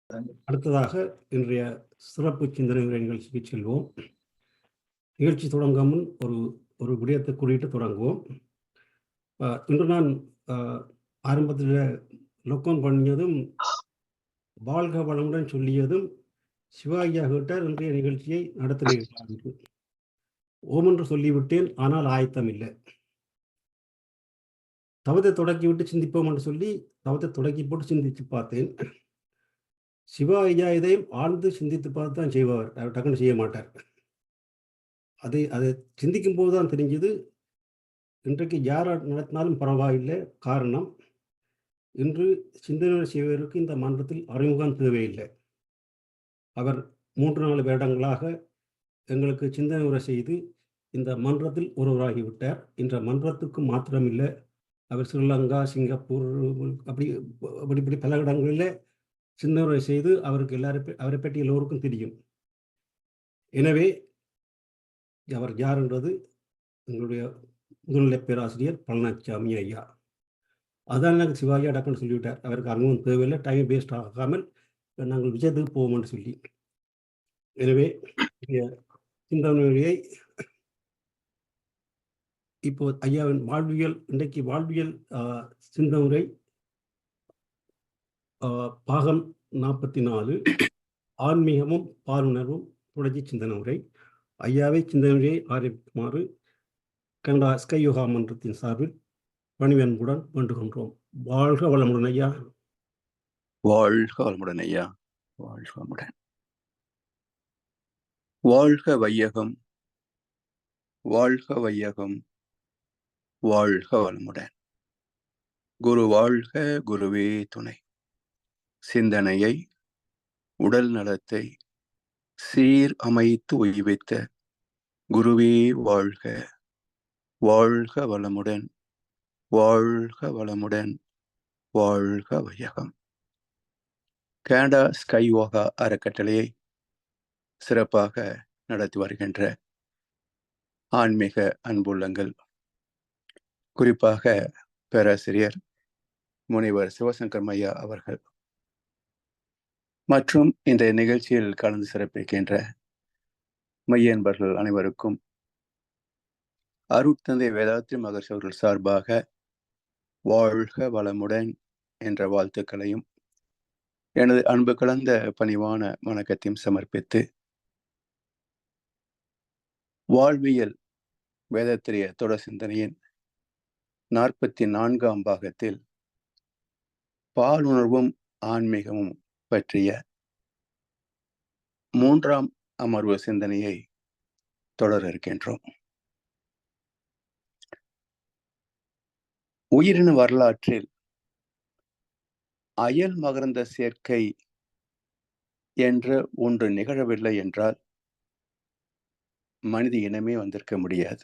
அடுத்ததாக இன்றைய சிறப்பு சிந்தனை உரை நிகழ்ச்சிக்கு செல்வோம். நிகழ்ச்சி தொடங்காமல் ஒரு ஒரு விடயத்தை குறித்து தொடங்குவோம். இன்று நான் ஆரம்பத்தில் லொக்கோன் பண்ணியதும் வாழ்க வளமுடன் சொல்லியதும் சிவாஜியா கிட்ட இன்றைய நிகழ்ச்சியை நடத்துகிறீர்களா என்று ஓம் என்று சொல்லிவிட்டேன், ஆனால் ஆயத்தம் இல்லை. தவத்தை தொடக்கிவிட்டு சிந்திப்போம் என்று சொல்லி தவத்தை தொடக்கி போட்டு சிந்தித்து பார்த்தேன். சிவா ஐயா இதையும் ஆழ்ந்து சிந்தித்து பார்த்து தான் செய்வார், அவர் டக்குன்னு செய்ய மாட்டார். அதை சிந்திக்கும் போது தான் தெரிஞ்சது, இன்றைக்கு யார் நடத்தினாலும் பரவாயில்லை. காரணம், இன்று சிந்தனை செய்வதற்கு இந்த மன்றத்தில் அறிமுகம் தேவையில்லை. அவர் 3-4 வருடங்களாக எங்களுக்கு சிந்தனை உரை செய்து இந்த மன்றத்தில் ஒருவராகிவிட்டார். இந்த மன்றத்துக்கு மாத்திரமில்லை, அவர் ஸ்ரீலங்கா, சிங்கப்பூர், அப்படி பல இடங்களில் சிந்தனை உரை செய்து அவருக்கு அவரை பற்றி எல்லோருக்கும் தெரியும். எனவே அவர் யார் என்றது எங்களுடைய முதுநிலை பேராசிரியர் பழனிசாமி ஐயா. அதான் எனக்கு சிவாஜி அடக்கன்னு சொல்லிவிட்டார். அவருக்கு அறிமுகம் தேவையில்லை, டைம் வேஸ்ட் ஆகாமல் நாங்கள் விஜயத்துக்கு போவோம்னு சொல்லி. எனவே சிந்தனையை இப்போ ஐயாவின் வாழ்வியல், இன்றைக்கு வாழ்வியல் சிந்தனை பாகம் 44 ஆன்மீகமும் பாலுணர்வும் தொடர்ச்சி சிந்தனை உரை. ஐயாவை சிந்தனையை ஆரம்பிக்குமாறு கனடா ஸ்கை யோகா மன்றத்தின் சார்பில் பணிவன்புடன் வேண்டுகின்றோம். வாழ்க வளமுடன் ஐயா. வாழ்க வளமுடன் ஐயா. வாழ்க வளமுடன். வாழ்க வையகம், வாழ்க வையகம், வாழ்க வளமுடன். குரு வாழ்க, குருவே துணை. சிந்தனையை, உடல் நலத்தை சீர் அமைத்து உய்வித்த குருவே வாழ்க. வாழ்க வளமுடன், வாழ்க வளமுடன், வாழ்க வையகம். கனடா ஸ்கை யோகா அறக்கட்டளையை சிறப்பாக நடத்தி வருகின்ற ஆன்மீக அன்புள்ளங்கள், குறிப்பாக பேராசிரியர் முனைவர் சிவசங்கர் ஐயா அவர்கள் மற்றும் இந்த நிகழ்ச்சியில் கலந்து சிறப்பிக்கின்ற மையன்பர்கள் அனைவருக்கும் அருட்தந்தை வேதாத்ரி மகர்ஷி அவர்கள் சார்பாக வாழ்க வளமுடன் என்ற வாழ்த்துக்களையும் எனது அன்பு கலந்த பணிவான வணக்கத்தையும் சமர்ப்பித்து, வாழ்வியல் வேதத்திரிய தொடர் சிந்தனையின் 44ஆம் பாகத்தில் பாலுணர்வும் ஆன்மீகமும் பற்றிய 3ஆம் அமர்வு சிந்தனையை தொடர இருக்கின்றோம். உயிரின வரலாற்றில் அயல் மகரந்த சேர்க்கை என்ற ஒன்று நிகழவில்லை என்றால் மனித இனமே வந்திருக்க முடியாது.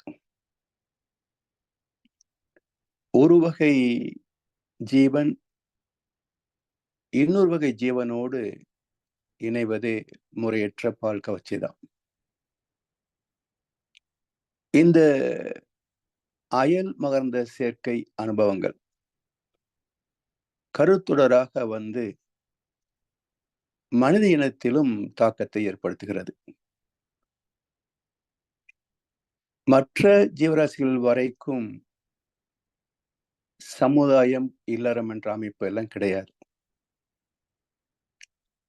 ஒரு வகை ஜீவன் இன்னொரு வகை ஜீவனோடு இணைவதே முறையற்ற பால் கவர்ச்சிதான். இந்த அயல் மகர்ந்த சேர்க்கை அனுபவங்கள் கருத்துடராக வந்து மனித இனத்திலும் தாக்கத்தை ஏற்படுத்துகிறது. மற்ற ஜீவராசிகள் வரைக்கும் சமுதாயம், இல்லறம் என்ற அமைப்பு எல்லாம் கிடையாது.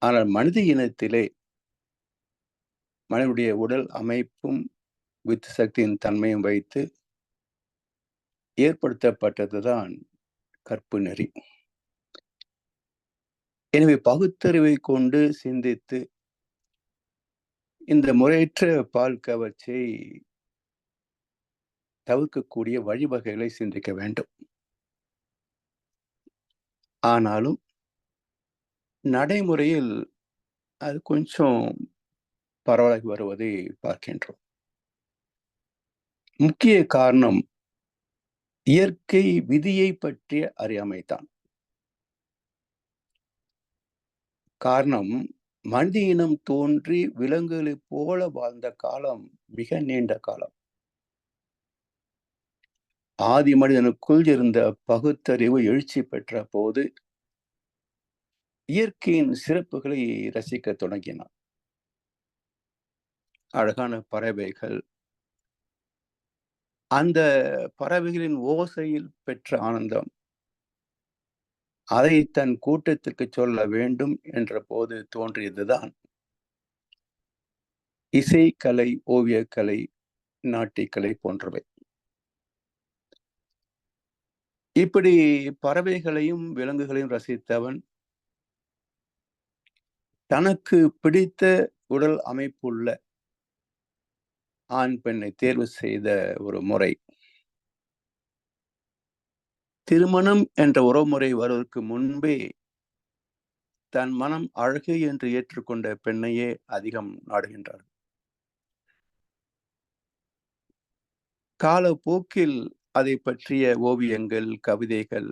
ஆனால் மனித இனத்திலே மனிதனுடைய உடல் அமைப்பும் வித்து சக்தியின் தன்மையும் வைத்து ஏற்படுத்தப்பட்டதுதான் கற்பு நெறி. எனவே பகுத்தறிவை கொண்டு சிந்தித்து இந்த முறையற்ற பால் கவர்ச்சியை தவிர்க்கக்கூடிய வழிவகைகளை சிந்திக்க வேண்டும். ஆனாலும் நடைமுறையில் அது கொஞ்சம் பரவலாகி வருவதை பார்க்கின்றோம். முக்கிய காரணம் இயற்கை விதியை பற்றிய அறியாமைதான். காரணம், மனித இனம் தோன்றி விலங்குகளைப் போல வாழ்ந்த காலம் மிக நீண்ட காலம். ஆதி மனிதனுக்குள் இருந்த பகுத்தறிவு எழுச்சி பெற்ற போது இயற்கையின் சிறப்புகளை ரசிக்க தொடங்கினான். அழகான பறவைகள், அந்த பறவைகளின் ஓசையில் பெற்ற ஆனந்தம், அதை தன் கூட்டத்திற்கு சொல்ல வேண்டும் என்ற போது தோன்றியதுதான் இசைக்கலை, ஓவியக்கலை, நாட்டியக்கலை போன்றவை. இப்படி பறவைகளையும் விலங்குகளையும் ரசித்தவன் தனக்கு பிடித்த உடல் அமைப்புள்ள ஆண் பெண்ணை தேர்வு செய்த ஒரு முறை. திருமணம் என்ற உறவுமுறை வருவதற்கு முன்பே தன் மனம் அழகு என்று ஏற்றுக்கொண்ட பெண்ணையே அதிகம் நாடுகின்றார். காலப்போக்கில் அதை பற்றிய ஓவியங்கள், கவிதைகள்,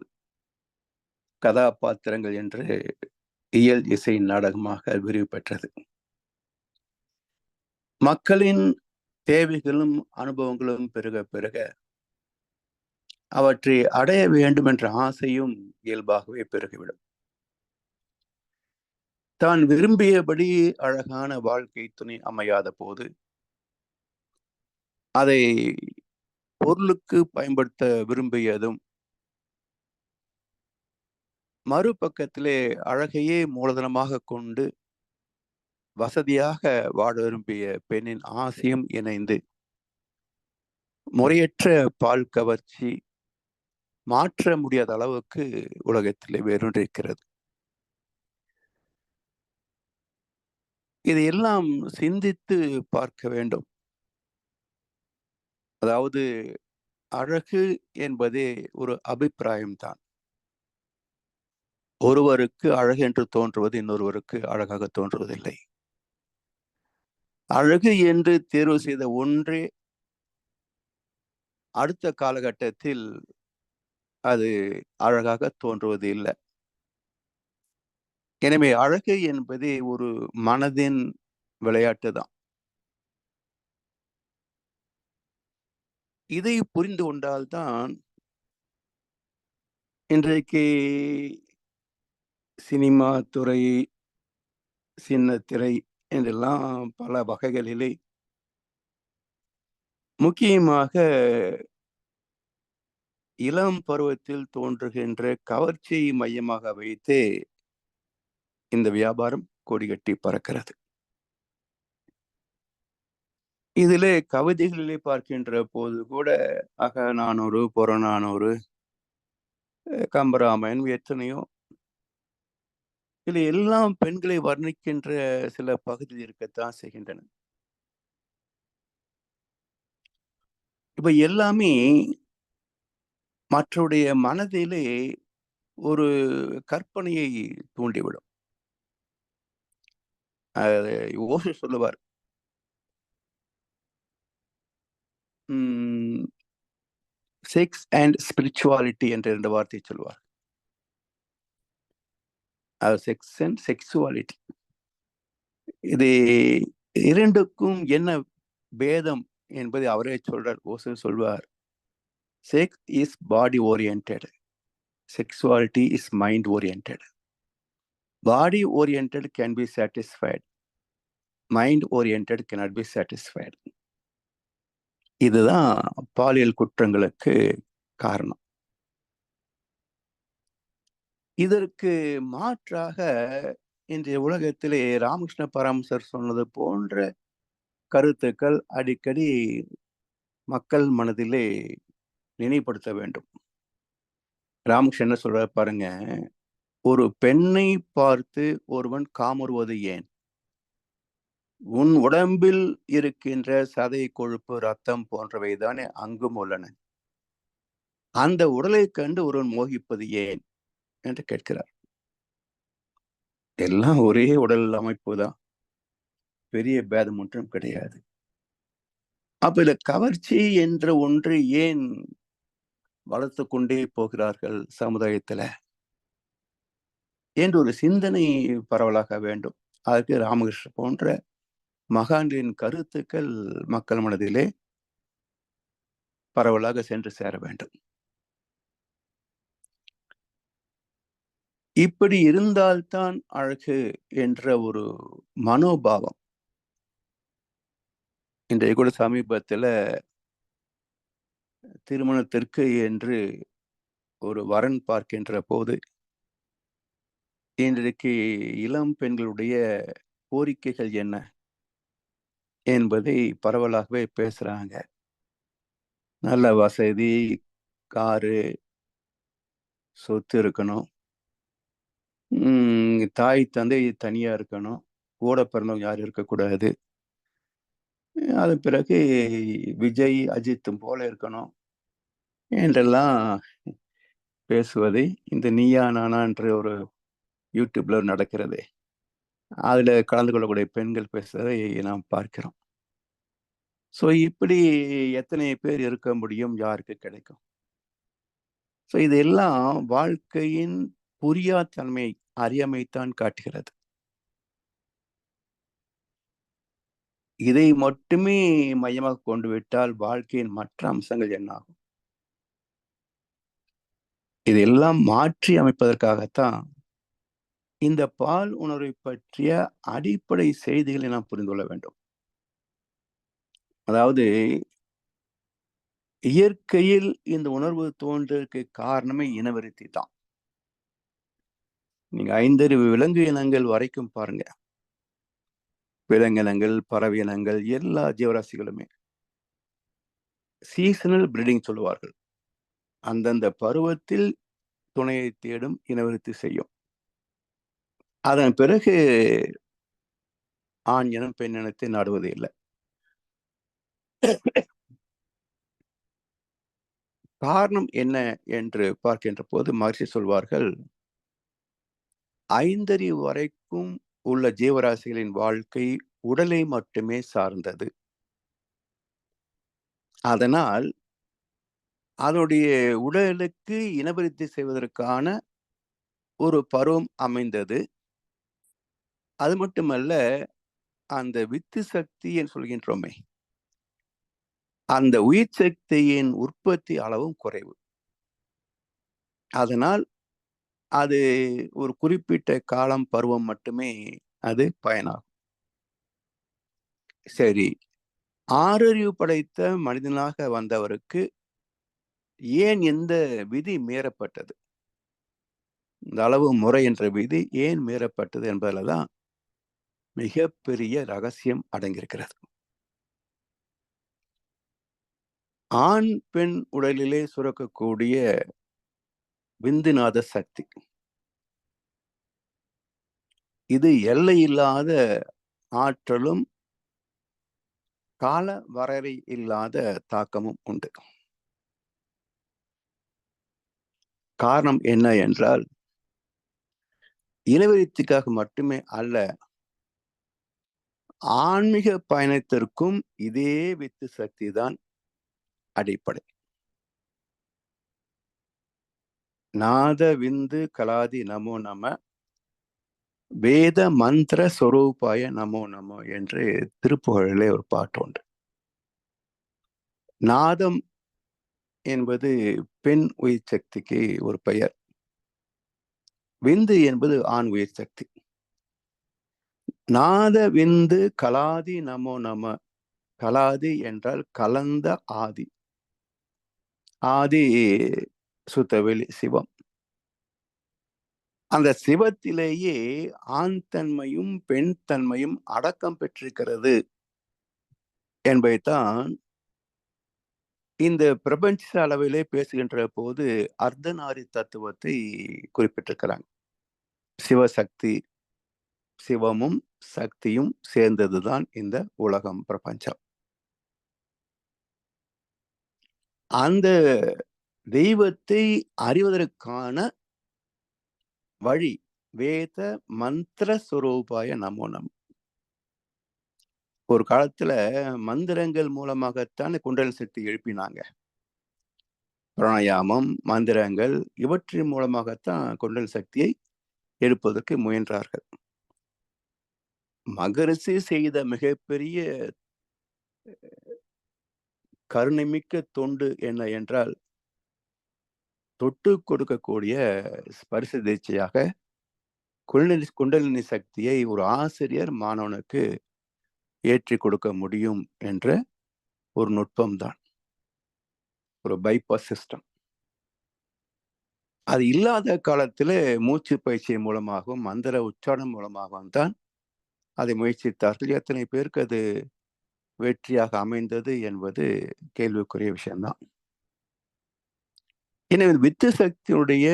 கதாபாத்திரங்கள் என்று இயல் இசை நாடகமாக விரிவு பெற்றது. மக்களின் தேவைகளும் அனுபவங்களும் பெருக பெருக அவற்றை அடைய வேண்டும் என்ற ஆசையும் இயல்பாகவே பெருகிவிடும். தான் விரும்பியபடி அழகான வாழ்க்கை துணை அமையாத போது அதை பொருளுக்கு பயன்படுத்த விரும்பியதும், மறுபக்கத்திலே அழகையே மூலதனமாக கொண்டு வசதியாக வாழ விரும்பிய பெண்ணின் ஆசையும் இணைந்து முறையற்ற பால் கவர்ச்சி மாற்ற முடியாத அளவுக்கு உலகத்திலே வேரூன்றிருக்கிறது. இதையெல்லாம் சிந்தித்து பார்க்க வேண்டும். அதாவது அழகு என்பதே ஒரு அபிப்பிராயம்தான். ஒருவருக்கு அழகு என்று தோன்றுவது இன்னொருவருக்கு அழகாக தோன்றுவதில்லை. அழகு என்று தேர்வு செய்த ஒன்றே அடுத்த காலகட்டத்தில் அது அழகாக தோன்றுவது இல்லை. எனவே அழகு என்பதே ஒரு மனதின் விளையாட்டு தான். இதை புரிந்து கொண்டால்தான் இன்றைக்கு சினிமா துறை, சின்னத்திரை என்றெல்லாம் பல வகைகளிலே முக்கியமாக இளம் பருவத்தில் தோன்றுகின்ற கவர்ச்சியை மையமாக வைத்து இந்த வியாபாரம் கொடிகட்டி பறக்கிறது. இதிலே கவிதைகளிலே பார்க்கின்ற போது கூட அகநானூறு, புறநானூறு, கம்பராமாயணம் எத்தனையோ, இதில் எல்லாம் பெண்களை வர்ணிக்கின்ற சில பகுதிகள் இருக்கத்தான் செய்கின்றன. இப்ப எல்லாமே மற்றவருடைய மனதிலே ஒரு கற்பனையை தூண்டிவிடும். ஓஷோ சொல்லுவார், செக்ஸ் அண்ட் ஸ்பிரிச்சுவாலிட்டி என்ற 2 வார்த்தை சொல்வார். செக்ஸ் அண்ட் செக்ஸுவாலிட்டி, இது இரண்டுக்கும் என்ன பேதம் என்பதை அவரே சொல்றார். ஓஷோ சொல்வார், sex is body oriented, sexuality is mind oriented. Body oriented can be satisfied, mind oriented cannot be satisfied. இதுதான் பாலியல் குற்றங்களுக்கு காரணம். இதற்கு மாற்றாக இன்றைய உலகத்திலே ராமகிருஷ்ண பரமஹம்சர் சொன்னது போன்ற கருத்துக்கள் அடிக்கடி மக்கள் மனதிலே நினைவுபடுத்த வேண்டும். ராமகிருஷ்ணன் என்ன சொல்ற பாருங்க, ஒரு பெண்ணை பார்த்து ஒருவன் காமுறுவது ஏன்? உன் உடம்பில் இருக்கின்ற சதை, கொழுப்பு, ரத்தம் போன்றவை தானே அங்கும் உள்ளன. அந்த உடலை கண்டு ஒருவன் மோகிப்பது ஏன் என்று கேட்கிறார். எல்லாம் ஒரே உடல் அமைப்பு தான், பெரிய பேதம் ஒன்றும் கிடையாது. அப்ப இதுல கவர்ச்சி என்ற ஒன்று ஏன் வளர்த்து கொண்டே போகிறார்கள் சமுதாயத்துல என்று ஒரு சிந்தனை பரவலாக வேண்டும். அதுக்கு ராமகிருஷ்ணன் போன்ற மகான்களின் கருத்துக்கள் மக்கள் மனதிலே பரவலாக சென்று சேர வேண்டும். இப்படி இருந்தால்தான் அழகு என்ற ஒரு மனோபாவம். இன்றைய கூட சமீபத்துல திருமணத்திற்கு என்று ஒரு வரன் பார்க்கின்ற போது, இன்றைக்கு இளம் பெண்களுடைய கோரிக்கைகள் என்ன என்பதை பரவலாகவே பேசுறாங்க. நல்ல வசதி, காரு, சொத்து இருக்கணும். தாய், தந்தை தனியா இருக்கணும். கூட பிறந்தவங்க யாரும் இருக்கக்கூடாது. அதன் பிறகு விஜய், அஜித்தும் போல இருக்கணும் என்றெல்லாம் பேசுவதை இந்த நீயா நானா என்ற ஒரு யூடியூப்ல நடக்கிறது. அதுல கலந்து கொள்ளக்கூடிய பெண்கள் பேசுவதை நாம் பார்க்கிறோம். ஸோ இப்படி எத்தனை பேர் இருக்க முடியும்? யாருக்கு கிடைக்கும்? ஸோ இதெல்லாம் வாழ்க்கையின் புரியாத்தன்மை, அறியாமைத்தான் காட்டுகிறது. இதை மட்டுமே மையமாக கொண்டு விட்டால் வாழ்க்கையின் மற்ற அம்சங்கள் என்ன ஆகும்? இதெல்லாம் மாற்றி அமைப்பதற்காகத்தான் இந்த பால் உணர்வை பற்றிய அடிப்படை செய்திகளை நாம் புரிந்து கொள்ள வேண்டும். அதாவது இயற்கையில் இந்த உணர்வு தோன்றதுக்கு காரணமே இனவிருத்தி தான். நீங்க 5 விலங்கு இனங்கள் வரைக்கும் பாருங்க. விலங்கினங்கள், பறவை இனங்கள், எல்லா ஜீவராசிகளுமே சீசனல் பிரீடிங் சொல்லுவார்கள். அந்தந்த பருவத்தில் துணையை தேடும், இனவிருத்தி செய்யும். அதன் பிறகு ஆண் இனம் பெண் இனத்தை நாடுவது இல்லை. காரணம் என்ன என்று பார்க்கின்ற போது மகர்ஷி சொல்வார்கள், 5 வரைக்கும் உள்ள ஜீவராசிகளின் வாழ்க்கை உடலை மட்டுமே சார்ந்தது. அதனால் அதனுடைய உடலுக்கு இனவிருத்தி செய்வதற்கான ஒரு பருவம் அமைந்தது. அது மட்டுமல்ல, அந்த வித்து சக்தி என்று சொல்கின்றோமே, அந்த உயிர் சக்தியின் உற்பத்தி அளவும் குறைவு. அதனால் அது ஒரு குறிப்பிட்ட காலம், பருவம் மட்டுமே அது பயனாகும். சரி, ஆறறிவு படைத்த மனிதனாக வந்தவருக்கு ஏன் இந்த விதி மீறப்பட்டது? இந்த அளவு முறை என்ற விதி ஏன் மீறப்பட்டது என்பதில் தான் மிகப்பெரிய ரகசியம் அடங்கியிருக்கிறது. ஆண் பெண் உடலிலே சுரக்கக்கூடிய விந்துநாத சக்தி, இது எல்லையில்லாத ஆற்றலும் கால வரையறை இல்லாத தாக்கமும் உண்டு. காரணம் என்ன என்றால், இனவிருத்திக்காக மட்டுமே அல்ல, ஆன்மீக பயணத்திற்கும் இதே வித்து சக்தி தான் அடிப்படை. நாத விந்து கலாதி நமோ நம, வேத மந்திர சொரூபாய நமோ நமோ என்று திருப்புகழிலே ஒரு பாட்டு உண்டு. நாதம் என்பது பெண் உயிர் சக்திக்கு ஒரு பெயர். விந்து என்பது ஆண் உயிர் சக்தி. நாத விந்து கலாதி நமோ நம. கலாதி என்றால் கலந்த ஆதி. ஆதி சுத்தவெளி சிவம். அந்த சிவத்திலேயே ஆண் தன்மையும் பெண் தன்மையும் அடக்கம் பெற்றிருக்கிறது என்பதைத்தான் இந்த பிரபஞ்ச அளவிலே பேசுகின்ற போது அர்த்தநாரி தத்துவத்தை குறிப்பிட்டிருக்கிறாங்க. சிவசக்தி, சிவமும் சக்தியும் சேர்ந்ததுதான் இந்த உலகம், பிரபஞ்சம். அந்த தெய்வத்தை அறிவதற்கான வழி வேத மந்திர சுரூபாய நமோ நம. ஒரு காலத்துல மந்திரங்கள் மூலமாகத்தான் குண்டலினி சக்தி எழுப்பினாங்க. பிராணாயாமம், மந்திரங்கள் இவற்றின் மூலமாகத்தான் குண்டலினி சக்தியை எழுப்பதற்கு முயன்றார்கள். மகரிஷி செய்த மிகப்பெரிய கருணைமிக்க தொண்டு என்ன என்றால், தொட்டு கொடுக்கக்கூடிய ஸ்பரிச தீட்சையாக குண்டலினி சக்தியை ஒரு ஆசிரியர் மாணவனுக்கு ஏற்றி கொடுக்க முடியும் என்ற ஒரு நுட்பம்தான், ஒரு பைபாஸ் சிஸ்டம். அது இல்லாத காலத்தில் மூச்சு பயிற்சி மூலமாகவும் மந்திர உச்சாரணம் மூலமாகவும் தான் அதை முயற்சித்தார்கள். எத்தனை பேருக்கு அது வெற்றியாக அமைந்தது என்பது கேள்விக்குரிய விஷயம்தான். எனவே வித்து சக்தியுடைய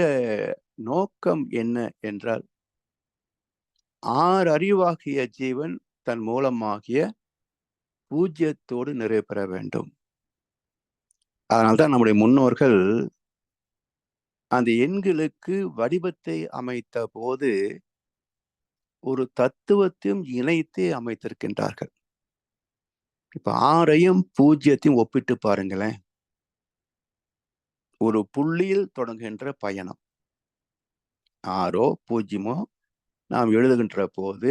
நோக்கம் என்ன என்றால், 6 அறிவாகிய ஜீவன் தன் மூலமாகிய பூஜ்யத்தோடு நிறைவு பெற வேண்டும். அதனால்தான் நம்முடைய முன்னோர்கள் அந்த எண்களுக்கு வடிவத்தை அமைத்த போது ஒரு தத்துவத்தையும் இணைத்து அமைத்திருக்கின்றார்கள். இப்ப 6ஐயும் பூஜ்யத்தையும் ஒப்பிட்டு பாருங்களேன். ஒரு புள்ளியில் தொடங்குகின்ற பயணம், 6ஓ 0மோ நாம் எழுதுகின்ற போது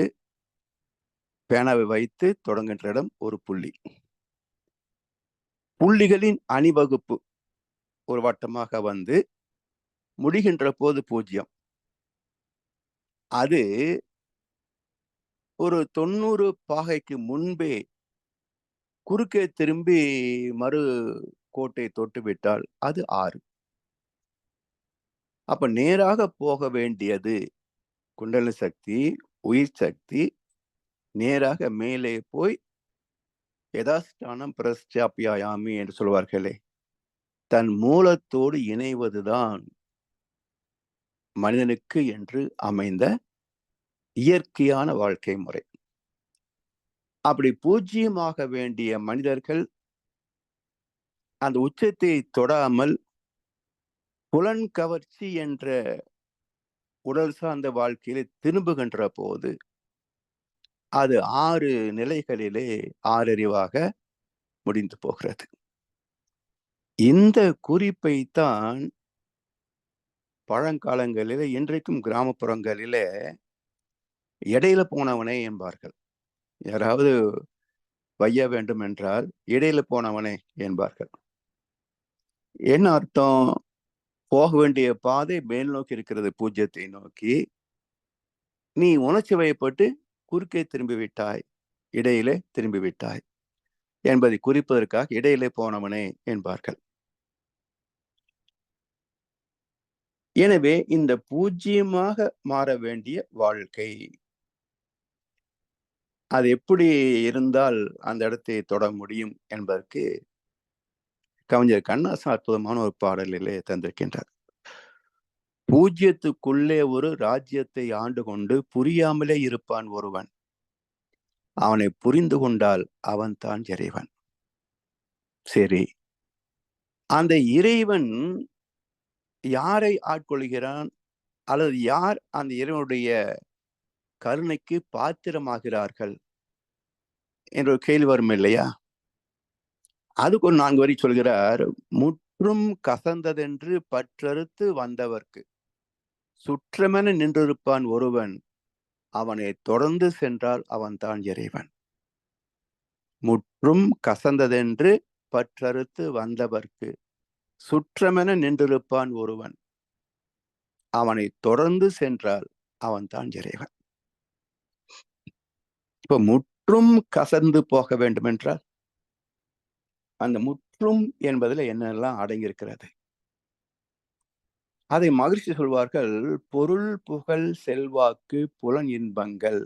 பேனாவை வைத்து தொடங்குகின்ற இடம் ஒரு புள்ளி. புள்ளிகளின் அணிவகுப்பு ஒரு வட்டமாக வந்து முடிகின்ற போது 0. அது ஒரு 90 பாகைக்கு முன்பே குறுக்கே திரும்பி மறு கோட்டை தொட்டு விட்டால் அது 6. அப்ப நேராக போக வேண்டியது குண்டலினி சக்தி, உயிர் சக்தி நேராக மேலே போய் யதாஸ்தானம் பிரஸ்டாபியாயாமி என்று சொல்வார்களே, தன் மூலத்தோடு இணைவதுதான் மனிதனுக்கு என்று அமைந்த இயற்கையான வாழ்க்கை முறை. அப்படி பூஜ்ஜியமாக வேண்டிய மனிதர்கள் அந்த உச்சத்தை தொடாமல் புலன் கவர்ச்சி என்ற உடல் சார்ந்த வாழ்க்கையிலே திரும்புகின்ற போது அது 6 நிலைகளிலே 6 அறிவாக முடிந்து போகிறது. இந்த குறிப்பை தான் பழங்காலங்களிலே, இன்றைக்கும் கிராமப்புறங்களிலே இடையில போனவனே என்பார்கள். யாராவது வைய வேண்டும் என்றால் இடையில போனவனே என்பார்கள். என்ன அர்த்தம்? போக வேண்டிய பாதை மேல் நோக்கி இருக்கிறது, பூஜ்யத்தை நோக்கி. நீ உணர்ச்சி வயப்பட்டு குறுக்கே திரும்பி விட்டாய், இடையிலே திரும்பி விட்டாய் என்பதை குறிப்பதற்காக இடையிலே போனவனே என்பார்கள். எனவே இந்த பூஜ்ஜியமாக மாற வேண்டிய வாழ்க்கை, அது எப்படி இருந்தால் அந்த இடத்தை தொட முடியும் என்பதற்கு கவிஞர் கண்ணதாசன் அற்புதமான ஒரு பாடலிலே தந்திருக்கின்றார். பூஜ்யத்துக்குள்ளே ஒரு ராஜ்யத்தை ஆண்டு கொண்டு புரியாமலே இருப்பான் ஒருவன், அவனை புரிந்து கொண்டால் அவன் தான் இறைவன். சரி, அந்த இறைவன் யாரை ஆட்கொள்கிறான், அல்லது யார் அந்த இறைவனுடைய கருணைக்கு பாத்திரமாகிறார்கள் என்ற ஒரு கேள்வி வரும் இல்லையா? அதுக்கு ஒரு 4 வரி சொல்கிறார். முற்றும் கசந்ததென்று பற்றறுத்து வந்தவர்க்கு சுற்றமென நின்றிருப்பான் ஒருவன், அவனை தொடர்ந்து சென்றால் அவன் தான் இறைவன். முற்றும் கசந்ததென்று பற்றறுத்து வந்தவர்க்கு சுற்றமென நின்றிருப்பான் ஒருவன், அவனை தொடர்ந்து சென்றால் அவன் தான் இறைவன். இப்ப முற்றும் கசந்து போக வேண்டும் என்றால் அந்த முற்றும் என்பதில் என்னெல்லாம் அடங்கியிருக்கிறது? அதை மகிழ்ச்சி சொல்வார்கள். பொருள் புகழ் செல்வாக்கு புலன் இன்பங்கள்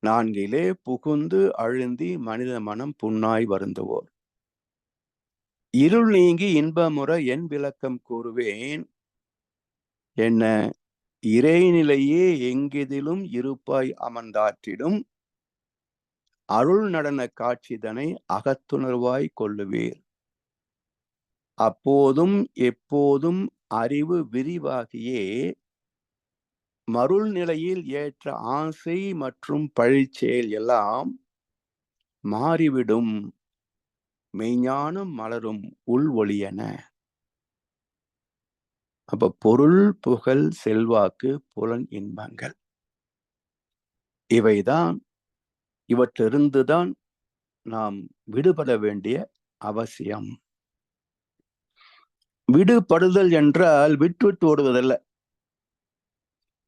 4 புகுந்து அழுந்தி மனித மனம் புண்ணாய் வருந்துவோர், இருள் நீங்கி இன்பமுற என் விளக்கம் கூறுவேன், என்ன இறைநிலையே எங்கெதிலும் இருப்பாய் அமர்ந்தாற்றிடும் அருள் நடன காட்சிதனை அகத்துணர்வாய் கொள்ளுவீர், அப்போதும் எப்போதும் அறிவு விரிவாகியே மருள் நிலையில் ஏற்ற ஆசை மற்றும் பழிச்செயல் எல்லாம் மாறிவிடும், மெய்ஞானம் மலரும் உள் ஒளியென. அப்ப பொருள் புகழ் செல்வாக்கு புலன் இன்பங்கள் இவைதான், இவற்றிலிருந்துதான் நாம் விடுபட வேண்டிய அவசியம். விடுபடுதல் என்றால் விட்டு விட்டு ஓடுவதல்ல.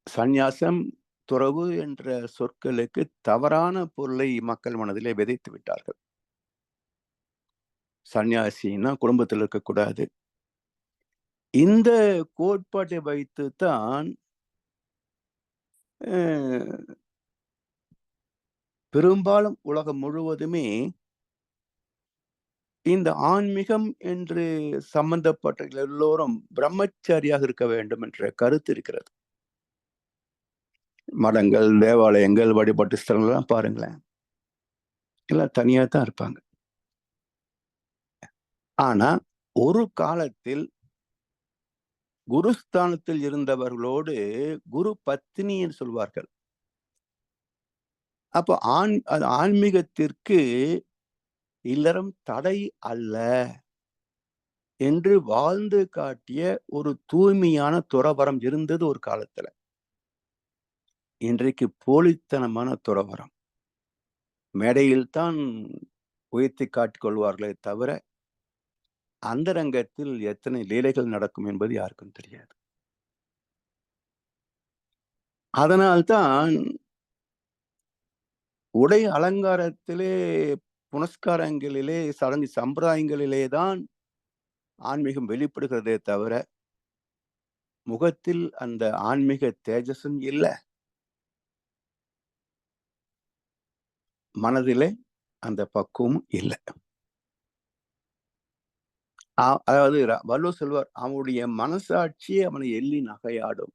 சந்நியாசம், துறவு என்ற சொற்களுக்கு தவறான பொருளை மக்கள் மனதிலே விதைத்து விட்டார்கள். சன்னியாசின்னா குடும்பத்தில் இருக்கக்கூடாது. இந்த கோட்பாட்டை வைத்துத்தான் பெரும்பாலும் உலகம் முழுவதுமே இந்த ஆன்மீகம் என்று சம்பந்தப்பட்ட எல்லோரும் பிரம்மச்சாரியாக இருக்க வேண்டும் என்ற கருத்து இருக்கிறது. மடங்கள், தேவாலயங்கள், வழிபாட்டு ஸ்தலங்கள்லாம் பாருங்களேன், எல்லாம் தனியா தான் இருப்பாங்க. ஆனா ஒரு காலத்தில் குருஸ்தானத்தில் இருந்தவர்களோடு குரு பத்னி என்று சொல்வார்கள். அப்போ ஆன்மீகத்திற்கு இல்லறம் தடை அல்ல என்று வாழ்ந்து காட்டிய ஒரு தூய்மையான துறவரம் இருந்தது ஒரு காலத்துல. இன்றைக்கு போலித்தனமான துறவரம். மேடையில் தான் உயர்த்தி காட்டிக் கொள்வார்களே தவிர அந்தரங்கத்தில் எத்தனை லீலைகள் நடக்கும் என்பது யாருக்கும் தெரியாது. அதனால்தான் உடை அலங்காரத்திலே, புனஸ்காரங்களிலே, சடங்கு சம்பிரதாயங்களிலே தான் ஆன்மீகம் வெளிப்படுகிறதே தவிர முகத்தில் அந்த ஆன்மீக தேஜஸும் இல்லை, மனதிலே அந்த பக்குவமும் இல்லை. அதாவது வள்ளுவர் சொல்வார், அவனுடைய மனசாட்சியே அவனை எள்ளி நகையாடும்.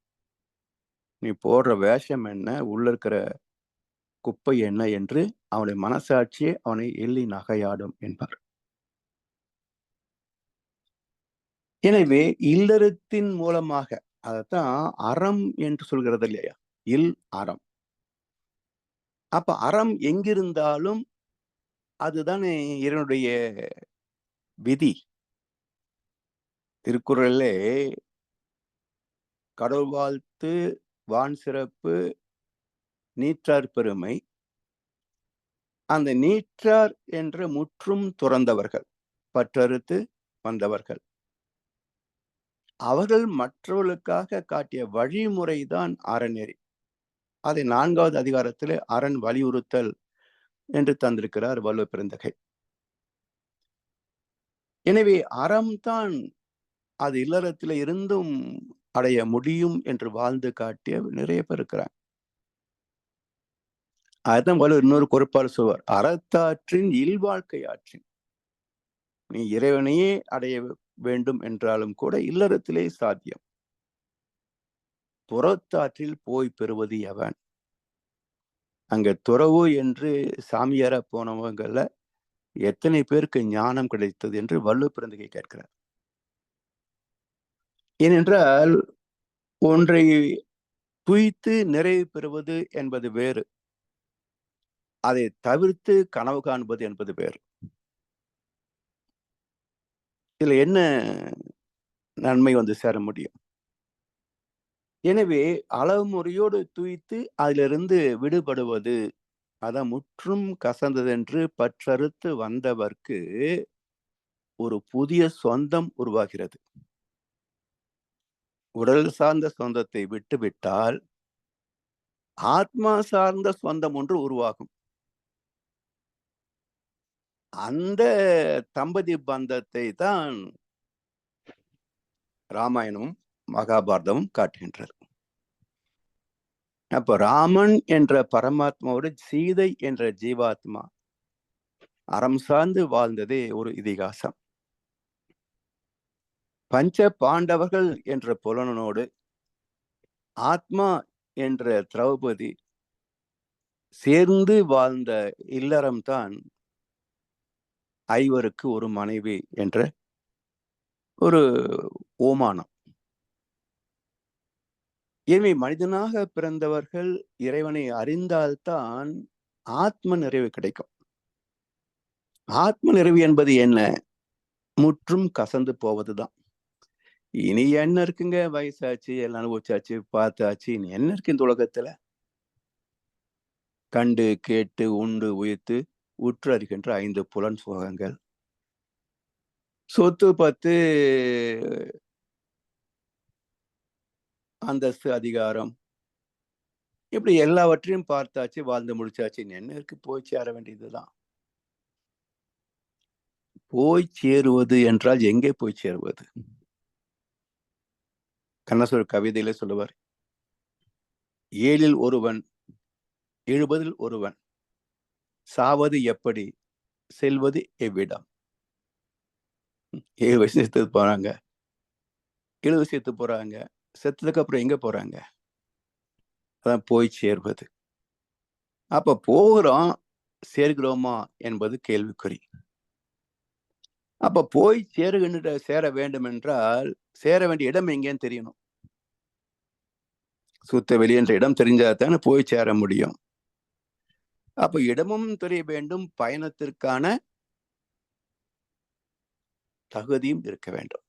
நீ போடுற வேஷம் என்ன, உள்ள இருக்கிற குப்பை என்ன என்று அவனுடைய மனசாட்சியே அவனை எள்ளி நகையாடும் என்பார். எனவே இல்லறத்தின் மூலமாக, அதைத்தான் அறம் என்று சொல்கிறது இல்லையா, இல் அறம். அப்ப அறம் எங்கிருந்தாலும் அதுதானே இறைவனுடைய விதி. திருக்குறளிலே கடவுள் வாழ்த்து, வான் சிறப்பு, நீற்றார் பெருமை. அந்த நீற்றார் என்ற முற்றும் துறந்தவர்கள், பற்றறுத்து வந்தவர்கள், அவர்கள் மற்றவர்களுக்காக காட்டிய வழிமுறைதான் அறநெறி. அதை 4வது அதிகாரத்திலே அரண் வலியுறுத்தல் என்று தந்திருக்கிறார் வள்ளுவ பெருந்தகை. எனவே அறம்தான் அது இல்லறத்தில இருந்தும் அடைய முடியும் என்று வாழ்ந்து காட்டிய நிறைய பேர் இருக்கிறாங்க. அதுதான் வள்ளுவர் இன்னொரு குறிப்பால் சொல்வார், அறத்தாற்றின் இல்வாழ்க்கை ஆற்றின். நீ இறைவனையே அடைய வேண்டும் என்றாலும் கூட இல்லறத்திலே சாத்தியம். புறத்தாற்றில் போய் பெறுவது எவன்? அங்க துறவு என்று சாமியார போனவங்கள்ல எத்தனை பேருக்கு ஞானம் கிடைத்தது என்று வள்ளுவ பெருந்தகை கேட்கிறார். ஏனென்றால் ஒன்றை துய்த்து நிறைவு பெறுவது என்பது வேறு, அதை தவிர்த்து கனவு காண்பது என்பது வேறு. இதுல என்ன நன்மை வந்து சேர முடியும்? எனவே அளவு முறையோடு துய்த்து அதிலிருந்து விடுபடுவது, அதான் முற்றும் கசந்ததென்று பற்றறுத்து வந்தவர்க்கு ஒரு புதிய சொந்தம் உருவாகிறது. உடல் சார்ந்த சொந்தத்தை விட்டுவிட்டால் ஆத்மா சார்ந்த சொந்தம் ஒன்று உருவாகும். அந்த தம்பதி பந்தத்தை தான் ராமாயணமும் மகாபாரதமும் காட்டுகின்றது. அப்ப ராமன் என்ற பரமாத்மாவோடு சீதை என்ற ஜீவாத்மா அறம் சார்ந்து வாழ்ந்ததே ஒரு இதிகாசம். பஞ்ச பாண்டவர்கள் என்ற புலனோடு ஆத்மா என்ற திரௌபதி சேர்ந்து வாழ்ந்த இல்லறம்தான் ஐவருக்கு ஒரு மனைவி என்ற ஒரு ஓமானம். எனவே மனிதனாக பிறந்தவர்கள் இறைவனை அறிந்தால்தான் ஆத்ம நிறைவு கிடைக்கும். ஆத்ம நிறைவு என்பது என்ன? முற்றும் கசந்து போவதுதான். இனி என்ன இருக்குங்க, வயசாச்சு, எல்லாம் அனுபவிச்சாச்சு, பார்த்தாச்சு, இனி என்ன இருக்கு இந்த உலகத்துல? கண்டு கேட்டு உண்டு உயிர்த்து உற்று அறிகின்ற 5 புலன் சுகங்கள், சொத்து பத்து, அந்தஸ்து, அதிகாரம், இப்படி எல்லாவற்றையும் பார்த்தாச்சு, வாழ்ந்து முடிச்சாச்சு. என்ன இருக்கு, போய் சேர வேண்டியதுதான். போய் சேருவது என்றால் எங்கே போய் சேருவது? கண்ணதாசன் கவிதையிலே சொல்லுவார், 7ல் ஒருவன், 70ல் ஒருவன், சாவது எப்படி, செல்வது எவ்விடம். 7 வயசு செத்து போறாங்க, 70 செத்து போறாங்க, செத்ததுக்கு அப்புறம் எங்க போறாங்க? அதான் போய் சேர்வது. அப்ப போகிறோம், சேர்கிறோமா என்பது கேள்விக்குறி. அப்ப போய் சேர வேண்டும் என்றால் சேர வேண்டிய இடம் எங்கேன்னு தெரியணும். சுத்த வெளி என்ற இடம் தெரிஞ்சாதானே போய் சேர முடியும். அப்ப இடமும் தெரிய வேண்டும், பயணத்திற்கான தகுதியும் இருக்க வேண்டும்.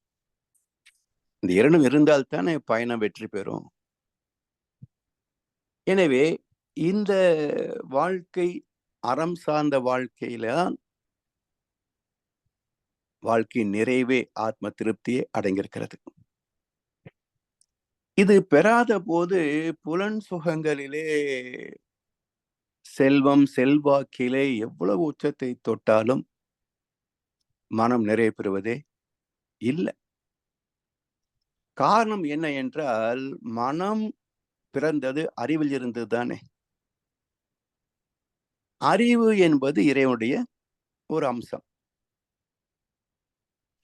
இந்த இரண்டும் இருந்தால் தானே பயணம் வெற்றி பெறும். எனவே இந்த வாழ்க்கை அறம் சார்ந்த வாழ்க்கையில்தான் வாழ்க்கையின் நிறைவே ஆத்ம திருப்தியே அடங்கியிருக்கிறது. இது பெறாத போது புலன் சுகங்களிலே செல்வம் செல்வாக்கிலே எவ்வளவு உச்சத்தை தொட்டாலும் மனம் நிறைவு பெறுவதே இல்லை. காரணம் என்ன என்றால், மனம் பிறந்தது அறிவில் இருந்து தானே. அறிவு என்பது இறைவனுடைய ஒரு அம்சம்.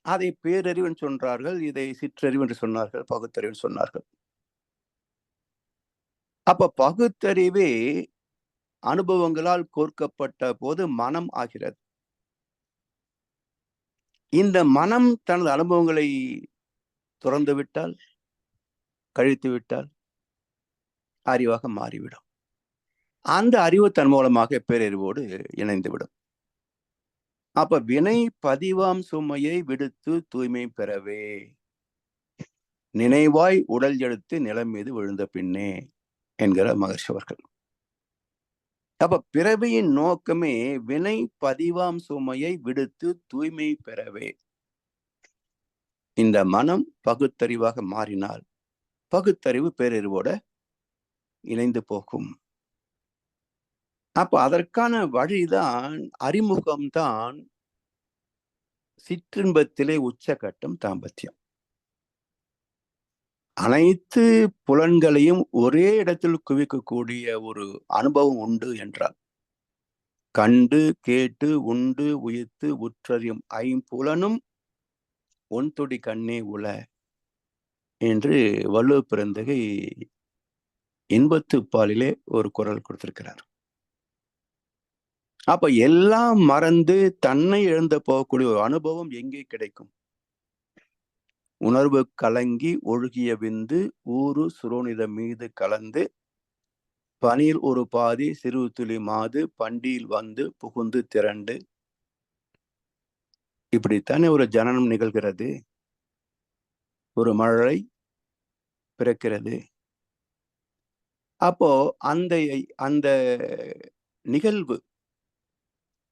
அதை பேரறிவு என்று சொன்னார்கள், இதை சிற்றறிவு என்று சொன்னார்கள், பகுத்தறிவு சொன்னார்கள். அப்ப பகுத்தறிவே அனுபவங்களால் கோர்க்கப்பட்ட போது மனம் ஆகிறது. இந்த மனம் தனது அனுபவங்களை துறந்து விட்டால், கழித்து விட்டால் அறிவாக மாறிவிடும். அந்த அறிவு தன் மூலமாக பேரறிவோடு இணைந்துவிடும். அப்ப வினை பதிவாம் சுமையை விடுத்து தூய்மை பெறவே நினைவாய் உடல் எடுத்து நிலம் மீது விழுந்த பின்னே என்கிற மகர்ஷி அவர்கள். அப்ப பிறவியின் நோக்கமே வினை பதிவாம் சுமையை விடுத்து தூய்மை பெறவே. இந்த மனம் பகுத்தறிவாக மாறினால் பகுத்தறிவு பேரறிவோட இணைந்து போகும். அப்ப அதற்கான வழிதான், அறிமுகம்தான் சிற்றின்பத்திலே உச்சகட்டம் தாம்பத்தியம். அனைத்து புலன்களையும் ஒரே இடத்தில் குவிக்கக்கூடிய ஒரு அனுபவம் உண்டு என்றால், கண்டு கேட்டு உண்டு உயிர்த்து உற்றறியும் ஐம்புலனும் ஒன்தொடி கண்ணே உள என்று வள்ளுவ பிறந்தகை இன்பத்துப்பாலிலே ஒரு குரல் கொடுத்திருக்கிறார். அப்ப எல்லாம் மறந்து தன்னை இழந்து போகக்கூடிய ஒரு அனுபவம் எங்கே கிடைக்கும்? உணர்வு கலங்கி ஒழுகிய விந்து ஊறு சுரோனித மீது கலந்து பனியில் ஒரு பாதி சிறு துளி மாது பண்டியில் வந்து புகுந்து திரண்டு. இப்படித்தானே ஒரு ஜனனம் நிகழ்கிறது, ஒரு மழை பிறக்கிறது. அப்போ அந்த நிகழ்வு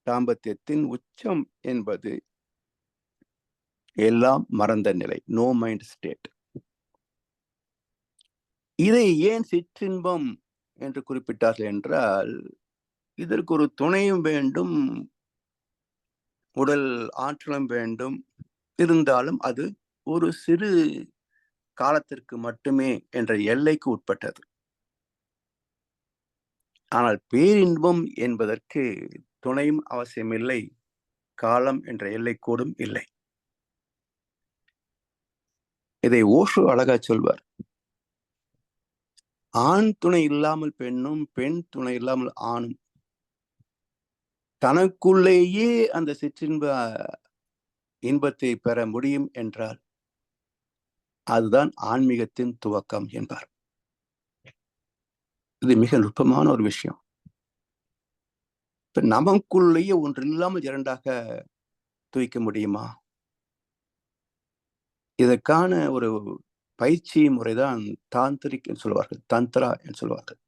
தாம்பத்தியத்தின் உச்சம் என்பது எல்லாம் மறந்த நிலை, நோ மைண்ட் ஸ்டேட். இதை ஏன் சிற்றின்பம் என்று குறிப்பிட்டார்கள் என்றால், இதற்கு ஒரு துணையும் வேண்டும், உடல் ஆற்றலும் வேண்டும். இருந்தாலும் அது ஒரு சிறு காலத்திற்கு மட்டுமே என்ற எல்லைக்கு உட்பட்டது. ஆனால் பேரின்பம் என்பதற்கு துணையும் அவசியமில்லை, காலம் என்ற எல்லைக்கூடும் இல்லை. இதை ஓஷோ அழகா சொல்வார். ஆண் துணை இல்லாமல் பெண்ணும், பெண் துணை இல்லாமல் ஆணும் தனக்குள்ளேயே அந்த சிற்றின்ப இன்பத்தை பெற முடியும் என்றால் அதுதான் ஆன்மீகத்தின் துவக்கம் என்பார். இது மிக நுட்பமான ஒரு விஷயம். நமக்குள்ளேயே ஒன்று இல்லாமல் இரண்டாக துவைக்க முடியுமா? இதற்கான ஒரு பயிற்சி முறைதான் தாந்திரிக் என்று சொல்வார்கள், தந்திரா என்று சொல்வார்கள்.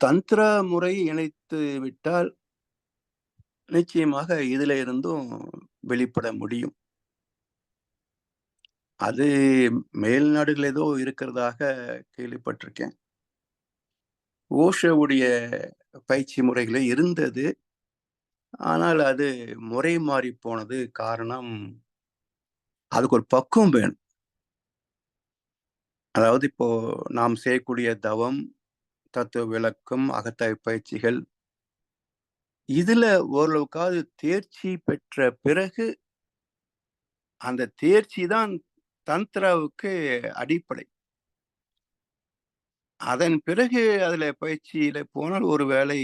தந்திரா முறை இணைத்து விட்டால் நிச்சயமாக இதுல இருந்தும் வெளிப்பட முடியும். அது மேல் நாடுகள் ஏதோ இருக்கிறதாக கேள்விப்பட்டிருக்கேன். ஓஷோவுடைய பயிற்சி முறைகளே இருந்தது. ஆனால் அது முறை மாறி போனது காரணம், அதுக்கு ஒரு பக்குவம் வேணும். அதாவது இப்போ நாம் செய்யக்கூடிய தவம், தத்துவ விளக்கம், அகத்தாய்வு பயிற்சிகள், இதுல ஓரளவுக்காவது தேர்ச்சி பெற்ற பிறகு அந்த தேர்ச்சி தான் தந்திராவுக்கு அடிப்படை. அதன் பிறகு அதுல பயிற்சியில போனால் ஒருவேளை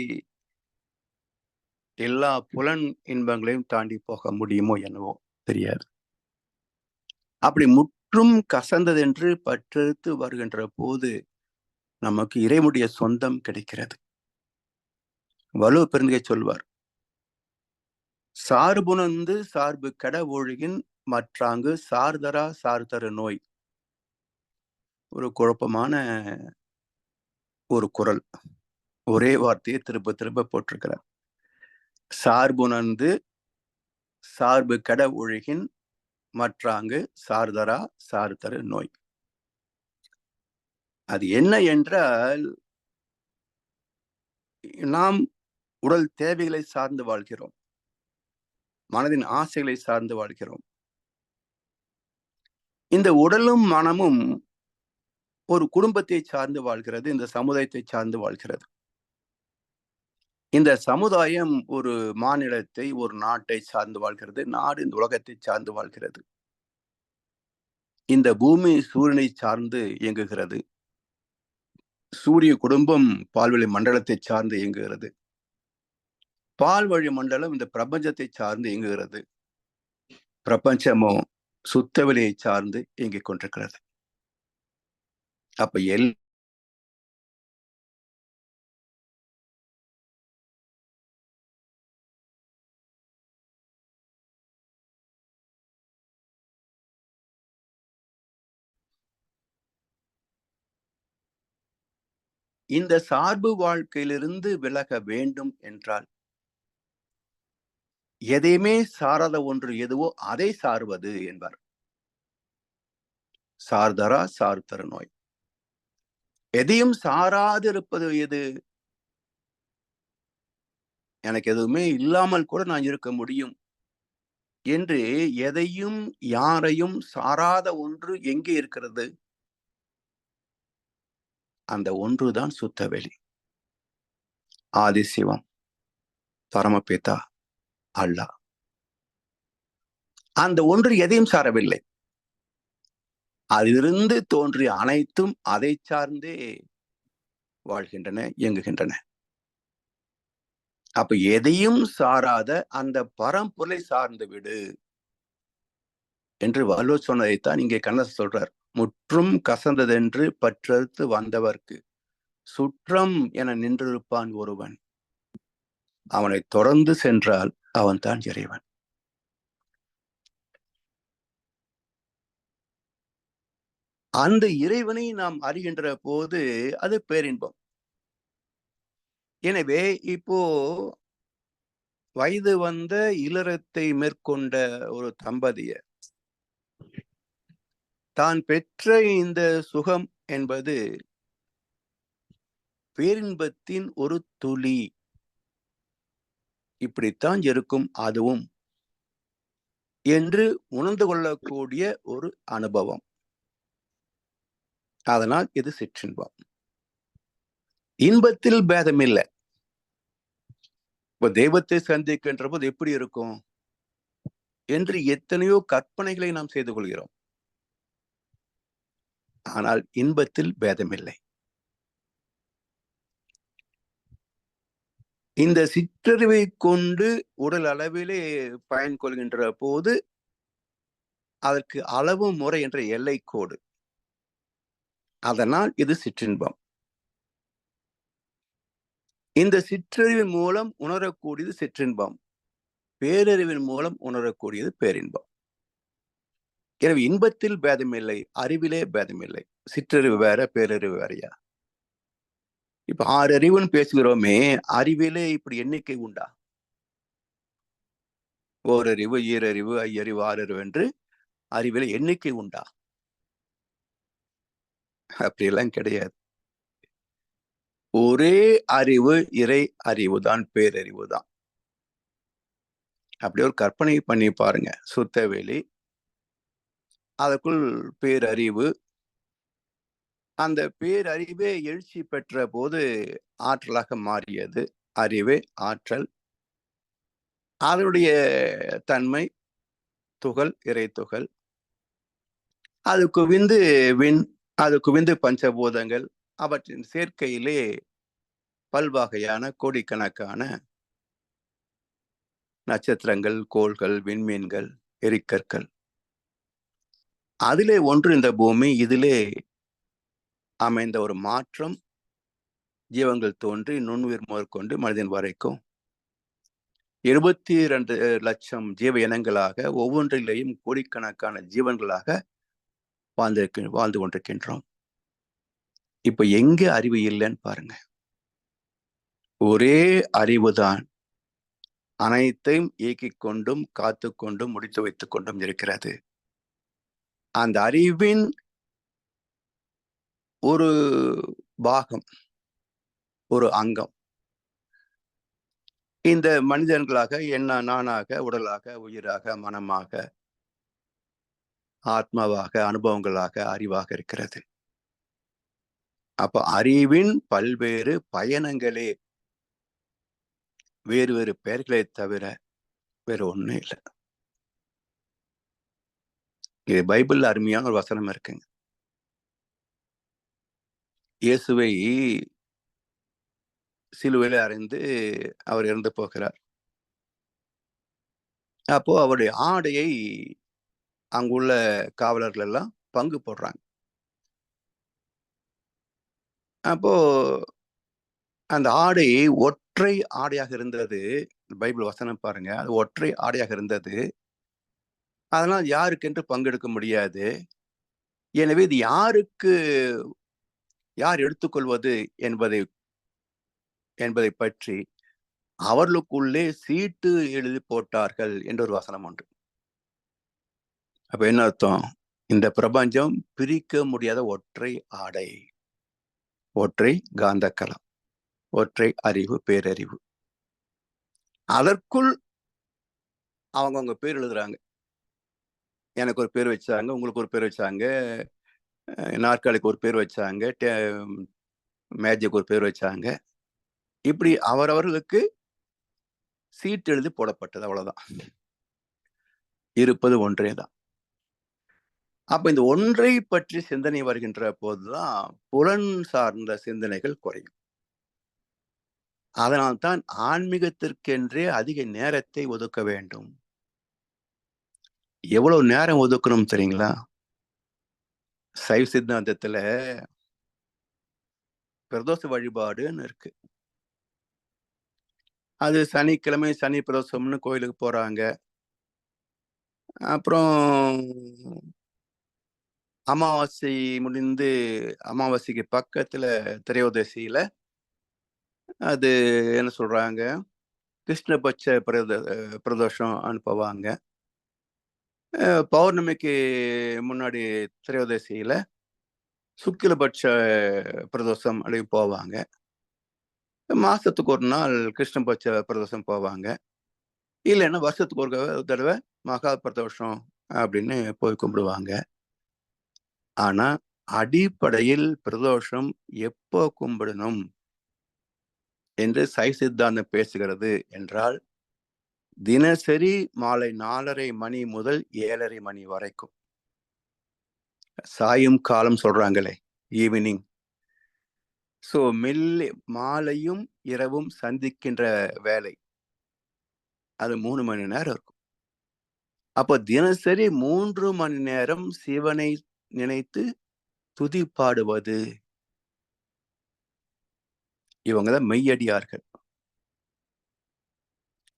எல்லா புலன் இன்பங்களையும் தாண்டி போக முடியுமோ என்னவோ தெரியாது. அப்படி முற்றும் கசந்ததென்று பற்றெடுத்து வருகின்ற போது நமக்கு இறைவனுடைய சொந்தம் கிடைக்கிறது. வலுவ பெருந்தகை சொல்வார், சார்புணர்ந்து சார்பு கெட ஒழுகின் மற்றாங்கு சார்தரா சார்தரு நோய். ஒரு குழப்பமான ஒரு குறள். ஒரே வார்த்தையை திரும்ப திரும்ப போட்டிருக்கிறார். சார்புணர்ந்து சார்பு கெட ஒழுகின் மற்றாங்கு சார்தரா சார்தரு நோய். அது என்ன என்றால், நாம் உடல் தேவைகளை சார்ந்து வாழ்கிறோம், மனதின் ஆசைகளை சார்ந்து வாழ்கிறோம். இந்த உடலும் மனமும் ஒரு குடும்பத்தை சார்ந்து வாழ்கிறது, இந்த சமுதாயத்தை சார்ந்து வாழ்கிறது. இந்த சமுதாயம் ஒரு மாநிலத்தை, ஒரு நாட்டை சார்ந்து வாழ்கிறது, நாடு இந்த உலகத்தை சார்ந்து வாழ்கிறது. இந்த பூமி சூரியனை சார்ந்து இயங்குகிறது, சூரிய குடும்பம் பால்வழி மண்டலத்தை சார்ந்து இயங்குகிறது, பால்வழி மண்டலம் இந்த பிரபஞ்சத்தை சார்ந்து இயங்குகிறது, பிரபஞ்சமோ சுத்தவெளியை சார்ந்து இயங்கிக் கொண்டிருக்கிறது. அப்ப இந்த சார்பு வாழ்க்கையிலிருந்து விலக வேண்டும் என்றால் எதையுமே சாராத ஒன்று எதுவோ அதை சார்வது என்பார். சார்தரா சார்தரு நோய். எதையும் சாராது இருப்பது எது? எனக்கு எதுவுமே இல்லாமல் கூட நான் இருக்க முடியும் என்று எதையும் யாரையும் சாராத ஒன்று எங்கே இருக்கிறது? அந்த ஒன்றுதான் சுத்தவெளி, ஆதிசிவம், பரமபிதா, அல்லாஹ். அந்த ஒன்று எதையும் சாரவில்லை. அதிலிருந்து தோன்றிய அனைத்தும் அதை சார்ந்தே வாழ்கின்றன, இயங்குகின்றன. அப்ப எதையும் சாராத அந்த பரம்பொருளை சார்ந்து விடு என்று வள்ளுவர் சொன்னதைத்தான் இங்கே கண்ணதாசன் சொல்றார். முற்றும் கசந்ததென்று பற்றறுத்து வந்தவர்க்கு சுற்றம் என நின்றிருப்பான் ஒருவன், அவனை தொடர்ந்து சென்றால் அவன் தான் இறைவன். அந்த இறைவனை நாம் அறிகின்ற போது அது பேரின்பம். எனவே இப்போ வயது வந்த இல்லறத்தை மேற்கொண்ட ஒரு தம்பதியர் தான் பெற்ற இந்த சுகம் என்பது பேரின்பத்தின் ஒரு துளி, இப்படித்தான் இருக்கும் அதுவும் என்று உணர்ந்து கொள்ளக்கூடிய ஒரு அனுபவம். அதனால் இது சிற்றின்பம். இன்பத்தில் பேதம் இல்லை. இப்போ தெய்வத்தை சந்திக்கின்ற போது எப்படி இருக்கும் என்று எத்தனையோ கற்பனைகளை நாம் செய்து கொள்கிறோம். ஆனால் இன்பத்தில் பேதமில்லை. இந்த சிற்றறிவை கொண்டு உடல் அளவிலே பயன் கொள்கின்ற போது அதற்கு அளவு முறை என்ற எல்லை கோடு. அதனால் இது சிற்றின்பம். இந்த சிற்றறிவின் மூலம் உணரக்கூடியது சிற்றின்பம், பேரறிவின் மூலம் உணரக்கூடியது பேரின்பம். எனவே இன்பத்தில் பேதமில்லை, அறிவிலே பேதமில்லை. சிற்றறிவு வேற, பேரறிவு வேறையா? இப்ப 6 அறிவுன்னு பேசுகிறோமே, அறிவிலே இப்படி எண்ணிக்கை உண்டா? ஓரறிவு, ஈரறிவு, ஐயறிவு, ஆறறிவு என்று அறிவிலே எண்ணிக்கை உண்டா? அப்படியெல்லாம் கிடையாது. ஒரே அறிவு இறை அறிவு தான், பேரறிவு தான். அப்படி ஒரு கற்பனை பண்ணி பாருங்க. சுத்தவெளி, அதற்குள் பேரறிவு. அந்த பேரறிவே எழுச்சி பெற்ற போது ஆற்றலாக மாறியது. அறிவே ஆற்றல். அதனுடைய தன்மை துகள், இறை துகள். அது குவிந்து விண், அது குவிந்து பஞ்சபூதங்கள், அவற்றின் சேர்க்கையிலே பல்வகையான கோடிக்கணக்கான நட்சத்திரங்கள், கோள்கள், விண்மீன்கள், எரிக்கற்கள். அதிலே ஒன்று இந்த பூமி. இதிலே அமைந்த ஒரு மாற்றம். ஜீவங்கள் தோன்றி நுண்ணுயிர் முதற்கொண்டு மனிதன் வரைக்கும் 72 லட்சம் ஜீவ இனங்களாக, ஒவ்வொன்றிலேயும் கோடிக்கணக்கான ஜீவன்களாக வாழ்ந்து கொண்டிருக்கின்றோம். இப்ப எங்க அறிவு இல்லைன்னு பாருங்க. ஒரே அறிவுதான் அனைத்தையும் இயக்கிக் கொண்டும் காத்து கொண்டும் முடித்து வைத்துக் கொண்டும் இருக்கிறது. அந்த அறிவின் ஒரு பாகம், ஒரு அங்கம் இந்த மனிதர்களாக, நானாக, உடலாக, உயிராக, மனமாக, ஆத்மாவாக, அனுபவங்களாக, அறிவாக இருக்கிறது. அப்ப அறிவின் பல்வேறு பயணங்களே, வேறு வேறு பெயர்களை தவிர வேற ஒண்ணும் இல்லை. இது பைபிள்ல அருமையான ஒரு வசனம் இருக்குங்க. இயேசுவை சிலுவையில அறைந்து அவர் இறந்து போகிறார். அப்போ அவருடைய ஆடையை அங்குள்ள காவலர்கள் எல்லாம் பங்கு போடுறாங்க. அப்போ அந்த ஆடை ஒற்றை ஆடையாக இருந்தது. பைபிள் வசனம் பாருங்க, அது ஒற்றை ஆடையாக இருந்தது. அதனால் யாருக்கென்று பங்கெடுக்க முடியாது. எனவே இது யார் எடுத்துக்கொள்வது என்பதை பற்றி அவர்களுக்குள்ளே சீட்டு எழுதி போட்டார்கள் என்ற ஒரு வசனம் உண்டு. அப்ப என்ன அர்த்தம்? இந்த பிரபஞ்சம் பிரிக்க முடியாத ஒற்றை ஆடை, ஒற்றை காந்தக்கலம், ஒற்றை அறிவு, பேரறிவு. அதற்குள் அவங்கவுங்க பேர் எழுதுறாங்க. எனக்கு ஒரு பேர் வச்சாங்க, உங்களுக்கு ஒரு பேர் வச்சாங்க, நாற்காலிக்கு ஒரு பேர் வச்சாங்க, மேஜைக்கு ஒரு பேர் வச்சாங்க. இப்படி அவரவர்களுக்கு சீட்டு எழுதி போடப்பட்டது. அவ்வளவுதான். இருப்பது ஒன்றே தான். அப்ப இந்த ஒன்றை பற்றி சிந்தனை வருகின்ற போதுதான் புலன் சார்ந்த சிந்தனைகள் குறையும். அதனால்தான் ஆன்மீகத்திற்கென்றே அதிக நேரத்தை ஒதுக்க வேண்டும். எவ்வளவு நேரம் ஒதுக்கணும் தெரியுங்களா? சைவ சித்தாந்தத்துல பிரதோஷ வழிபாடுன்னு இருக்கு. அது சனிக்கிழமை சனி பிரதோஷம்னு கோயிலுக்கு போறாங்க. அப்புறம் அமாவாசை முடிந்து அமாவாசைக்கு பக்கத்துல திரையோதசியில அது என்ன சொல்றாங்க, கிருஷ்ணபட்ச பிரதோஷம் அனுப்புவாங்க. பௌர்ணமிக்கு முன்னாடி திரையோதசியில சுக்கிலபட்ச பிரதோஷம் அப்படி போவாங்க. மாசத்துக்கு ஒரு நாள் கிருஷ்ணபட்ச பிரதோஷம் போவாங்க. இல்லைன்னா வருஷத்துக்கு ஒரு தடவை மகா பிரதோஷம் அப்படின்னு போய் கும்பிடுவாங்க. ஆனா அடிப்படையில் பிரதோஷம் எப்போ கும்பிடணும் என்று சைவ சித்தாந்தம் பேசுகிறது என்றால், தினசரி மாலை 4:30 மணி முதல் 7:30 மணி வரைக்கும், சாயும் காலம் சொல்றாங்களே, ஈவினிங். சோ மாலையும் இரவும் சந்திக்கின்ற வேலை, அது 3 மணி நேரம் இருக்கும். அப்போ தினசரி 3 மணி நேரம் சிவனை நினைத்து துதி பாடுவது, இவங்கதான் மெய்யடியார்கள்.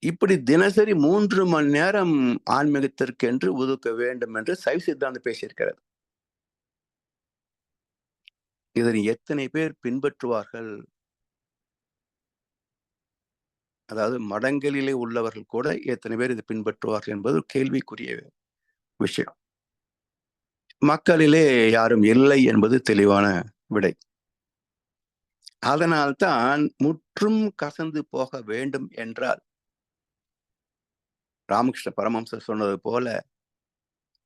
இப்படி தினசரி 3 மணி நேரம் ஆன்மீகத்திற்கென்று ஒதுக்க வேண்டும் என்று சைவ சித்தாந்தம் பேசியிருக்கிறது. இதனை எத்தனை பேர் பின்பற்றுவார்கள்? அதாவது மடங்களிலே உள்ளவர்கள் கூட எத்தனை பேர் இதை பின்பற்றுவார்கள் என்பது கேள்விக்குரிய விஷயம். மக்களிலே யாரும் இல்லை என்பது தெளிவான விடை. அதனால்தான் முற்றும் கசந்து போக வேண்டும் என்றால் ராமகிருஷ்ண பரமஹம்சர் சொன்னது போல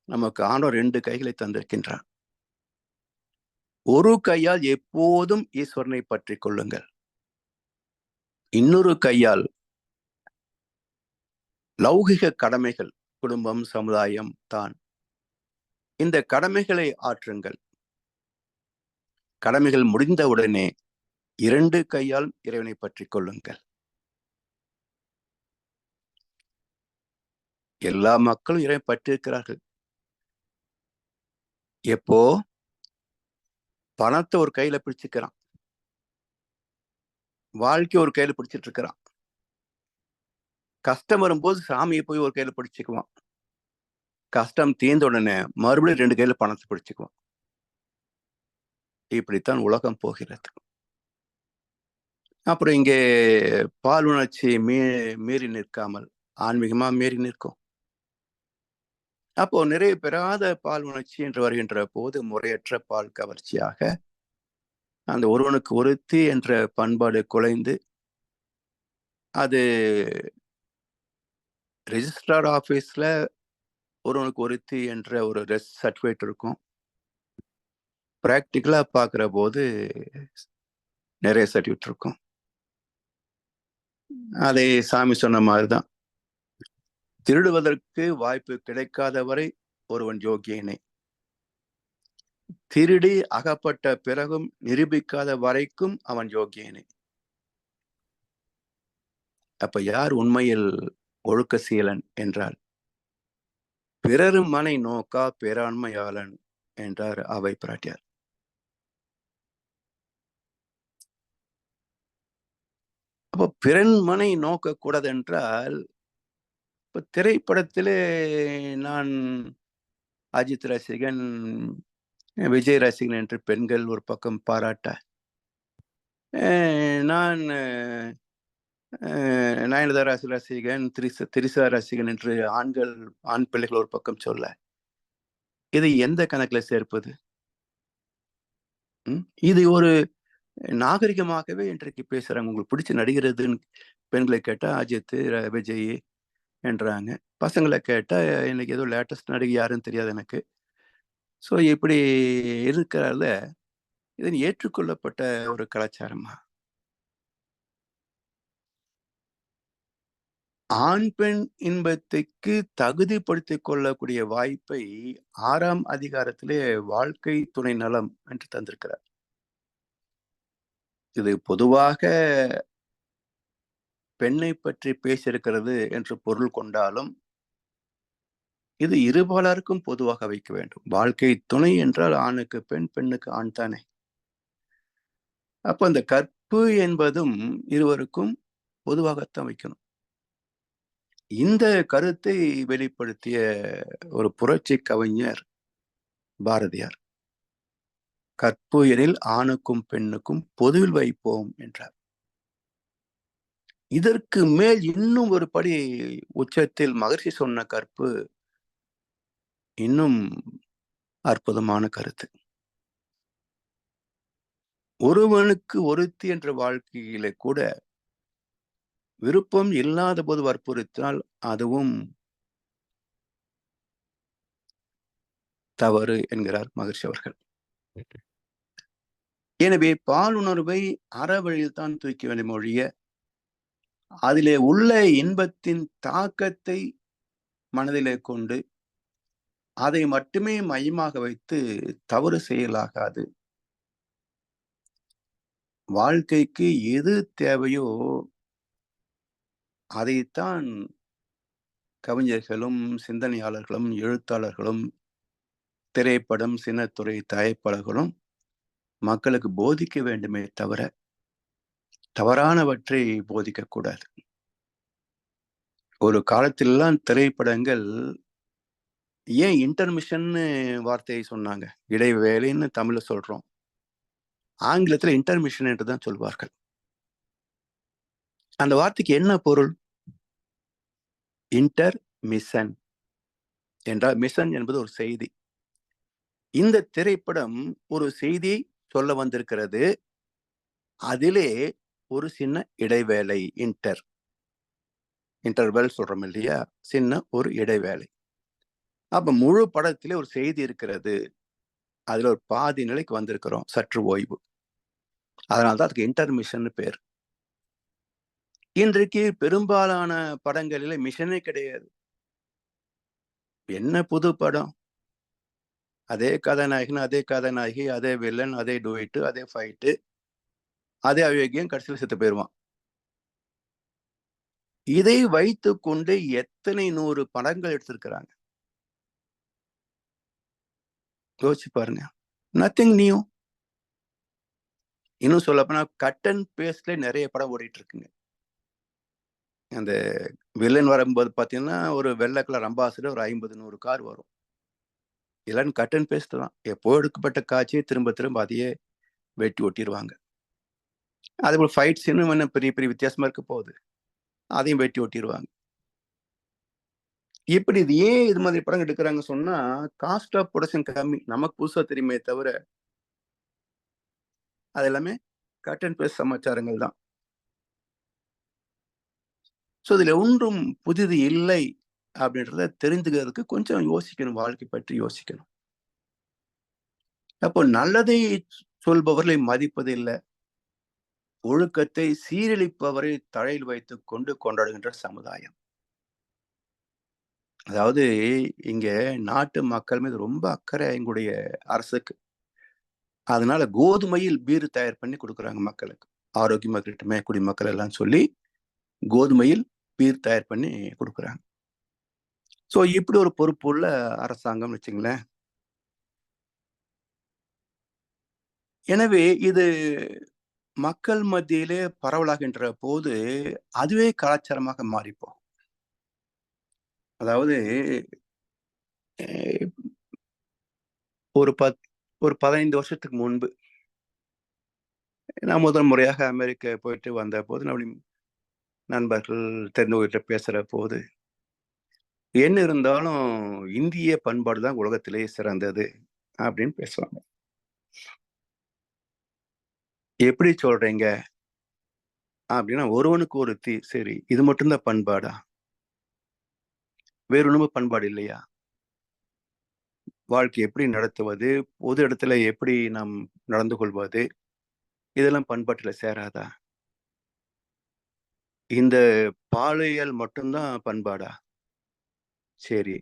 நமக்கு ஆண்டவர் 2 கைகளை தந்திருக்கின்றார். ஒரு கையால் எப்போதும் ஈஸ்வரனை பற்றிக் கொள்ளுங்கள், இன்னொரு கையால் லௌகிக கடமைகள், குடும்பம், சமுதாயம் தான், இந்த கடமைகளை ஆற்றுங்கள். கடமைகள் முடிந்தவுடனே 2 கையால் இறைவனை பற்றிக் கொள்ளுங்கள். எல்லா மக்களும் இறைவனை பற்றிருக்கிறார்கள். எப்போ பணத்தை ஒரு கையில பிடிச்சுக்கிறான், வாழ்க்கை ஒரு கையில பிடிச்சிட்டு இருக்கிறான். கஷ்டம் வரும்போது சாமியை போய் ஒரு கையில பிடிச்சுக்குவான். கஷ்டம் தீர்ந்த உடனே மறுபடியும் 2 கையில பணத்தை பிடிச்சுக்குவான். இப்படித்தான் உலகம் போகிறது. அப்புறம் இங்கே பால் உணர்ச்சி மீறி நிற்காமல் ஆன்மீகமா மீறி நிற்கும். அப்போ நிறைய பெறாத பால் உணர்ச்சி என்று வருகின்ற போது முறையற்ற பால் கவர்ச்சியாக அந்த ஒருவனுக்கு ஒருத்தி என்ற பண்பாடு குலைந்து அது ரெஜிஸ்ட்ரார் ஆபீஸ்ல ஒருவனுக்கு ஒருத்தி என்ற ஒரு சர்டிஃபிகேட் இருக்கும். பிராக்டிக்கலா பார்க்கிற போது நிறைய சர்டிஃபிகேட் இருக்கும். அதை சாமி சொன்ன மாதிரிதான், திருடுவதற்கு வாய்ப்பு கிடைக்காத வரை ஒருவன் யோகியனே, திருடி அகப்பட்ட பிறகும் நிரூபிக்காத வரைக்கும் அவன் யோகியனே. அப்ப யார் உண்மையில் ஒழுக்க சீலன் என்றால் பிறரும் மனை நோக்கா பேராண்மையாளன் என்றார் அவை பிராட்டியார். அப்போ பிறன் மனை நோக்க கூடாது என்றால், இப்ப திரைப்படத்திலே நான் அஜித் ரசிகன், விஜய் ரசிகன் என்று பெண்கள் ஒரு பக்கம் பாராட்ட, நான் நயனதாரா ரசிகன், திரிசா ரசிகன் என்று ஆண் பிள்ளைகள் ஒரு பக்கம் சொல்ல, இதை எந்த கணக்குல சேர்ப்பது? இது ஒரு நாகரிகமாகவே இன்றைக்கு பேசுறாங்க. உங்களுக்கு பிடிச்ச நடிகர் எதுன்னு பெண்களை கேட்டா அஜித், விஜய் என்றாங்க. பசங்களை கேட்டா இன்னைக்கு ஏதோ லேட்டஸ்ட் நடிகை யாருன்னு தெரியாது எனக்கு. ஸோ இப்படி இருக்கிறதால இது ஏற்றுக்கொள்ளப்பட்ட ஒரு கலாச்சாரமா? ஆண் பெண் இன்பத்துக்கு தகுதிப்படுத்திக் கொள்ளக்கூடிய வாய்ப்பை 6ஆம் அதிகாரத்திலே வாழ்க்கை துணை நலம் என்று தந்திருக்கிறார். இது பொதுவாக பெண்ணை பற்றி பேசியிருக்கிறது என்று பொருள் கொண்டாலும் இது இருபாலருக்கும் பொதுவாக வைக்க வேண்டும். வாழ்க்கை துணை என்றால் ஆணுக்கு பெண், பெண்ணுக்கு ஆண் தானே. அப்ப அந்த கற்பு என்பதும் இருவருக்கும் பொதுவாகத்தான் வைக்கணும். இந்த கருத்தை வெளிப்படுத்திய ஒரு புரட்சி கவிஞர் பாரதியார். கற்பு எனில் ஆணுக்கும் பெண்ணுக்கும் பொதுவில் வைப்போம் என்றார். இதற்கு மேல் இன்னும் ஒரு படி உச்சத்தில் மகர்ஷி சொன்ன கற்பு இன்னும் அற்புதமான கருத்து. ஒருவனுக்கு ஒருத்தி என்ற வாழ்க்கையில கூட விருப்பம் இல்லாத போது வற்புறுத்தினால் அதுவும் தவறு என்கிறார் மகர்ஷி அவர்கள். எனவே பாலுணர்வை அறவழியில் தான் தூக்கி வேண்டும் ஒழிய அதிலே உள்ள இன்பத்தின் தாக்கத்தை மனதிலே கொண்டு அதை மட்டுமே மையமாக வைத்து தவறு செயலாகாது. வாழ்க்கைக்கு எது தேவையோ அதைத்தான் கவிஞர்களும் சிந்தனையாளர்களும் எழுத்தாளர்களும் திரைப்படம் சின்னத்துறை தயாரிப்பாளர்களும் மக்களுக்கு போதிக்க வேண்டுமே தவிர தவறானவற்றை போதிக்க கூடாது. ஒரு காலத்திலெல்லாம் திரைப்படங்கள் ஏன் இன்டர்மிஷன்னு வார்த்தையை சொன்னாங்க? இடைவேளைன்னு தமிழ்ல சொல்றோம், ஆங்கிலத்துல இன்டர்மிஷன் என்றுதான் சொல்வார்கள். அந்த வார்த்தைக்கு என்ன பொருள்? இன்டர் மிஷன் என்றால், மிஷன் என்பது ஒரு செய்தி. இந்த திரைப்படம் ஒரு செய்தி சொல்ல வந்திருக்கிறது. அதிலே ஒரு சின்ன இடைவேளை இன்டர்வெல் சொல்றோம் இல்லையா? சின்ன ஒரு இடைவேளை. அப்ப முழு படத்திலே ஒரு செய்தி இருக்கிறது. அதுல ஒரு பாதி நிலைக்கு வந்திருக்கிறோம். சற்று ஓய்வு. அதனால தான் அதுக்கு இன்டர்மிஷன்னு பேர். இன்றைக்கு பெரும்பாலான படங்களில மிஷனே கிடையாது. என்ன புது படம்? அதே கதாநாயகன், அதே கதாநாயகி, அதே வில்லன், அதே டூயட்டு, அதே ஃபைட்டு, அதே அயோக்கியன் கடைசியில செத்து போயிருவான். இதை வைத்துக்கொண்டு எத்தனை 100 படங்கள் எடுத்திருக்கிறாங்க. யோசிச்சு பாருங்க. Nothing new. இன்னும் சொல்லப்போனா கட் அண்ட் பேஸ்ட்ல நெறைய படம் ஓடிட்டு இருக்குங்க. அந்த வில்லன் வரும்போது பார்த்தீங்கன்னா, ஒரு வெள்ள கலர் அம்பாசிடர் ஒரு 50, 100 கார் வரும். இதெல்லாம் கட் அண்ட் பேஸ்ட் தான். எப்போ எடுக்கப்பட்ட காட்சியை திரும்ப திரும்ப அதையே வெட்டி ஒட்டிருவாங்க. அதேபோல ஃபைட் சீனும் என்ன பெரிய பெரிய வித்தியாசமா இருக்க போகுது. அதையும் வெட்டி ஒட்டிருவாங்க. இப்படி இது ஏன் இது மாதிரி படம் எடுக்கிறாங்க சொன்னா, காஸ்ட் ஆஃப் புரொடக்ஷன் கம்மி. நமக்கு புதுசா தெரியுமே தவிர, அது எல்லாமே கட் அண்ட் பேஸ்ட் சமாச்சாரங்கள் தான். ஸோ இதுல ஒன்றும் புதிது இல்லை அப்படின்றத தெரிந்துக்கிறதுக்கு கொஞ்சம் யோசிக்கணும். வாழ்க்கை பற்றி யோசிக்கணும். அப்போ நல்லதை சொல்பவர்களை மதிப்பதில்லை. ஒழுக்கத்தை சீரழிப்பவரை தலையில் வைத்துக் கொண்டு கொண்டாடுகின்ற சமுதாயம். அதாவது இங்க நாட்டு மக்கள் மீது ரொம்ப அக்கறை எங்களுடைய அரசுக்கு. அதனால கோதுமையில் பீர் தயார் பண்ணி குடுக்குறாங்க மக்களுக்கு. ஆரோக்கியமா இருக்கட்டுமே குடிமக்கள் எல்லாம் சொல்லி, கோதுமையில் பீர் தயார் பண்ணி குடுக்குறாங்க. ஸோ இப்படி ஒரு பொறுப்புள்ள அரசாங்கம்னு வச்சுங்களேன். எனவே இது மக்கள் மத்தியிலே பரவலாகின்ற போது, அதுவே கலாச்சாரமாக மாறிப்போகும். அதாவது அ ஒரு ஒரு 15 வருஷத்துக்கு முன்பு, நான் முதல் முறையாக அமெரிக்கா போயிட்டு வந்தபோது, நம்முடைய நண்பர்கள் தெரிந்தவங்ககிட்ட பேசுற போது, என்ன இருந்தாலும் இந்திய பண்பாடு தான் உலகத்திலேயே சிறந்தது அப்படின்னு பேசுவாங்க. எப்படி சொல்றீங்க? அப்படின்னா, ஒருவனுக்கு ஒருத்தி. சரி, இது மட்டும் தான் பண்பாடா? வேறு ஒண்ணுமே பண்பாடு இல்லையா? வாழ்க்கை எப்படி நடத்துவது? பொது இடத்துல எப்படி நாம் நடந்து கொள்வது? இதெல்லாம் பண்பாட்டுல சேராதா? இந்த பாலியல் மட்டும் தான் பண்பாடா? சரி.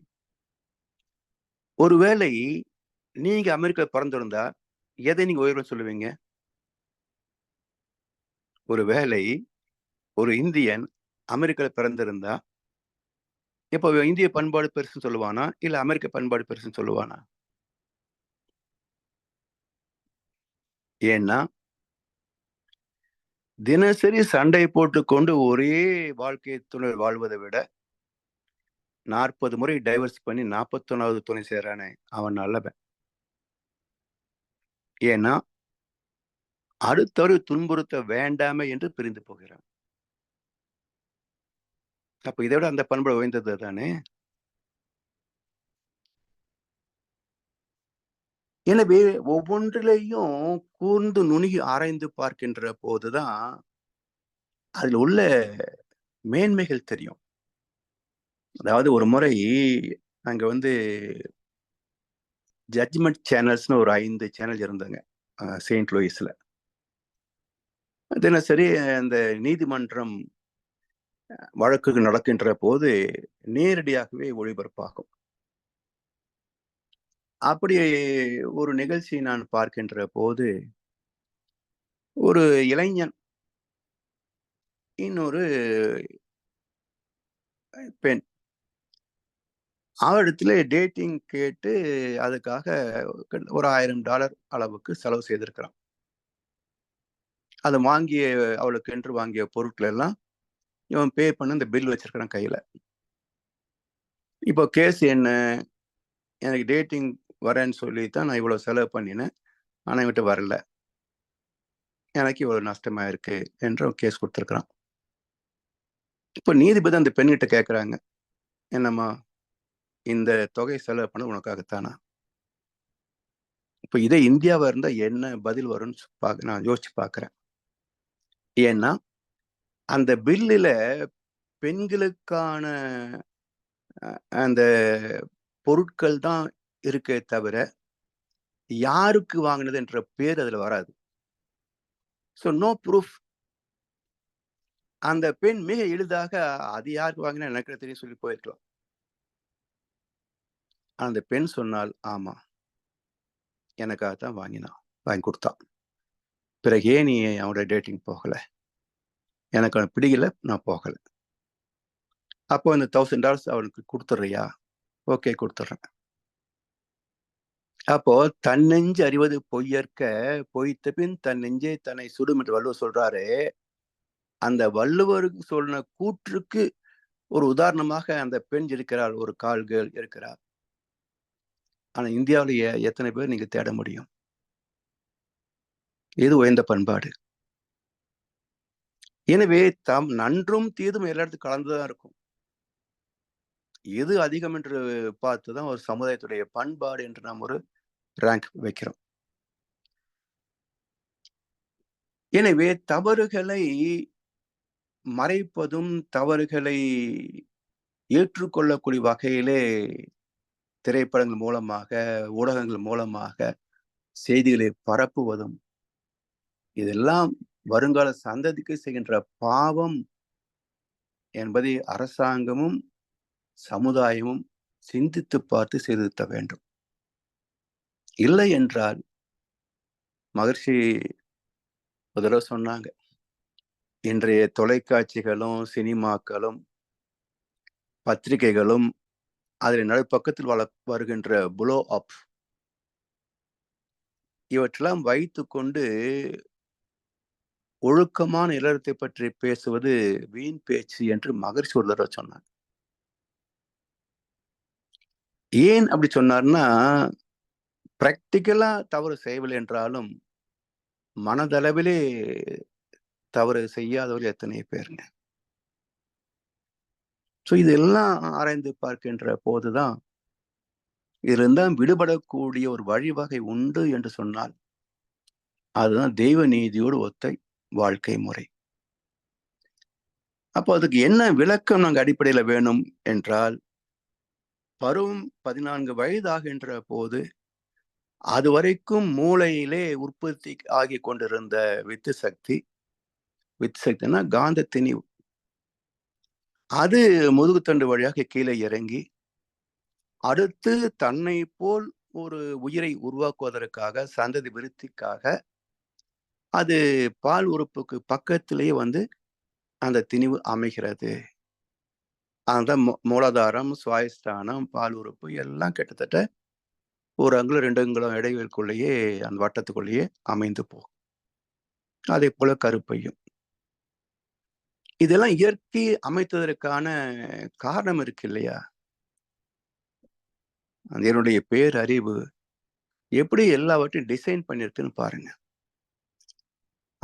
ஒருவேளை நீங்க அமெரிக்கால பொறந்திருந்தா, எதை நீங்க உயர்வா சொல்லுவீங்க? ஒருவேளை ஒரு இந்தியன் அமெரிக்கால பிறந்திருந்தா, இப்போ இந்திய பண்பாடு பெருசுன்னு சொல்லுவானா? இல்ல அமெரிக்க பண்பாடு பெருசுன்னு சொல்லுவானா? ஏன்னா, தினசரி சண்டை போட்டுக்கொண்டு ஒரே வாழ்க்கை துணை வாழ்வதை விட, 40 முறை டைவர்ஸ் பண்ணி 41வது துணை சேர்றானே, அவன் நல்லவன். ஏன்னா, அடுத்தவரை துன்புறுத்த வேண்டாமே என்று பிரிந்து போகிறான். அப்ப இதை விட அந்த பண்பு உயர்ந்தது தானே! எனவே ஒவ்வொன்றிலேயும் கூர்ந்து நுணுகி ஆராய்ந்து பார்க்கின்ற போதுதான், அதில உள்ள மேன்மைகள் தெரியும். அதாவது ஒரு முறை அங்க வந்து ஜட்ஜ்மென்ட் சேனல்ஸ்ன்னு ஒரு 5 சேனல் இருந்ததுங்க. செயின்ட் லூயிஸ்ல. தினசரி அந்த நீதிமன்றம் வழக்குகள் நடக்கின்ற போது நேரடியாகவே ஒளிபரப்பாகும். அப்படி ஒரு நிகழ்ச்சி நான் பார்க்கின்ற போது, ஒரு இளைஞன் இன்னொரு பெண் அவளிடத்தில டேட்டிங் கேட்டு அதுக்காக ஒரு $1000 அளவுக்கு செலவு செய்திருக்கிறான். அத வாங்கிய அவளுக்கென்று வாங்கிய பொருட்கள் எல்லாம் இவன் பே பண்ண இந்த பில் வச்சிருக்கிறான் கையில. இப்போ கேஸ் என்ன? எனக்கு டேட்டிங் வரேன்னு சொல்லி தான் நான் இவ்வளோ செலவு பண்ணினேன். ஆனா இவன்ட்ட வரல. எனக்கு இவ்வளோ நஷ்டமாயிருக்கு என்று அவன் கேஸ் குடுத்திருக்கிறான். இப்ப நீதிபதி அந்த பெண்கிட்ட கேட்கிறாங்க. என்னம்மா இந்த தொகை செலவு பண்ணது உனக்காகத்தானா? இப்ப இதே இந்தியாவா இருந்தா என்ன பதில் வரும்னு நான் யோசிச்சு பார்க்கிறேன். ஏன்னா அந்த பில்லுல பெண்களுக்கான அந்த பொருட்கள் தான் இருக்கே தவிர யாருக்கு வாங்கினது என்ற பேர் அதுல வராது. So no proof. அந்த பெண் மிக எளிதாக அது யாருக்கு வாங்கினா எனக்கு தெரியும் சொல்லி போயிருக்கலாம். அந்த பெண் சொன்னால் ஆமா எனக்காகத்தான் வாங்கி கொடுத்தான். பிறகு ஏன் நீ அவனோட டேட்டிங் போகல? எனக்கு அவன் பிடிக்கல, நான் போகல. அப்போ இந்த $1000 அவனுக்கு கொடுத்துட்றியா? ஓகே கொடுத்துட்றேன். அப்போ தன்னெஞ்சு அறிவது பொய்யற்க பொய்த்த பின் தன் நெஞ்சே தன்னை சுடும் என்று வள்ளுவர் சொல்றாரு. அந்த வள்ளுவருக்கு சொன்ன கூற்றுக்கு ஒரு உதாரணமாக அந்த பெண் இருக்கிறாள், ஒரு கால் கேர்ள் இருக்கிறார். ஆனா இந்தியாவிலேயே எத்தனை பேர் நீங்க தேட முடியும்? இது உயர்ந்த பண்பாடு. எனவே நன்றும் தீதும் எல்லா இடத்துக்கும் கலந்துதான் இருக்கும். எது அதிகம் என்று பார்த்துதான் ஒரு சமுதாயத்துடைய பண்பாடு என்று நாம் ஒரு ரேங்க் வைக்கிறோம். எனவே தவறுகளை மறைப்பதும் தவறுகளை ஏற்றுக்கொள்ளக்கூடிய வகையிலே திரைப்படங்கள் மூலமாக ஊடகங்கள் மூலமாக செய்திகளை பரப்புவதும் இதெல்லாம் வருங்கால சந்ததிக்கு செய்கின்ற பாவம் என்பதை அரசாங்கமும் சமுதாயமும் சிந்தித்து பார்த்து சீர்திருத்த வேண்டும். இல்லை என்றால் மகர்ஷி ஒரு தடவை சொன்னாங்க, இன்றைய தொலைக்காட்சிகளும் சினிமாக்களும் பத்திரிகைகளும் அதில் நடுப்பக்கத்தில் வருகின்ற புலோ அப் இவற்றெல்லாம் வைத்து கொண்டு ஒழுக்கமான இல்லறத்தை பற்றி பேசுவது வீண் பேச்சு என்று மகர்ஷி ஒரு தடவை சொன்னார். ஏன் அப்படி சொன்னார்னா, பிராக்டிக்கலா தவறு செய்யவில்லை என்றாலும் மனதளவிலே தவறு செய்யாதவர்கள் எத்தனை பேருங்க. ஸோ இதெல்லாம் ஆராய்ந்து பார்க்கின்ற போதுதான் இதிலிருந்தான் விடுபடக்கூடிய ஒரு வழிவகை உண்டு என்று சொன்னால் அதுதான் தெய்வ நீதியோடு ஒத்த வாழ்க்கை முறை. அப்போ அதுக்கு என்ன விளக்கம் நாங்கள் அடிப்படையில வேணும் என்றால், பருவம் 14 வயது ஆகின்ற போது அது வரைக்கும் மூளையிலே உற்பத்தி ஆகி கொண்டிருந்த வித்து சக்தினா காந்த திணிவு, அது முதுகுத்தண்டு வழியாக கீழே இறங்கி அடுத்து தன்னை போல் ஒரு உயிரை உருவாக்குவதற்காக சந்ததி விருத்திக்காக அது பால் உறுப்புக்கு பக்கத்திலேயே வந்து அந்த திணிவு அமைகிறது. அந்த மூலாதாரம், சுவாயஸ்தானம், பால் உறுப்பு எல்லாம் கிட்டத்தட்ட 1 அங்குலம் 2 அங்குலம் இடைவெளிக்குள்ளேயே அந்த வட்டத்துக்குள்ளேயே அமைந்து போகும். அதே போல கருப்பையும். இதெல்லாம் இயற்கை அமைத்ததற்கான காரணம் இருக்கு இல்லையா? என்னுடைய பேரறிவு எப்படி எல்லாவற்றையும் டிசைன் பண்ணிருக்குன்னு பாருங்க.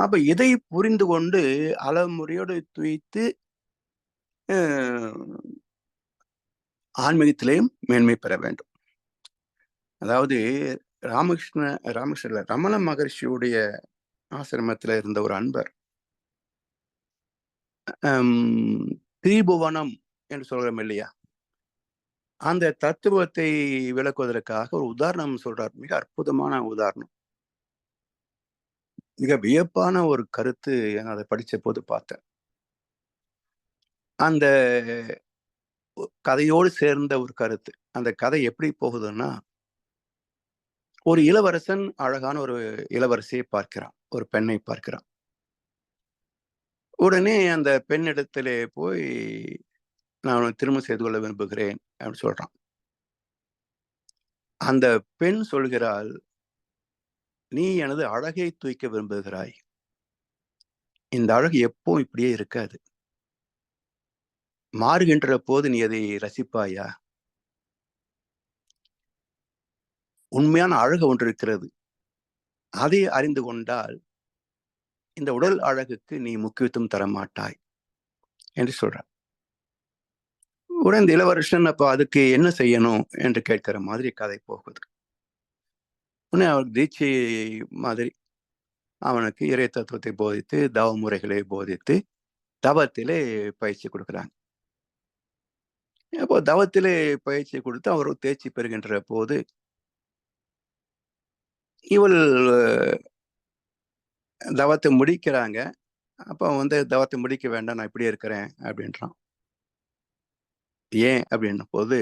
அப்ப இதை புரிந்து கொண்டு அளமுறையோடு துய்த்து ஆன்மீகத்திலேயும் மேன்மை பெற வேண்டும். அதாவது ரமண மகர்ஷியுடைய ஆசிரமத்தில் இருந்த ஒரு அன்பர் திரிபுவனம் என்று சொல்றோம் இல்லையா, அந்த தத்துவத்தை விளக்குவதற்காக ஒரு உதாரணம் சொல்றார். மிக அற்புதமான உதாரணம், மிக வியப்பான ஒரு கருத்து. அதை படிச்ச போது பார்த்தேன். அந்த கதையோடு சேர்ந்த ஒரு கருத்து. அந்த கதை எப்படி போகுதுன்னா, ஒரு இளவரசன் அழகான ஒரு இளவரசியை பார்க்கிறான், ஒரு பெண்ணை பார்க்கிறான். உடனே அந்த பெண்ணிடத்திலே போய் நான் திருமணம் செய்து கொள்ள விரும்புகிறேன் அப்படின்னு சொல்றான். அந்த பெண் சொல்கிறாள், நீ எனது அழகை தூய்க்க விரும்புகிறாய், இந்த அழகு எப்போ இப்படியே இருக்காது, மாறுகின்ற போது நீ அதை ரசிப்பாயா? உண்மையான அழகு ஒன்று இருக்கிறது, அதை அறிந்து கொண்டால் இந்த உடல் அழகுக்கு நீ முக்கியத்துவம் தர மாட்டாய் என்று சொல்றார். உடனே இந்த இளவரசன் அப்ப அதுக்கு என்ன செய்யணும் என்று கேட்கிற மாதிரி கதை போகுது. உடனே அவருக்கு தீட்சை மாதிரி அவனுக்கு இறை தத்துவத்தை போதித்து, தவ முறைகளை போதித்து, தவத்திலே பயிற்சி கொடுக்குறாங்க. அப்போ தவத்திலே பயிற்சி கொடுத்து அவர் தேர்ச்சி பெறுகின்ற போது, இவள் தவத்தை முடிக்கிறாங்க. அப்போ தவத்தை முடிக்க வேண்டாம், நான் இப்படியே இருக்கிறேன் அப்படின்றான். ஏன் அப்படின்ன போது,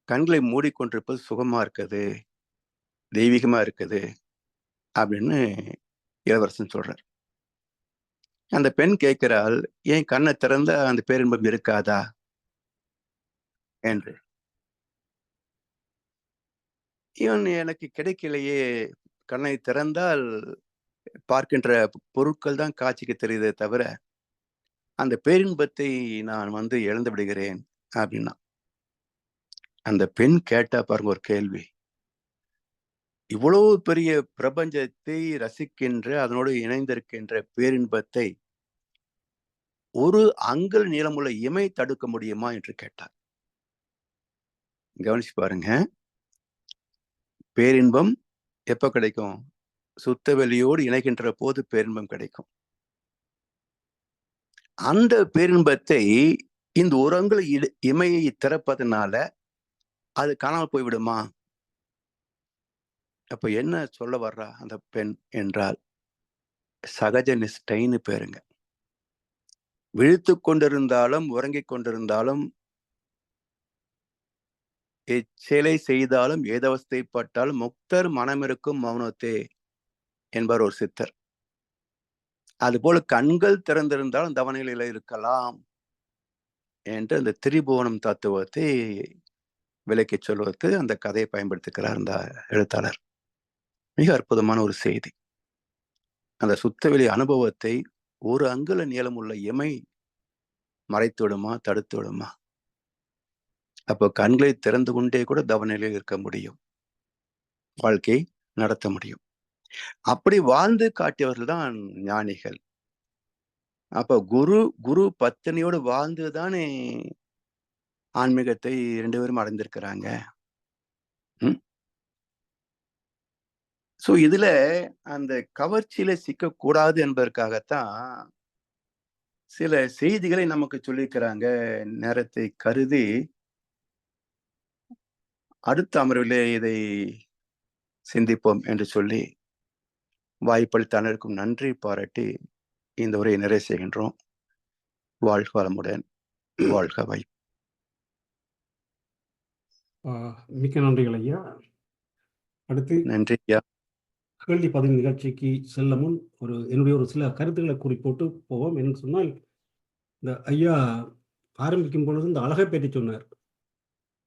கண்களை மூடிக்கொண்டிருப்பது சுகமா இருக்குது, தெய்வீகமா இருக்குது அப்படின்னு இளவரசன் சொல்றார். அந்த பெண் கேட்கிறாள், ஏன் கண்ணை திறந்த அந்த பேரின்பம் இருக்காதா என்று. இவன் எனக்கு கிடைக்கலையே, கண்ணை திறந்தால் பார்க்கின்ற பொருட்கள் தான் காட்சிக்கு தெரியுதே தவிர அந்த பேரின்பத்தை நான் இழந்து விடுகிறேன் அப்படின்னா. அந்த பெண் கேட்டா பாருங்க ஒரு கேள்வி, இவ்வளவு பெரிய பிரபஞ்சத்தை ரசிக்கின்ற, அதனோடு இணைந்திருக்கின்ற பேரின்பத்தை ஒரு அங்குல நீளமுள்ள இமை தடுக்க முடியுமா என்று கேட்டார். கவனிச்சு பாருங்க, பேரின்பம் எப்ப கிடைக்கும்? சுத்த வெளியோடு இணைகின்ற போது பேரின்பம் கிடைக்கும். அந்த பேரின்பத்தை இந்த ஒரு அங்குல இமையை திறப்பதனால அது காணாமல் போய்விடுமா? அப்ப என்ன சொல்ல வர்றா அந்த பெண் என்றால், சகஜ நிஷ்டைன்னு பேருங்க. விழித்து கொண்டிருந்தாலும் உறங்கிக் கொண்டிருந்தாலும், எச்செயலை செய்தாலும் ஏதவஸ்தைப்பட்டாலும் முக்தர் மனமிருக்கும் மௌனத்தே என்பவர் ஒரு சித்தர். அதுபோல கண்கள் திறந்திருந்தாலும் தவநிலையில இருக்கலாம் என்று அந்த திரிபுவனம் தத்துவத்தை விளக்கி சொல்வதற்கு அந்த கதையை பயன்படுத்துகிறார் அந்த எழுத்தாளர். மிக அற்புதமான ஒரு செய்தி. அந்த சுத்தவெளி அனுபவத்தை ஒரு அங்குல நீளமுள்ள இமை மறைத்து விடுமா, தடுத்து விடுமா? அப்போ கண்களை திறந்து கொண்டே கூட தவநிலையில் இருக்க முடியும், வாழ்க்கை நடத்த முடியும். அப்படி வாழ்ந்து காட்டியவர்கள் தான் ஞானிகள். அப்ப குரு பத்தினியோடு வாழ்ந்துதானே ஆன்மீகத்தை 2 பேரும் அடைந்திருக்கிறாங்க. சோ இதுல அந்த கவர்ச்சியில சிக்கக்கூடாது என்பதற்காகத்தான் சில செய்திகளை நமக்கு சொல்லியிருக்கிறாங்க. நேரத்தை கருதி அடுத்த அமர்விலே இதை சிந்திப்போம் என்று சொல்லி வாய்ப்பளித்த அனைவருக்கும் நன்றி பாராட்டி இந்த உரையை நிறைவு செய்கின்றோம். வாழ்க வளமுடன், வாழ்க வை. மிக்க நன்றிகள் ஐயா. அடுத்து நன்றி ஐயா. கேள்வி பதில் நிகழ்ச்சிக்கு செல்ல முன் என்னுடைய ஒரு சில கருத்துக்களை குறிப்போட்டு போவோம். என்னன்னு சொன்னால், இந்த ஐயா ஆரம்பிக்கும் பொழுது இந்த அழகை பற்றி சொன்னார்.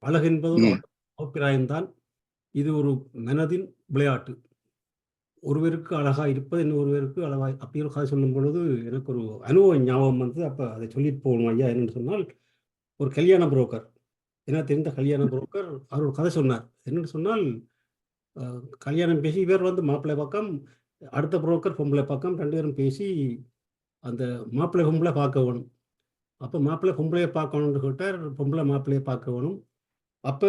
அழகு என்பது ஒரு அபிப்பிராயம்தான். இது ஒரு மனதின் விளையாட்டு. ஒருவருக்கு அழகா இருப்பது இன்னொருவருக்கு அழகா அப்படி ஒரு கதை சொல்லும் பொழுது எனக்கு ஒரு அனுபவம் ஞாபகம் வந்து, அப்போ அதை சொல்லிட்டு போகணும் ஐயா. என்னன்னு சொன்னால், ஒரு கல்யாண புரோக்கர், எனக்கு தெரிந்த கல்யாண புரோக்கர், அவர் ஒரு கதை சொன்னார். என்னன்னு சொன்னால், கல்யாணம் பேசி இவர் மாப்பிள்ளை பக்கம், அடுத்த புரோக்கர் பொம்பளை பக்கம், 2 பேரும் பேசி அந்த மாப்பிள்ளை பொம்பளை பார்க்க வேணும். அப்போ மாப்பிள்ளை பொம்பளையை பார்க்கணுன்னு கேட்டார், பொம்பளை மாப்பிள்ளையை பார்க்க வேணும். அப்போ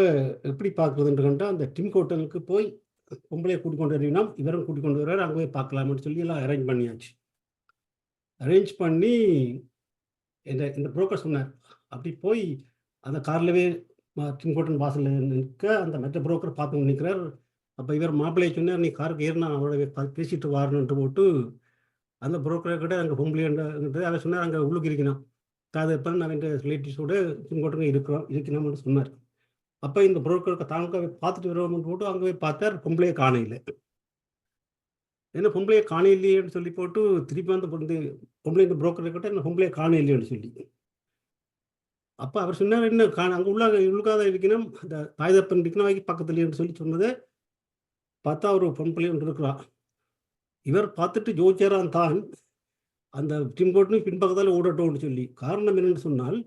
எப்படி பார்க்குறதுன்னு கேட்டால், அந்த டிம் ஹோட்டலுக்கு போய் பொம்பளையை கூட்டிக் கொண்டு வருவீங்கன்னா இவரும் கூட்டிக் கொண்டு வருவார், அங்கே போய் பார்க்கலாம்னு சொல்லி எல்லாம் அரேஞ்ச் பண்ணியாச்சு. அரேஞ்ச் பண்ணி இந்த புரோக்கர் சொன்னார், அப்படி போய் அந்த கார்லவே டிம் ஹோட்டல் வாசலில் நிற்க அந்த மற்ற புரோக்கர் பார்த்து நிற்கிறார். அப்போ இவர் மாப்பிள்ளையை சொன்னார், நீ காருக்கு ஏறினா அவரோட பேசிட்டு வாரணுன்ட்டு போட்டு அந்த புரோக்கரை கிட்ட அங்கே பொம்பளைன்றது அதை சொன்னார். அங்கே உள்ளுக்கு இருக்கணும், அதை எப்போ நான் ரிலேட்டிவ்ஸோடு டிம் ஹோட்டலுங்க இருக்கணும்னு சொன்னார். அப்போ இந்த புரோக்கருக்கு தாங்க பார்த்துட்டு வருவோம்னு போட்டு அங்கே போய் பார்த்தார், பொம்பளையை காணையில். ஏன்னா பொம்பளையை காணையில்லையேன்னு சொல்லி போட்டு திருப்பி பொம்பளை இந்த புரோக்கரை கிட்ட என்ன பொம்பளையை காணையில்லைன்னு சொல்லி. அப்போ அவர் சொன்னார், என்ன அங்கே உள்ளுக்காத இருக்கணும், அந்த தாய்தப்பன் இருக்கணும் பக்கத்துலேன்னு சொல்லி சொன்னதை பார்த்தா ஒரு பொம்பளை ஒன்று இருக்கிறான். இவர் பார்த்துட்டு ஜோதிச்சாரான் தான் அந்த டிம் ஹோட்டலும் பின்பக்கத்தால் ஓடட்டோன்னு சொல்லி. காரணம் என்னன்னு சொன்னால்,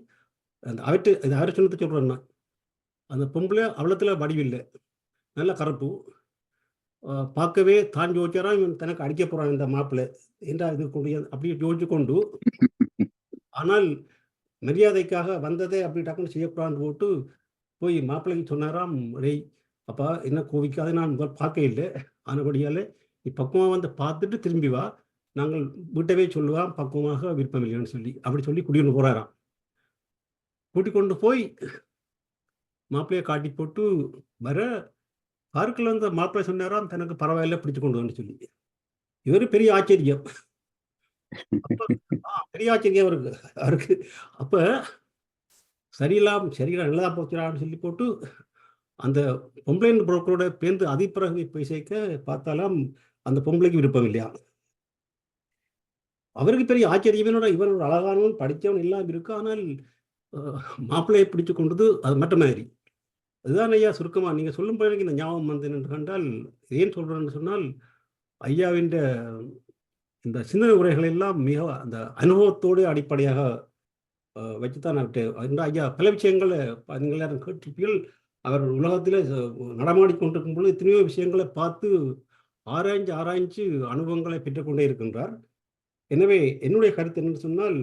அந்த அவரை சொன்னதை சொல்கிறேன்னா, அந்த பொம்பளை அவ்வளோத்தில் வடிவில்லை, நல்ல கருப்பு, பார்க்கவே தான் ஜோதிச்சாரா இவன் தனக்கு அடிக்க போகிறான் இந்த மாப்பிள்ளை என்றா இது கொண்டு அப்படியே ஜோதிச்சு கொண்டு, ஆனால் மரியாதைக்காக வந்ததை அப்படி டக்குன்னு செய்யக்கூடாதுன்னு போட்டு போய் மாப்பிள்ளைக்கு சொன்னாராம், டேய் அப்பா என்ன கோவிக்காத, நான் முதல் பார்க்க இல்லை, ஆனபடியால் நீ பக்குவமாக வந்து பார்த்துட்டு திரும்பி வா, நாங்கள் வீட்டவே சொல்லுவான் பக்குவமாக விருப்பம் இல்லைன்னு சொல்லி அப்படி சொல்லி கூட்டிகிட்டு போகிறாராம். கூட்டிக் கொண்டு போய் மாப்பிள்ளையை காட்டி போட்டு வர பார்க்கில் வந்து மாப்பிள்ளை சொன்னாராம் தனக்கு பரவாயில்ல பிடிச்சு கொண்டு வந்து சொல்லி. இவர் பெரிய ஆச்சரியம். அப்ப பெரிய ஆச்சரியம் அவருக்கு அவருக்கு அப்ப சரியில்லாம் நல்லதா போச்சுடான்னு சொல்லி போட்டு அந்த பொம்பளைன் புரோக்கரோட பேர்ந்து அதிப்பிறகு போய் சேர்க்க பார்த்தாலாம் அந்த பொம்பளைக்கு விருப்பம் இல்லையா. அவருக்கு பெரிய ஆச்சரியமேனோட, இவன் ஒரு அழகானவன் படித்தவன் எல்லாம் இருக்கு, ஆனால் மாப்பிள்ளையை பிடிச்சு கொண்டது அது மட்டும் மாதிரி. அதுதான் ஐயா சுருக்கமா நீங்க சொல்லும் போது எனக்கு இந்த ஞாபகம் வந்தது என்று கண்டால், ஏன் சொல்றேன்னு சொன்னால், ஐயாவின் இந்த சிந்தனை உரைகள் எல்லாம் மிக அந்த அனுபவத்தோடு அடிப்படையாக வச்சுதான் அவர்கிட்ட ஐயா பல விஷயங்களை நீங்கள் யாரும் கேட்டிருப்பீர்கள். அவர் உலகத்தில் நடமாடிக்கொண்டிருக்கும் பொழுது எத்தனையோ விஷயங்களை பார்த்து ஆராய்ஞ்சு அனுபவங்களை பெற்றுக்கொண்டே இருக்கின்றார். எனவே என்னுடைய கருத்து என்னன்னு சொன்னால்,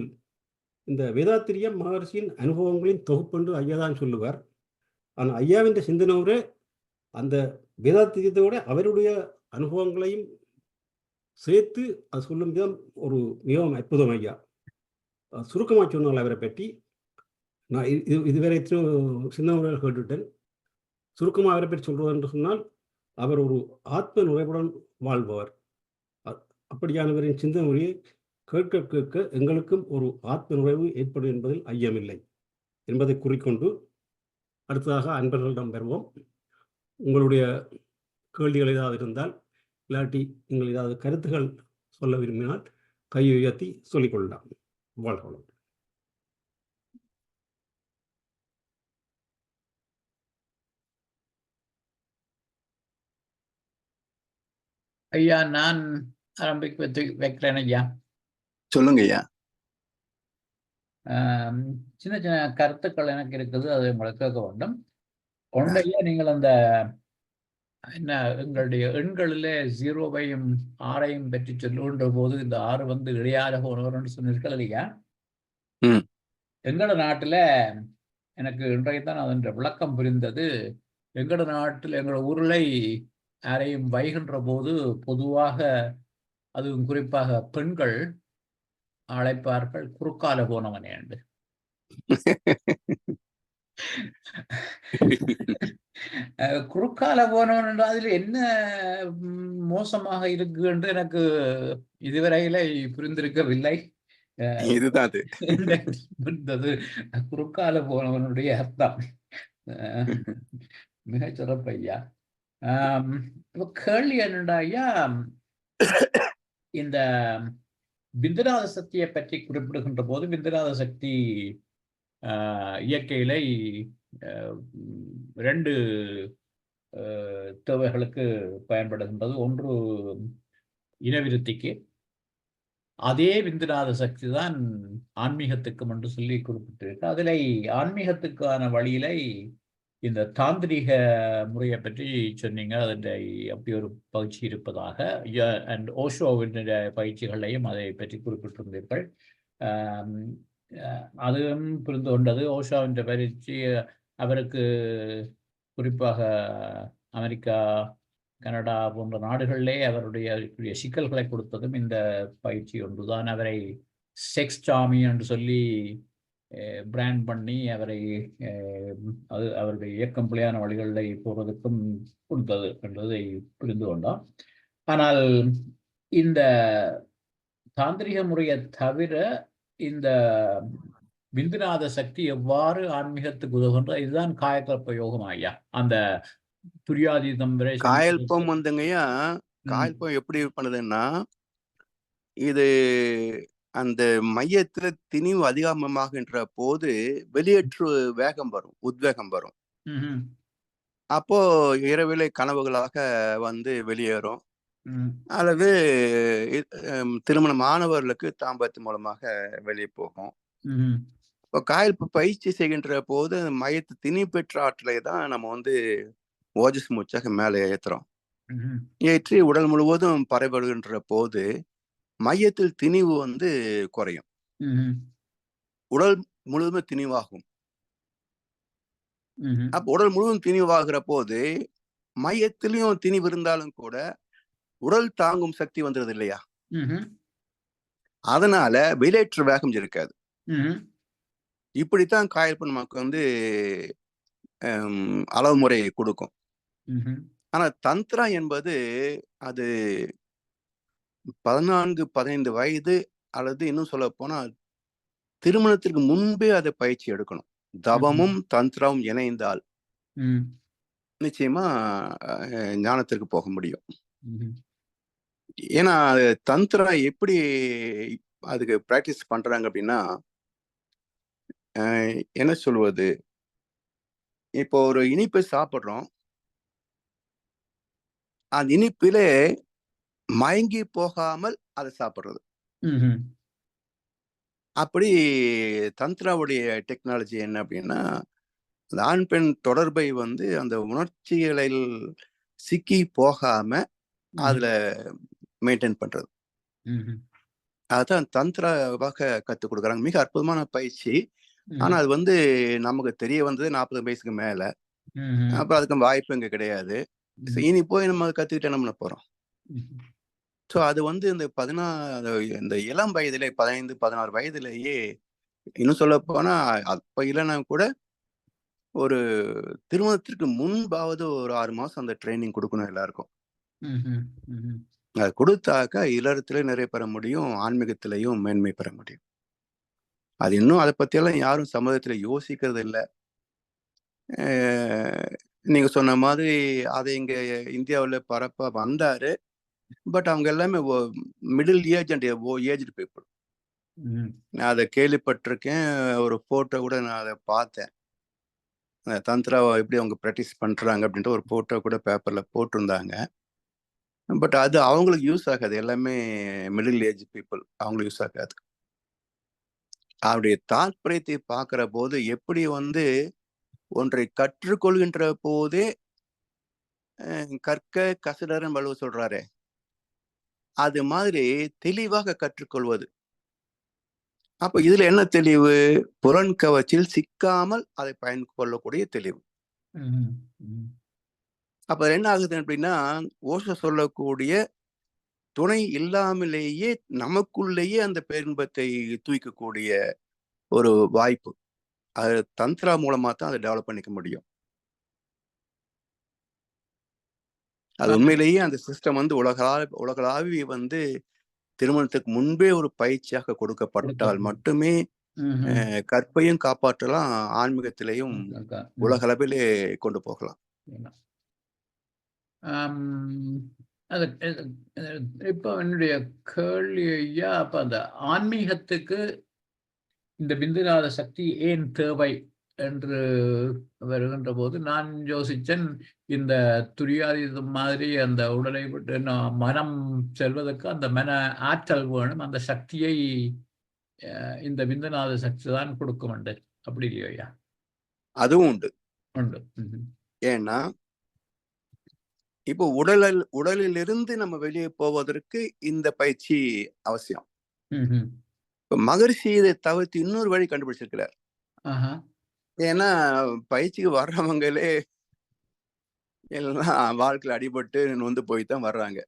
இந்த வேதாத்திரியம் மகர்ஷியின் அனுபவங்களின் தொகுப்பு என்று ஐயா தான் சொல்லுவார். ஆனால் ஐயாவின் சிந்தனை அந்த வேதாத்திரியத்தோட அவருடைய அனுபவங்களையும் சேர்த்து அது சொல்லும் விதம் ஒரு மிகவும் அற்புதம் ஐயா. சுருக்கமாக சொன்னால் அவரை பற்றி நான் இதுவரை சிந்தனைகள் கேட்டுவிட்டேன். சுருக்கமாக அவரை பற்றி சொல்வது என்று சொன்னால், அவர் ஒரு ஆத்ம நுழைவுடன் வாழ்பவர். அப்படியானவரின் சிந்தனை உரையை கேட்க கேட்க எங்களுக்கும் ஒரு ஆத்ம நுழைவு ஏற்படும் என்பதில் ஐயமில்லை என்பதை கூறிக்கொண்டு அடுத்ததாக அன்பர்களிடம் வருவோம். உங்களுடைய கேள்விகள் ஏதாவது இருந்தால், இல்லாட்டி நீங்கள் ஏதாவது கருத்துகள் சொல்ல விரும்பினால் கையை உயர்த்தி சொல்லிக்கொள்ளலாம். வாழ்க்கை. ஐயா, நான் வைக்கிறேன் ஐயா. சொல்லுங்க ஐயா. சின்ன சின்ன கருத்துக்கள் எனக்கு இருக்குது, அது உங்களுக்கு கேட்க வேண்டும். ஒன்றையா நீங்கள் அந்த என்ன எங்களுடைய எண்களிலே 0வையும் 6ஐயும் பற்றி சொல்லுகின்ற போது இந்த 6 வந்து இடையாக போனவர்னு சொன்னீர்கள் இல்லையா. எங்களோட நாட்டுல எனக்கு இன்றைக்கு தான் அதன் விளக்கம் புரிந்தது. எங்களோட நாட்டில் எங்களோட ஊர்ல யாரையும் வைகின்ற போது பொதுவாக அதுவும் குறிப்பாக பெண்கள் அழைப்பார்கள் குறுக்கால போனவனே என்று. குறுக்கால போனவன் என்றால் அதில் என்ன மோசமாக இருக்கு என்று எனக்கு இதுவரையில புரிந்திருக்கவில்லை. இதுதான் புரிந்தது குறுக்கால போனவனுடைய அர்த்தம். மிக சிறப்பு ஐயா. கேள்வி என்னடா ஐயா, இந்த பிந்துநாத சக்தியை பற்றி குறிப்பிடுகின்ற போது பிந்துநாத சக்தி இயற்கையில 2 தேவைகளுக்கு பயன்படுகின்றது. ஒன்று இனவிருத்திக்கு, அதே பிந்துநாத சக்தி தான் ஆன்மீகத்துக்கும் என்று சொல்லி குறிப்பிட்டிருக்கு. அதில் ஆன்மீகத்துக்கான வழியில இந்த தாந்திரிக முறையை பற்றி சொன்னீங்க. அதில் அப்படி ஒரு பயிற்சி இருப்பதாக அண்ட் ஓஷோவின் பயிற்சிகளையும் அதை பற்றி குறிப்பிட்டிருந்தீர்கள். அதுவும் புரிந்து கொண்டது. ஓஷோவின் பயிற்சி அவருக்கு குறிப்பாக அமெரிக்கா, கனடா போன்ற நாடுகளிலே அவருடைய சிக்கல்களை கொடுத்ததும் இந்த பயிற்சி ஒன்றுதான். அவரை செக்ஸ் சாமி என்று சொல்லி பிராண்ட் பண்ணி அவரை அது அவருடைய இயக்கம் பிள்ளையான வழிகளில் போவதற்கும் கொடுத்தது என்பதை புரிந்து கொண்டோம். ஆனால் இந்த தாந்திரிக முறையை தவிர இந்த பிந்துநாத சக்தி எவ்வாறு ஆன்மீகத்துக்கு உதவுகின்ற, இதுதான் காயகல்ப யோகம் ஐயா. அந்த துரியாதீதம் வரை காயல்பம் வந்துங்கய்யா. காயல்பம் எப்படி பண்ணுதுன்னா, இது அந்த மையத்துல திணிவு அதிகமாகின்ற போது வெளியேற்று வேகம் வரும், உத்வேகம் வரும். அப்போ இரவிலே கனவுகளாக வந்து வெளியேறும். அல்லது திருமணமானவர்களுக்கு தாம்பத்தியம் மூலமாக வெளியே போகும். இப்போ காயல்பு பயிற்சி செய்கின்ற போது மையத்து திணிவு பெற்ற ஆற்றலை தான் நம்ம வந்து ஓஜஸ் மூச்சாக மேலே ஏற்றுறோம். ஏற்றி உடல் முழுவதும் பரவடுகின்ற போது மையத்தில் திணிவு வந்து குறையும், உடல் முழுவதும் திணிவாகும். அப்ப உடல் முழுவதும் திணிவாகிற போது மையத்திலையும் திணிவு இருந்தாலும் கூட உடல் தாங்கும் சக்தி வந்துடுது இல்லையா? அதனால வெளியேற்ற வேகம் இருக்காது. இப்படித்தான் காயல்பு நமக்கு வந்து அளவு முறையை கொடுக்கும். ஆனா தந்திரா என்பது அது 14-15 வயது அல்லது இன்னும் சொல்ல போனா திருமணத்திற்கு முன்பே அதை பயிற்சி எடுக்கணும். தவமும் தந்திராவும் இணைந்தால் நிச்சயமா ஞானத்திற்கு போக முடியும். ஏன்னா தந்திரா எப்படி அதுக்கு பிராக்டிஸ் பண்றாங்க அப்படின்னா, என்ன சொல்வது, இப்போ ஒரு இனிப்பை சாப்பிடுறோம், அந்த இனிப்பிலே மயங்கி போகாமல் அதை சாப்பிடுறது. அப்படி தந்திராவுடைய டெக்னாலஜி என்ன அப்படின்னா, அந்த ஆண் பெண் தொடர்பை வந்து அந்த உணர்ச்சிகளில் சிக்கி போகாம அதுல மெயின்டைன் பண்றது. அதான் தந்திராவாக கத்துக் கொடுக்குறாங்க. மிக அற்புதமான பயிற்சி. ஆனா அது வந்து நமக்கு தெரிய வந்தது 40 வயசுக்கு மேல. அப்புறம் அதுக்கு வாய்ப்பு இங்க கிடையாது. இனி போய் நம்ம கத்துக்கிட்டு என்ன பண்ண போறோம்? ஸோ அது வந்து இந்த இளம் வயதிலே 15-16 வயதிலேயே, இன்னும் சொல்ல போனா அப்ப இல்லைன்னா கூட ஒரு திருமணத்திற்கு முன்பாவது ஒரு 6 மாசம் அந்த ட்ரைனிங் கொடுக்கணும் எல்லாருக்கும். அது கொடுத்தாக்க இல்லறத்திலே நிறைய பெற முடியும், ஆன்மீகத்திலையும் மேன்மை பெற முடியும். அது இன்னும் அதை பத்தியெல்லாம் யாரும் சமுதாயத்துல யோசிக்கிறது இல்லை. நீங்க சொன்ன மாதிரி அதை இங்க இந்தியாவில் பரப்ப வந்தாரு. பட் அவங்க எல்லாமே middle age and aged people. நான் அதை கேள்விப்பட்டிருக்கேன். ஒரு போட்டோ கூட நான் அதை பார்த்தேன். தந்திராவை எப்படி அவங்க ப்ராக்டிஸ் பண்றாங்க அப்படின்ட்டு ஒரு போட்டோ கூட பேப்பர்ல போட்டிருந்தாங்க. பட் அது அவங்களுக்கு யூஸ் ஆகாது. எல்லாமே மிடில் ஏஜ் பீப்புள், அவங்களுக்கு யூஸ் ஆகாது. அவருடைய தாற்பயத்தை பார்க்கிற போது எப்படி வந்து ஒன்றை கற்றுக்கொள்கின்ற போதே கற்க கசடரன் வள்ளுவர் சொல்றாரு, அது மாதிரி தெளிவாக கற்றுக்கொள்வது. அப்ப இதுல என்ன தெளிவு? புலன் கவர்ச்சியில் சிக்காமல் அதை பயன் கொள்ளக்கூடிய தெளிவு. அப்ப என்ன ஆகுது அப்படின்னா, ஓஷோ சொல்லக்கூடிய துணை இல்லாமலேயே நமக்குள்ளேயே அந்த பேரின்பத்தை தூக்கக்கூடிய ஒரு வாய்ப்பு. அது தந்திரா மூலமா தான் அதை டெவலப் பண்ணிக்க முடியும். அது உண்மையிலேயே அந்த சிஸ்டம் வந்து உலகளாவி வந்து திருமணத்துக்கு முன்பே ஒரு பயிற்சியாக கொடுக்கப்பட்டால் மட்டுமே கற்பையும் காப்பாற்றலாம், ஆன்மீகத்திலையும் உலகளவிலே கொண்டு போகலாம். இப்போ என்னுடைய கேள்வி ஐயா, அப்ப அந்த ஆன்மீகத்துக்கு இந்த பிந்துநாத சக்தி ஏன் தேவை என்று வருகின்ற போது நான் யோசிச்சேன், இந்த துரியாதீதம் மாதிரி அந்த உடலை விட்டு மனம் செல்வதற்கு அந்த மன ஆற்றல் வேணும். அந்த சக்தியை இந்த பிந்துநாத சக்தி தான் கொடுக்கும். அப்படி இல்லையா? அதுவும் உண்டு. உண்டு. ஏன்னா இப்போ உடலிலிருந்து நம்ம வெளியே போவதற்கு இந்த பயிற்சி அவசியம். இப்ப மகரிஷி இதை தவிர்த்து இன்னொரு வழி கண்டுபிடிச்சிருக்கிறார். ஏன்னா பயிற்சிக்கு வர்றவங்களே எல்லாம் வாழ்க்கையில் அடிபட்டு நொந்து போய் தான் வர்றாங்க.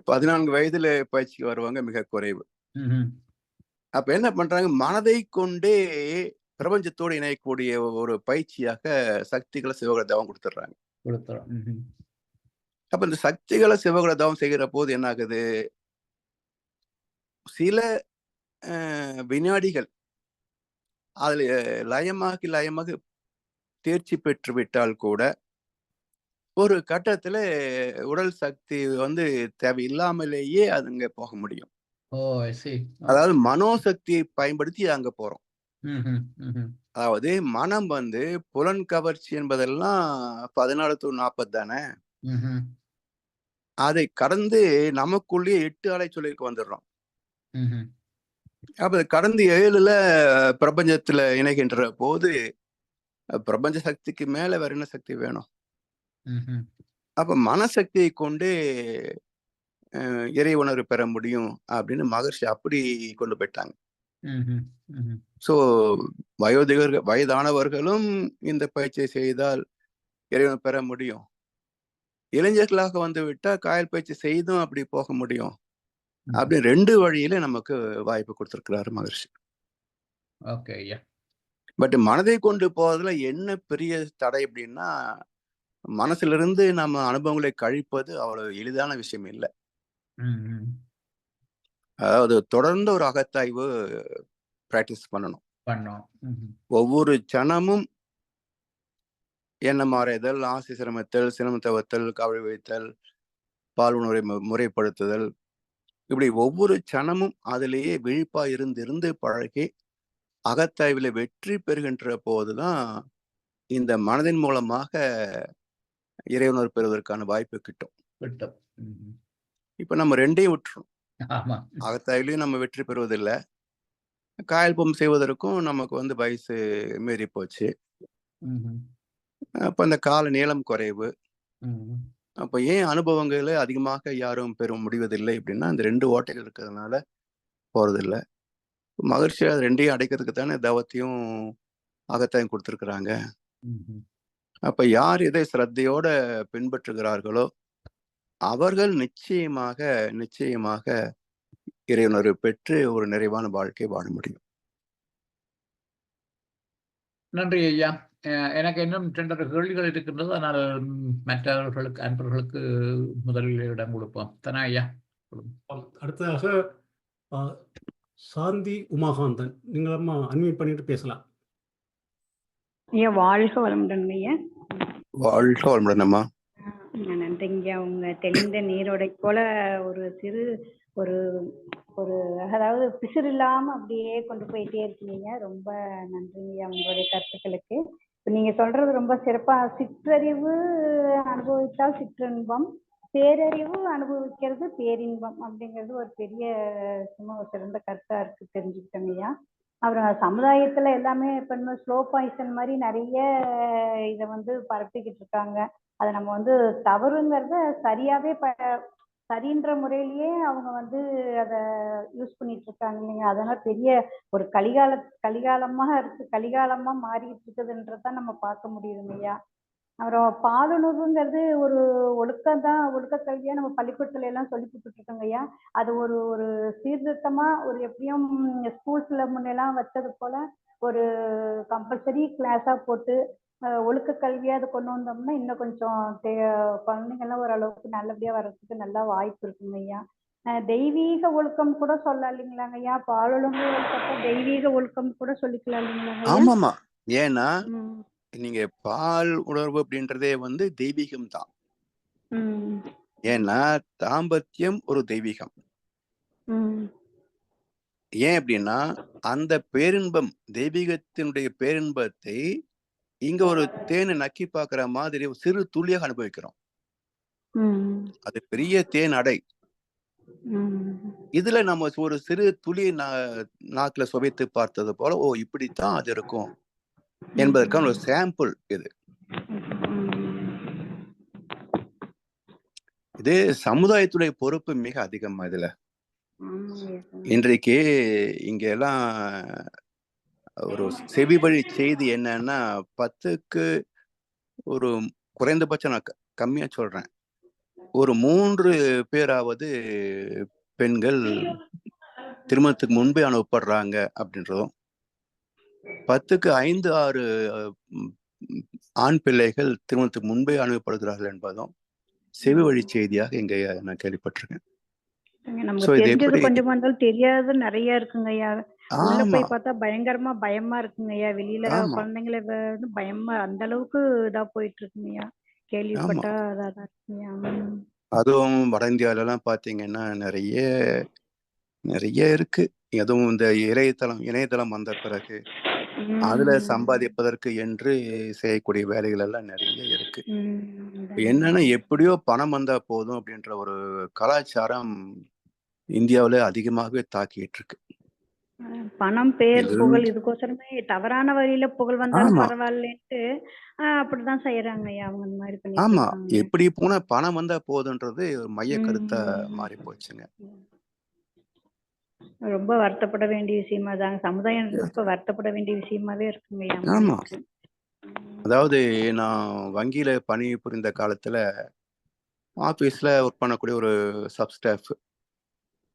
14 வயதுல பயிற்சிக்கு வருவாங்க மிக குறைவு. அப்ப என்ன பண்றாங்க? மனதை கொண்டே பிரபஞ்சத்தோடு இணையக்கூடிய ஒரு பயிற்சியாக சக்திகளை சிவகுல தவம் கொடுத்துட்றாங்க. அப்ப இந்த சக்திகளை சிவகுல தவம் செய்கிற போது என்ன ஆகுது? சில வினாடிகள் அதுல லயமாக தேர்ச்சி பெற்று விட்டால் கூட ஒரு கட்டத்துல உடல் சக்தி வந்து தேவையில்லாமலேயே அதுங்க போக முடியும். அதாவது மனோசக்தியை பயன்படுத்தி அங்க போறோம். அதாவது மனம் வந்து புலன் கவர்ச்சி என்பதெல்லாம் 14 to 40 தானே. அதை கடந்து நமக்குள்ளேயே 8 அலை சொல்லிருக்கு வந்துடுறோம். அப்ப கடந்து 7ல பிரபஞ்சத்துல இணைகின்ற போது பிரபஞ்ச சக்திக்கு மேல வேற என்ன சக்தி வேணும்? அப்ப மனசக்தியை கொண்டு இறை உணர்வு பெற முடியும் அப்படின்னு மகர்ஷி அப்படி கொண்டு போயிட்டாங்க. சோ வயோதிகர்கள், வயதானவர்களும் இந்த பயிற்சியை செய்தால் இறைவனை பெற முடியும். இளைஞர்களாக வந்து விட்டா காயல் பயிற்சி செய்தும் அப்படி போக முடியும். அப்படி 2 வழியில நமக்கு வாய்ப்பு கொடுத்திருக்கிறாரு மகர்ஷி. ஓகே ஐயா. பட் மனதை கொண்டு போறதுல என்ன பெரிய தடை அப்படின்னா, மனசிலிருந்து நம்ம அனுபவங்களை கழிப்பது அவ்வளவு எளிதான விஷயம் இல்ல. அதாவது தொடர்ந்து ஒரு அகத்தாய்வு பிராக்டிஸ் பண்ணணும். ஒவ்வொரு சனமும் எண்ணம் ஆராய்தல், ஆசை சிரமத்தல், சினம் தவிர்த்தல், கவலை வைத்தல், பால் உணவை முறைப்படுத்துதல், இப்படி ஒவ்வொரு சனமும் அதிலேயே விழிப்பா இருந்து பழகி அகத்தாய்வுல வெற்றி பெறுகின்ற போதுதான் இந்த மனதின் மூலமாக இறைவனர் பெறுவதற்கான வாய்ப்பு கிட்டும். இப்ப நம்ம 2ஐயும் விட்டுரும். அகத்தாய்வுலயும் நம்ம வெற்றி பெறுவதில்லை, காயல்பம் செய்வதற்கும் நமக்கு வந்து வயசு மீறி போச்சு. அப்ப அந்த கால நீளம் குறைவு. அப்ப ஏன் அனுபவங்களை அதிகமாக யாரும் பெற முடிவதில்லை அப்படின்னா, அந்த 2 ஓட்டைகள் இருக்கிறதுனால போறதில்லை. மகர்ஷி அது 2ஐயும் அடைக்கிறதுக்கு தானே தவத்தையும் அகத்தாயும் கொடுத்துருக்குறாங்க. அப்ப யார் இதை சிரத்தையோட பின்பற்றுகிறார்களோ அவர்கள் நிச்சயமாக இறைவனரை பெற்று ஒரு நிறைவான வாழ்க்கை வாழ முடியும். நன்றி ஐயா. எனக்கு இன்னும் 2 கேள்விகள் இருக்கின்றது. ஆனால் மற்றவர்களுக்கு அன்பர்களுக்கு முதலில் இடம் கொடுப்போம். தானே ஐயா? அடுத்ததாக சாந்தி உமாகாந்தன், நீங்களம்மா அன்மியூட் பண்ணிட்டு பேசலாம். ஐயா வாழ்க வளமுடன் ஐயா. வாழ்க வளமுடன் அம்மா. நன்றிங்க. அவங்க தெளிந்த நீரோடை போல ஒரு சிறு ஒரு ஒரு அதாவது பிசிறு இல்லாம அப்படியே கொண்டு போயிட்டே இருக்கீங்க. ரொம்ப நன்றிங்க உங்களுடைய கருத்துக்களுக்கு. இப்ப நீங்க சொல்றது ரொம்ப சிறப்பா, சிற்றறிவு அனுபவித்தால் சிற்றின்பம், பேரறிவு அனுபவிக்கிறது பேரின்பம் அப்படிங்கிறது ஒரு பெரிய சும்மா ஒரு சிறந்த கருத்தா இருக்கு, தெரிஞ்சுக்கிட்டோங்க ஐயா. அப்புறம் சமுதாயத்துல எல்லாமே இப்ப ஸ்லோ பாய்சன் மாதிரி நிறைய இதை வந்து பரப்பிக்கிட்டு இருக்காங்க. அதை நம்ம வந்து தவறுங்கிறத சரியாவே சரின்ற முறையிலேயே அவங்க வந்து அதை யூஸ் பண்ணிட்டு இருக்காங்க இல்லைங்க. அதனால பெரிய ஒரு கலிகாலமா மாறிட்டு இருக்குதுன்றதான் நம்ம பார்க்க முடியுதுங்க ஐயா. அப்புறம் பாலுணர்வுங்கிறது ஒரு ஒழுக்க கல்வியா நம்ம பள்ளிக்கூடத்துல எல்லாம் சொல்லி கொடுத்துட்டு இருக்கோங்க ஐயா. அது ஒரு ஒரு சீர்திருத்தமா ஒரு எப்படியும் ஸ்கூல்ஸ்ல முன்னெல்லாம் வச்சது போல ஒரு கம்பல்சரி கிளாஸா போட்டு ஒழுக்க கல்வியா அதை கொண்டு வந்தோம்னா இன்னும் கொஞ்சம் குழந்தைங்கள்லாம் ஓரளவுக்கு நல்லபடியா வர்றதுக்கு நல்லா வாய்ப்பு இருக்குங்க ஐயா. தெய்வீக ஒழுக்கம் கூட சொல்லலாம் இல்லைங்களாங்க ஐயா. பாலொழுங்கு ஒழுக்கத்தை தெய்வீக ஒழுக்கம் கூட சொல்லிக்கலாம் இல்லைங்களாங்க ஐயா. ஆமாமா. ஏன்னா நீங்க பால் உணர்வு அப்படின்றதே வந்து தெய்வீகம் தான். ஏன்னா தாம்பத்தியம் ஒரு தெய்வீகம். ஏன் அப்படின்னா அந்த பேரின்பம், தெய்வீகத்தினுடைய பேரின்பத்தை இங்க ஒரு தேனை நக்கி பார்க்கிற மாதிரி ஒரு சிறு துளியாக அனுபவிக்கிறோம். அது பெரிய தேன் அடை. இதுல நம்ம ஒரு சிறு துளி நாக்குல சுவைத்து பார்த்தது போல, ஓ இப்படித்தான் அது இருக்கும் என்பதற்கான ஒரு சாம்பிள் இது. இது சமுதாயத்துடைய பொறுப்பு மிக அதிகம். இதுல இன்றைக்கு இங்க எல்லாம் ஒரு செவி வழி செய்தி என்னன்னா, 10க்கு ஒரு குறைந்தபட்சம் நான் கம்மியா சொல்றேன், ஒரு 3 பேராவது பெண்கள் திருமணத்துக்கு முன்பே அனுப்பப்படுறாங்க அப்படின்றதும், 10க்கு 5, 6 ஆண் பிள்ளைகள் திருமணத்துக்கு முன்பே அனுப்பப்படுகிறார்கள் என்பதும் செவி வழி செய்தியாக இங்க நான் கேள்விப்பட்டிருக்கேன். கொஞ்சமா இருந்தாலும் தெரியாது நிறைய இருக்குங்க ஐயா. உள்ள போய் பார்த்தா பயங்கரமா பயமா இருக்குங்க ஐயா. வெளியில குழந்தைங்களை பயமா அந்த அளவுக்கு இதா போயிட்டு இருக்குங்க ஐயா. கேள்விப்பட்டா அதான் இருக்குங்க. அதுவும் வட இந்தியாவில எல்லாம் பாத்தீங்கன்னா நிறைய இருக்கு. அதுவும் இந்த இணையதளம் வந்த பிறகு அதுல சம்பாதிப்பதற்கு என்று செய்யக்கூடிய வேலைகள் எல்லாம் நிறைய இருக்கு. என்னன்னா எப்படியோ பணம் வந்தா போதும் அப்படின்ற ஒரு கலாச்சாரம் இந்தியாவில அதிகமாகவே தாக்கிட்டு இருக்கு. பணம், பேர், புகழ் இதுக்கோசரமே தவறான வழியில புகழ் வந்தாலும் பரவாயில்லன்ட்டு அப்படிதான் செய்யறாங்க ஐயா அவங்க இந்த மாதிரி பண்ணி. ஆமா, எப்படி போனா பணம் வந்தா போதுன்றது மைய கருத்தா மாறி போச்சுங்க. ரொம்ப வருத்தப்பட வேண்டிய விஷயமா தான், சமுதாயம் ரொம்ப வருத்தப்பட வேண்டிய விஷயமாவே இருக்குங்க ஐயா. ஆமா, அதாவது நான் வங்கியில பணி புரிந்த காலத்துல ஆபீஸ்ல ஒர்க் பண்ணக்கூடிய ஒரு சப்ஸ்டாஃப்,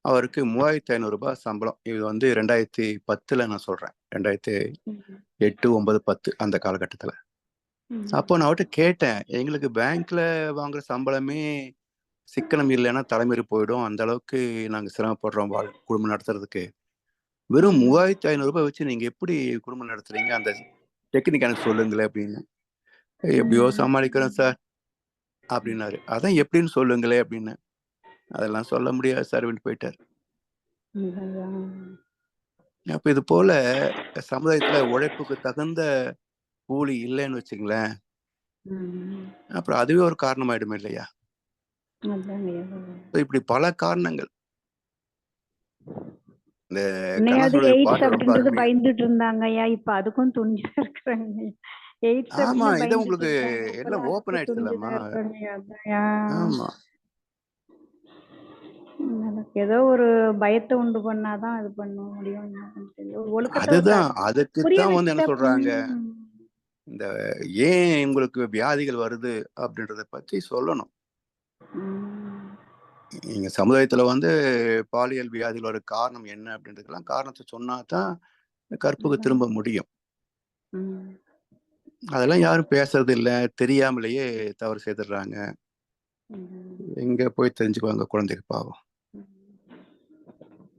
அவருக்கு 3500 ரூபாய் சம்பளம். இது வந்து 2010ல நான் சொல்றேன். 2008, 9, 10 அந்த காலகட்டத்துல. அப்போ நான் அவர்கிட்ட கேட்டேன், எங்களுக்கு பேங்க்ல வாங்குற சம்பளமே சிக்கனம் இல்லைன்னா தலைமீறி போயிடும், அந்த அளவுக்கு நாங்க சிரமப்படுறோம் குடும்பம் நடத்துறதுக்கு. வெறும் 3500 ரூபாய் வச்சு நீங்க எப்படி குடும்பம் நடத்துறீங்க, அந்த டெக்னிக் எனக்கு சொல்லுங்களேன் அப்படின்னு. எப்படியோ சமாளிக்கிறோம் சார் அப்படின்னாரு. அதான் எப்படின்னு சொல்லுங்களேன் அப்படின்னு. அதெல்லாம் சொல்ல முடியாது சார் அப்படின்னு போயிட்டார். அப்ப இது போல சமுதாயத்துல உழைப்புக்கு தகுந்த கூலி இல்லைன்னு வச்சுங்களேன், அப்புறம் அதுவே ஒரு காரணமாயிடுமே இல்லையா? இப்படி பல காரணங்கள். இந்த முன்னையாவது கண்ணதாசனுடைய எய்ட்ஸ் பாட்டு ரொம்ப அப்படின்றது அருமையா. பயந்துட்டு இருந்தாங்க ஐயா, இப்ப அதுக்கும் துணிஞ்சா இருக்கிறாங்க. எய்ட்ஸ் ஆமா, அப்படின்னு இதை பயந்துட்டு உங்களுக்கு இருந்தாங்க, எல்லாம் இப்பெல்லாம் ஓப்பன் அதுக்கும் ஆயிடுச்சுல்லம்மா. துணிஞ்சுதான் இருக்காங்க. அதான்யா. ஆமா, எனக்கு ஏதோ ஒரு பயத்தை உண்டு பண்ணாதான் இது பண்ண முடியும். என்ன பண்றது? ஒரு ஒழுக்கத்தை அதுதான். புரிய அதுக்குத்தான் வந்து என்ன வச்சுட்டா. சொல்றாங்க, இந்த ஏன் உங்களுக்கு வியாதிகள் வருது அப்படின்றத பத்தி சொல்லணும். நீங்க சமுதாயத்துல வந்து பாலியல் வியாதிகள் வர காரணம் என்ன அப்படின்றதுக்கெல்லாம் காரணத்தை சொன்னாதான் கற்புக்கு திரும்ப முடியும். அதெல்லாம் யாரும் பேசுறது இல்ல, தெரியாமலேயே தவறு செய்துடுறாங்க. எங்க போய் தெரிஞ்சுக்குவாங்க குழந்தைக்கு பாவம்.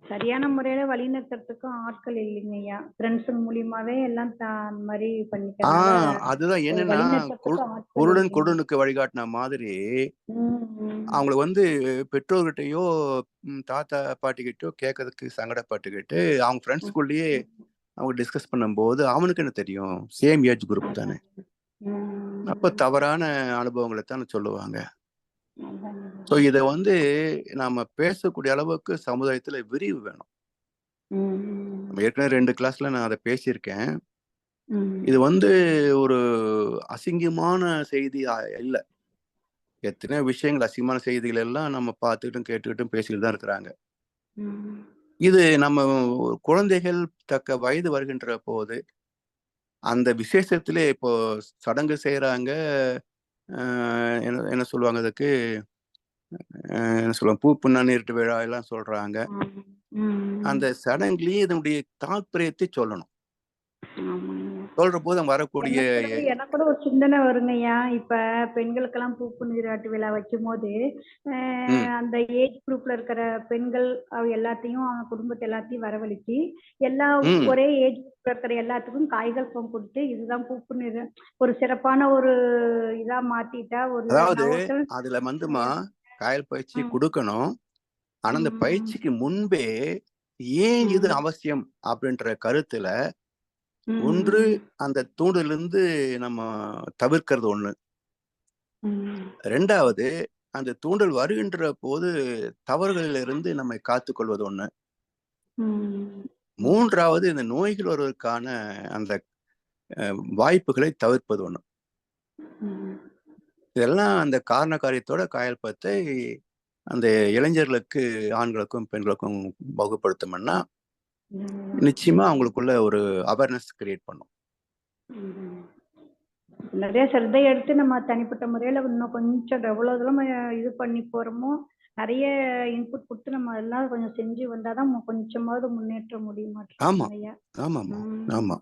சரியான முறையில வழிநடத்துறதுக்கும் ஆட்கள் இல்லைங்கய்யா. ஃப்ரெண்ட்ஸுங்க மூலியமாவே எல்லாம் அந்த மாதிரி பண்ணிக்கிறதுனால அதுதான் என்னன்னா, வழிநடத்துறதுக்கு ஆட்கள் குருடன் இல்லைங்க. குருடனுக்கு வழிகாட்டின மாதிரி அவங்கள வந்து பெற்றோர்கிட்டயோ தாத்தா பாட்டிக்கிட்டயோ கேட்கறதுக்கு சங்கடப்பட்டுக்கிட்டு அவங்க ஃப்ரெண்ட்ஸ்குள்ளேயே அவங்க டிஸ்கஸ் பண்ணும்போது அவனுக்கு என்ன தெரியும், சேம் ஏஜ் குரூப் தானே. அப்ப தவறான அனுபவங்களை தானே சொல்லுவாங்க. ஸோ இதை வந்து நாம பேசக்கூடிய அளவுக்கு சமுதாயத்துல விரிவு வேணும். நம்ம ஏற்கனவே 2 கிளாஸ்ல நான் அதை பேசியிருக்கேன். இது வந்து ஒரு அசிங்கமான செய்தி இல்ல. எத்தனையோ விஷயங்கள், அசிங்கமான செய்திகள் எல்லாம் நம்ம பார்த்துக்கிட்டும் கேட்டுக்கிட்டும் பேசிக்கிட்டு தான் இருக்கிறாங்க. இது நம்ம குழந்தைகள் தக்க வயது வருகின்ற போது அந்த விசேஷத்திலே இப்போ சடங்கு செய்யறாங்க. என்ன சொல்லுவாங்க அதுக்கு, என்ன சொல்லுவாங்க, பூ புண்ணாநீர்ட்டு விழா எல்லாம் சொல்றாங்க. அந்த சடங்குலயே இதனுடைய தாற்பயத்தை சொல்லணும். சொல்ற போது அங்க வரக்கூடிய எனக்கு கூட ஒரு சிந்தனை வருங்கய்யா. இப்ப பெண்களுக்கெல்லாம் பூப்பு நீராட்டு விழா வைக்கும் போது அந்த ஏஜ் குரூப்ல இருக்கிற பெண்கள் எல்லாத்தையும் அவங்க குடும்பத்தை எல்லாத்தையும் வரவழைச்சு எல்லா ஒரே ஏஜ் குரூப்ல இருக்கிற எல்லாத்துக்கும் காய்கள் பம் கொடுத்து இதுதான் பூப்பு நீர் ஒரு சிறப்பான ஒரு இதா மாத்திட்டா ஒரு அதாவது அதுல வந்துமா காயல் பயிற்சி கொடுக்கணும். ஆனா அந்த பயிற்சிக்கு முன்பே ஏன் இது அவசியம் அப்படின்ற கருத்துல ஒன்று அந்த தூண்டிலிருந்து நம்ம தவிர்க்கிறது ஒண்ணு. ரெண்டாவது, அந்த தூண்டல் வருகின்ற போது தவறுகளிலிருந்து நம்மை காத்துக்கொள்வது ஒண்ணு. மூன்றாவது, இந்த நோய்கள் வருவதற்கான அந்த வாய்ப்புகளை தவிர்ப்பது ஒண்ணு. இதெல்லாம் அந்த காரண காரியத்தோட காயல்பத்தை அந்த இளைஞர்களுக்கு, ஆண்களுக்கும் பெண்களுக்கும் வகுப்படுத்தோம்னா நிச்சயமா அவங்களுக்குள்ள ஒரு அவேர்னஸ் கிரியேட் பண்ணும். நிறைய சிரத்தை எடுத்து நம்ம தனிப்பட்ட முறையில இன்னும் கொஞ்சம் எவ்வளவு தூரம் இது பண்ணி போறோமோ நிறைய இன்புட் கொடுத்து நம்ம எல்லாம் கொஞ்சம் செஞ்சு வந்தாதான் கொஞ்சமாவது முன்னேற்ற முடியும். ஆமா ஆமா ஆமா.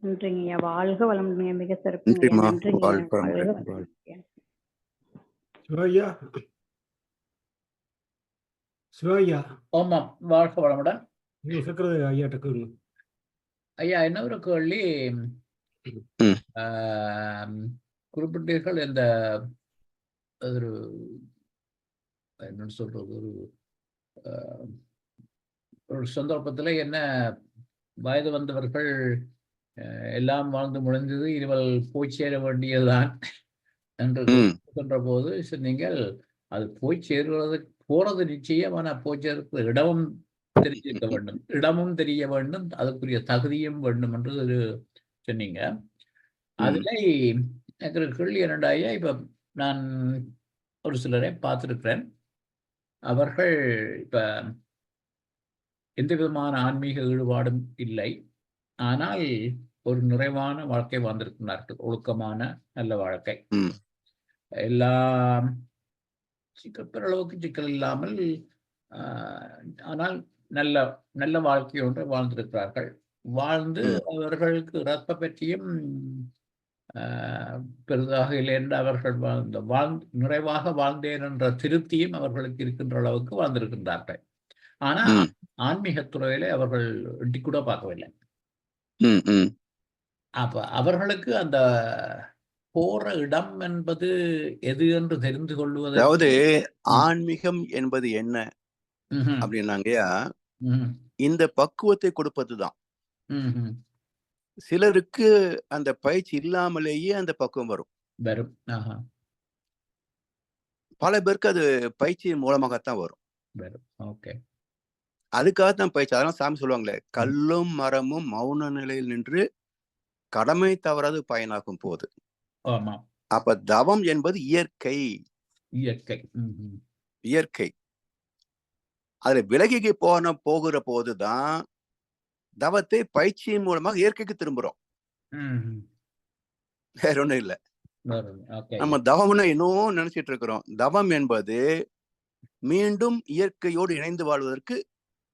நன்றிங்கய்யா. வாழ்க வளமுங்க. மிக சிறப்புங்கய்யா. நன்றிங்க. சிவாயா சிவாயா. ஆமாம், வாழ்க வளமுடன். இருக்கிறது ஐயா டக்கு. ஐயா, என்ன ஒரு கேள்வி குறிப்பிட்டீர்கள். இந்த ஒரு என்ன சொல்றது, ஒரு சந்தர்ப்பத்துல என்ன வயது வந்தவர்கள் எல்லாம் வாழ்ந்து முடிந்தது, இவள் போய் சேர வேண்டியதுதான் என்று சொல்கின்ற போது நீங்கள் அது போய் சேருவது போறது நிச்சயம், ஆனா போய் சேர்க்க இடமும் தெரிஞ்சிருக்க வேண்டும், இடமும் தெரிய வேண்டும், அதுக்குரிய தகுதியும் வேண்டும் என்று சொன்னீங்க. அதுல எனக்கு கேள்வி என்னடாயா, இப்ப நான் ஒரு சிலரை பார்த்திருக்கிறேன். அவர்கள் இப்ப எந்த விதமான ஆன்மீக ஈடுபாடும் இல்லை. ஆனால் ஒரு நிறைவான வாழ்க்கை வாழ்ந்திருக்கிறார்கள். ஒழுக்கமான நல்ல வாழ்க்கை. ம். எல்லாம் பெரளவுக்கு சிக்கல் இல்லாமல் ஆனால் நல்ல நல்ல வாழ்க்கை ஒன்றை வாழ்ந்திருக்கிறார்கள். வாழ்ந்து ம். அவர்களுக்கு ரத்த பற்றியும் பெரிதாக இல்லை என்று அவர்கள் நிறைவாக வாழ்ந்தேன் என்ற திருப்தியும் அவர்களுக்கு இருக்கின்ற அளவுக்கு வாழ்ந்திருக்கின்றார்கள். ஆனா ம். ஆன்மீகத் துறையிலே அவர்கள் எட்டி கூட பார்க்கவில்லை. ம். ம். அப்ப அவர்களுக்கு அந்த போற இடம் என்பது எது என்று தெரிந்து கொள்வதற்கு அதாவது ம். ஆன்மீகம் என்பது என்ன ம்ஹும். அப்படின்னாங்கயா, ம்ஹும். இந்த பக்குவத்தை கொடுப்பதுதான். ம்ஹும். சிலருக்கு அந்த பயிற்சி இல்லாமலேயே அந்த பக்குவம் வரும். வரும். ஆஹா. பல பேருக்கு அது பயிற்சியின் மூலமாகத்தான் வரும். வரும். ஓகே. அதுக்காகத்தான் பயிற்சி. அதெல்லாம் சாமி சொல்லுவாங்களே, கல்லும் மரமும் மௌன நிலையில் நின்று கடமை தவறாது பயனாகும் போது. ஆமா. அப்ப தவம் என்பது இயற்கை. இயற்கை. ம்ஹும். இயற்கை. அதுல விலகி போகிற போதுதான் தவத்தை பயிற்சியின் மூலமாக இயற்கைக்கு திரும்புறோம். ம்ஹும். வேற ஒண்ணும் இல்ல. வரும். ஓகே. நம்ம தவம்னா இன்னும் நினைச்சிட்டு இருக்கிறோம். தவம் என்பது மீண்டும் இயற்கையோடு இணைந்து வாழ்வதற்கு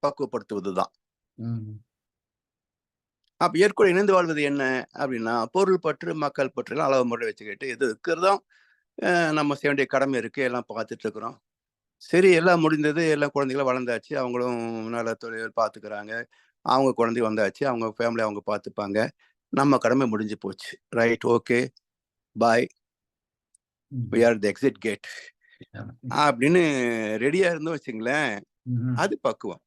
பக்குவப்படுத்துவதுதான். ம்ஹும். அப்ப இயற்கையோடு இணைந்து வாழ்வது என்ன அப்படின்னா, பொருள் பற்று, மக்கள் பற்று எல்லாம் அளவு முறை வச்சுக்கிட்டு எது இருக்கிறதோ நம்ம செய்ய வேண்டிய கடமை இருக்கு, எல்லாம் பார்த்துட்டு இருக்கிறோம். சரி, எல்லாம் முடிந்தது, எல்லாம் குழந்தைகளும் வளர்ந்தாச்சு, அவங்களும் நல்ல தொழில் பார்த்துக்கிறாங்க, அவங்க குழந்தை வந்தாச்சு, அவங்க ஃபேமிலி அவங்க பார்த்துப்பாங்க, நம்ம கடமை முடிஞ்சு போச்சு. Right, okay, bye, we are the exit gate அப்படின்னு ரெடியா இருந்தோம் வச்சுங்களேன். அது பக்குவம்.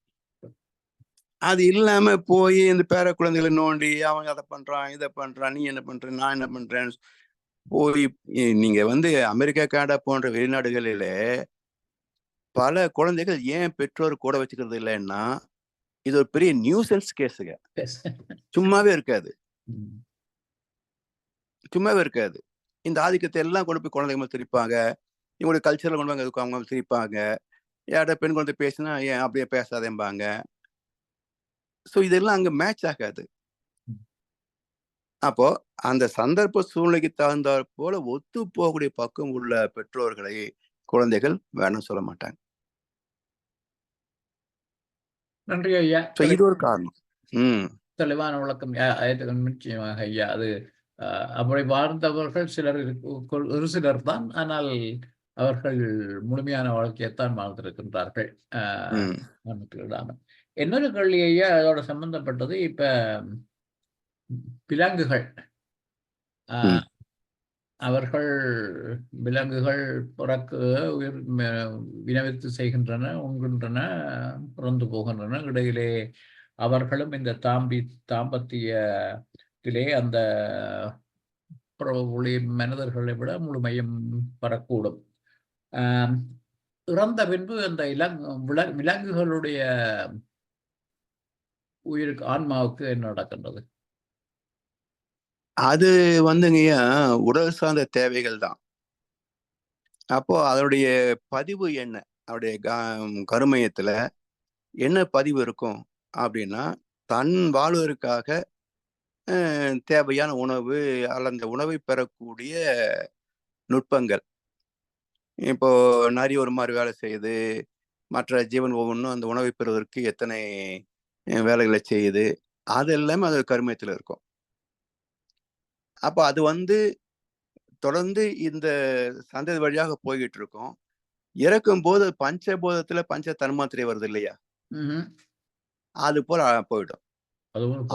அது இல்லாம போய் இந்த பேர குழந்தைகளை நோண்டி அவன் அதை பண்றான், இதை பண்றான், நீ என்ன பண்ற, நான் என்ன பண்றேன்னு போய் நீங்க அமெரிக்கா, கனடா போன்ற வெளிநாடுகளில பல குழந்தைகள் ஏன் பெற்றோர் கூட வச்சுக்கிறது இல்லைன்னா, இது ஒரு பெரிய நியூசன்ஸ் கேஸுங்க. சும்மாவே இருக்காது. சும்மாவே இருக்காது. இந்த ஆதிக்கத்தை எல்லாம் கொண்டு போய் குழந்தைங்க மேல திரிப்பாங்க. இவங்களுடைய கல்ச்சர்ல கொண்டு வந்து அவங்க மேல திரிப்பாங்க. யார்கிட்ட பெண் குழந்தை பேசினா ஏன் அப்படியே பேசாதேம்பாங்க. ஸோ இதெல்லாம் அங்க மேட்ச் ஆகாது. அப்போ அந்த சந்தர்ப்ப சூழ்நிலைக்கு தகுந்தாற் போல ஒத்து போகக்கூடிய பக்குவம் உள்ள பெற்றோர்களை குழந்தைகள் வேணும்னு சொல்ல மாட்டாங்க. நன்றி ஐயா. இது ஒரு காரணம். தெளிவான விளக்கம். நிச்சயமாக ஐயா. அது அப்படி வாழ்ந்தவர்கள் சிலர் ஒரு சிலர் தான். ஆனால் அவர்கள் முழுமையான வாழ்க்கையைத்தான் வாழ்ந்திருக்கின்றார்கள். இன்னொரு கேள்வி ஐயா அதோட சம்பந்தப்பட்டது. இப்ப விலங்குகள் அவர்கள் விலங்குகள் பிறக்கு உயிர் வினவித்து செய்கின்றன, உண்கின்றன, பிறந்து போகின்றன. இடையிலே அவர்களும் இந்த தாம்பத்தியத்திலே அந்த மனிதர்களை விட முழுமையும் பெறக்கூடும். இறந்த பின்பு அந்த விலங்குகளுடைய உயிருக்கு ஆன்மாவுக்கு என்ன நடக்கின்றது? அது உடல் சார்ந்த தேவைகள் தான். அப்போ அதனுடைய பதிவு என்ன, அவருடைய கருமையத்துல என்ன பதிவு இருக்கும் அப்படின்னா, தன் வாழ்வதற்காக தேவையான உணவு அல்ல அந்த உணவை பெறக்கூடிய நுட்பங்கள். இப்போ நரி ஒரு மாதிரி வேலை செய்யுது, மற்ற ஜீவன் ஒவ்வொன்றும் அந்த உணவை பெறுவதற்கு எத்தனை வேலைகளை செய்யுது, அது எல்லாமே அது கருமையத்தில் இருக்கும். அப்போ அது தொடர்ந்து இந்த சந்ததி வழியாக போய்கிட்டு இருக்கும். இறக்கும் போது பஞ்சபோதத்துல பஞ்ச தன்மாத்திரை வருது இல்லையா, அது போல போயிடும்.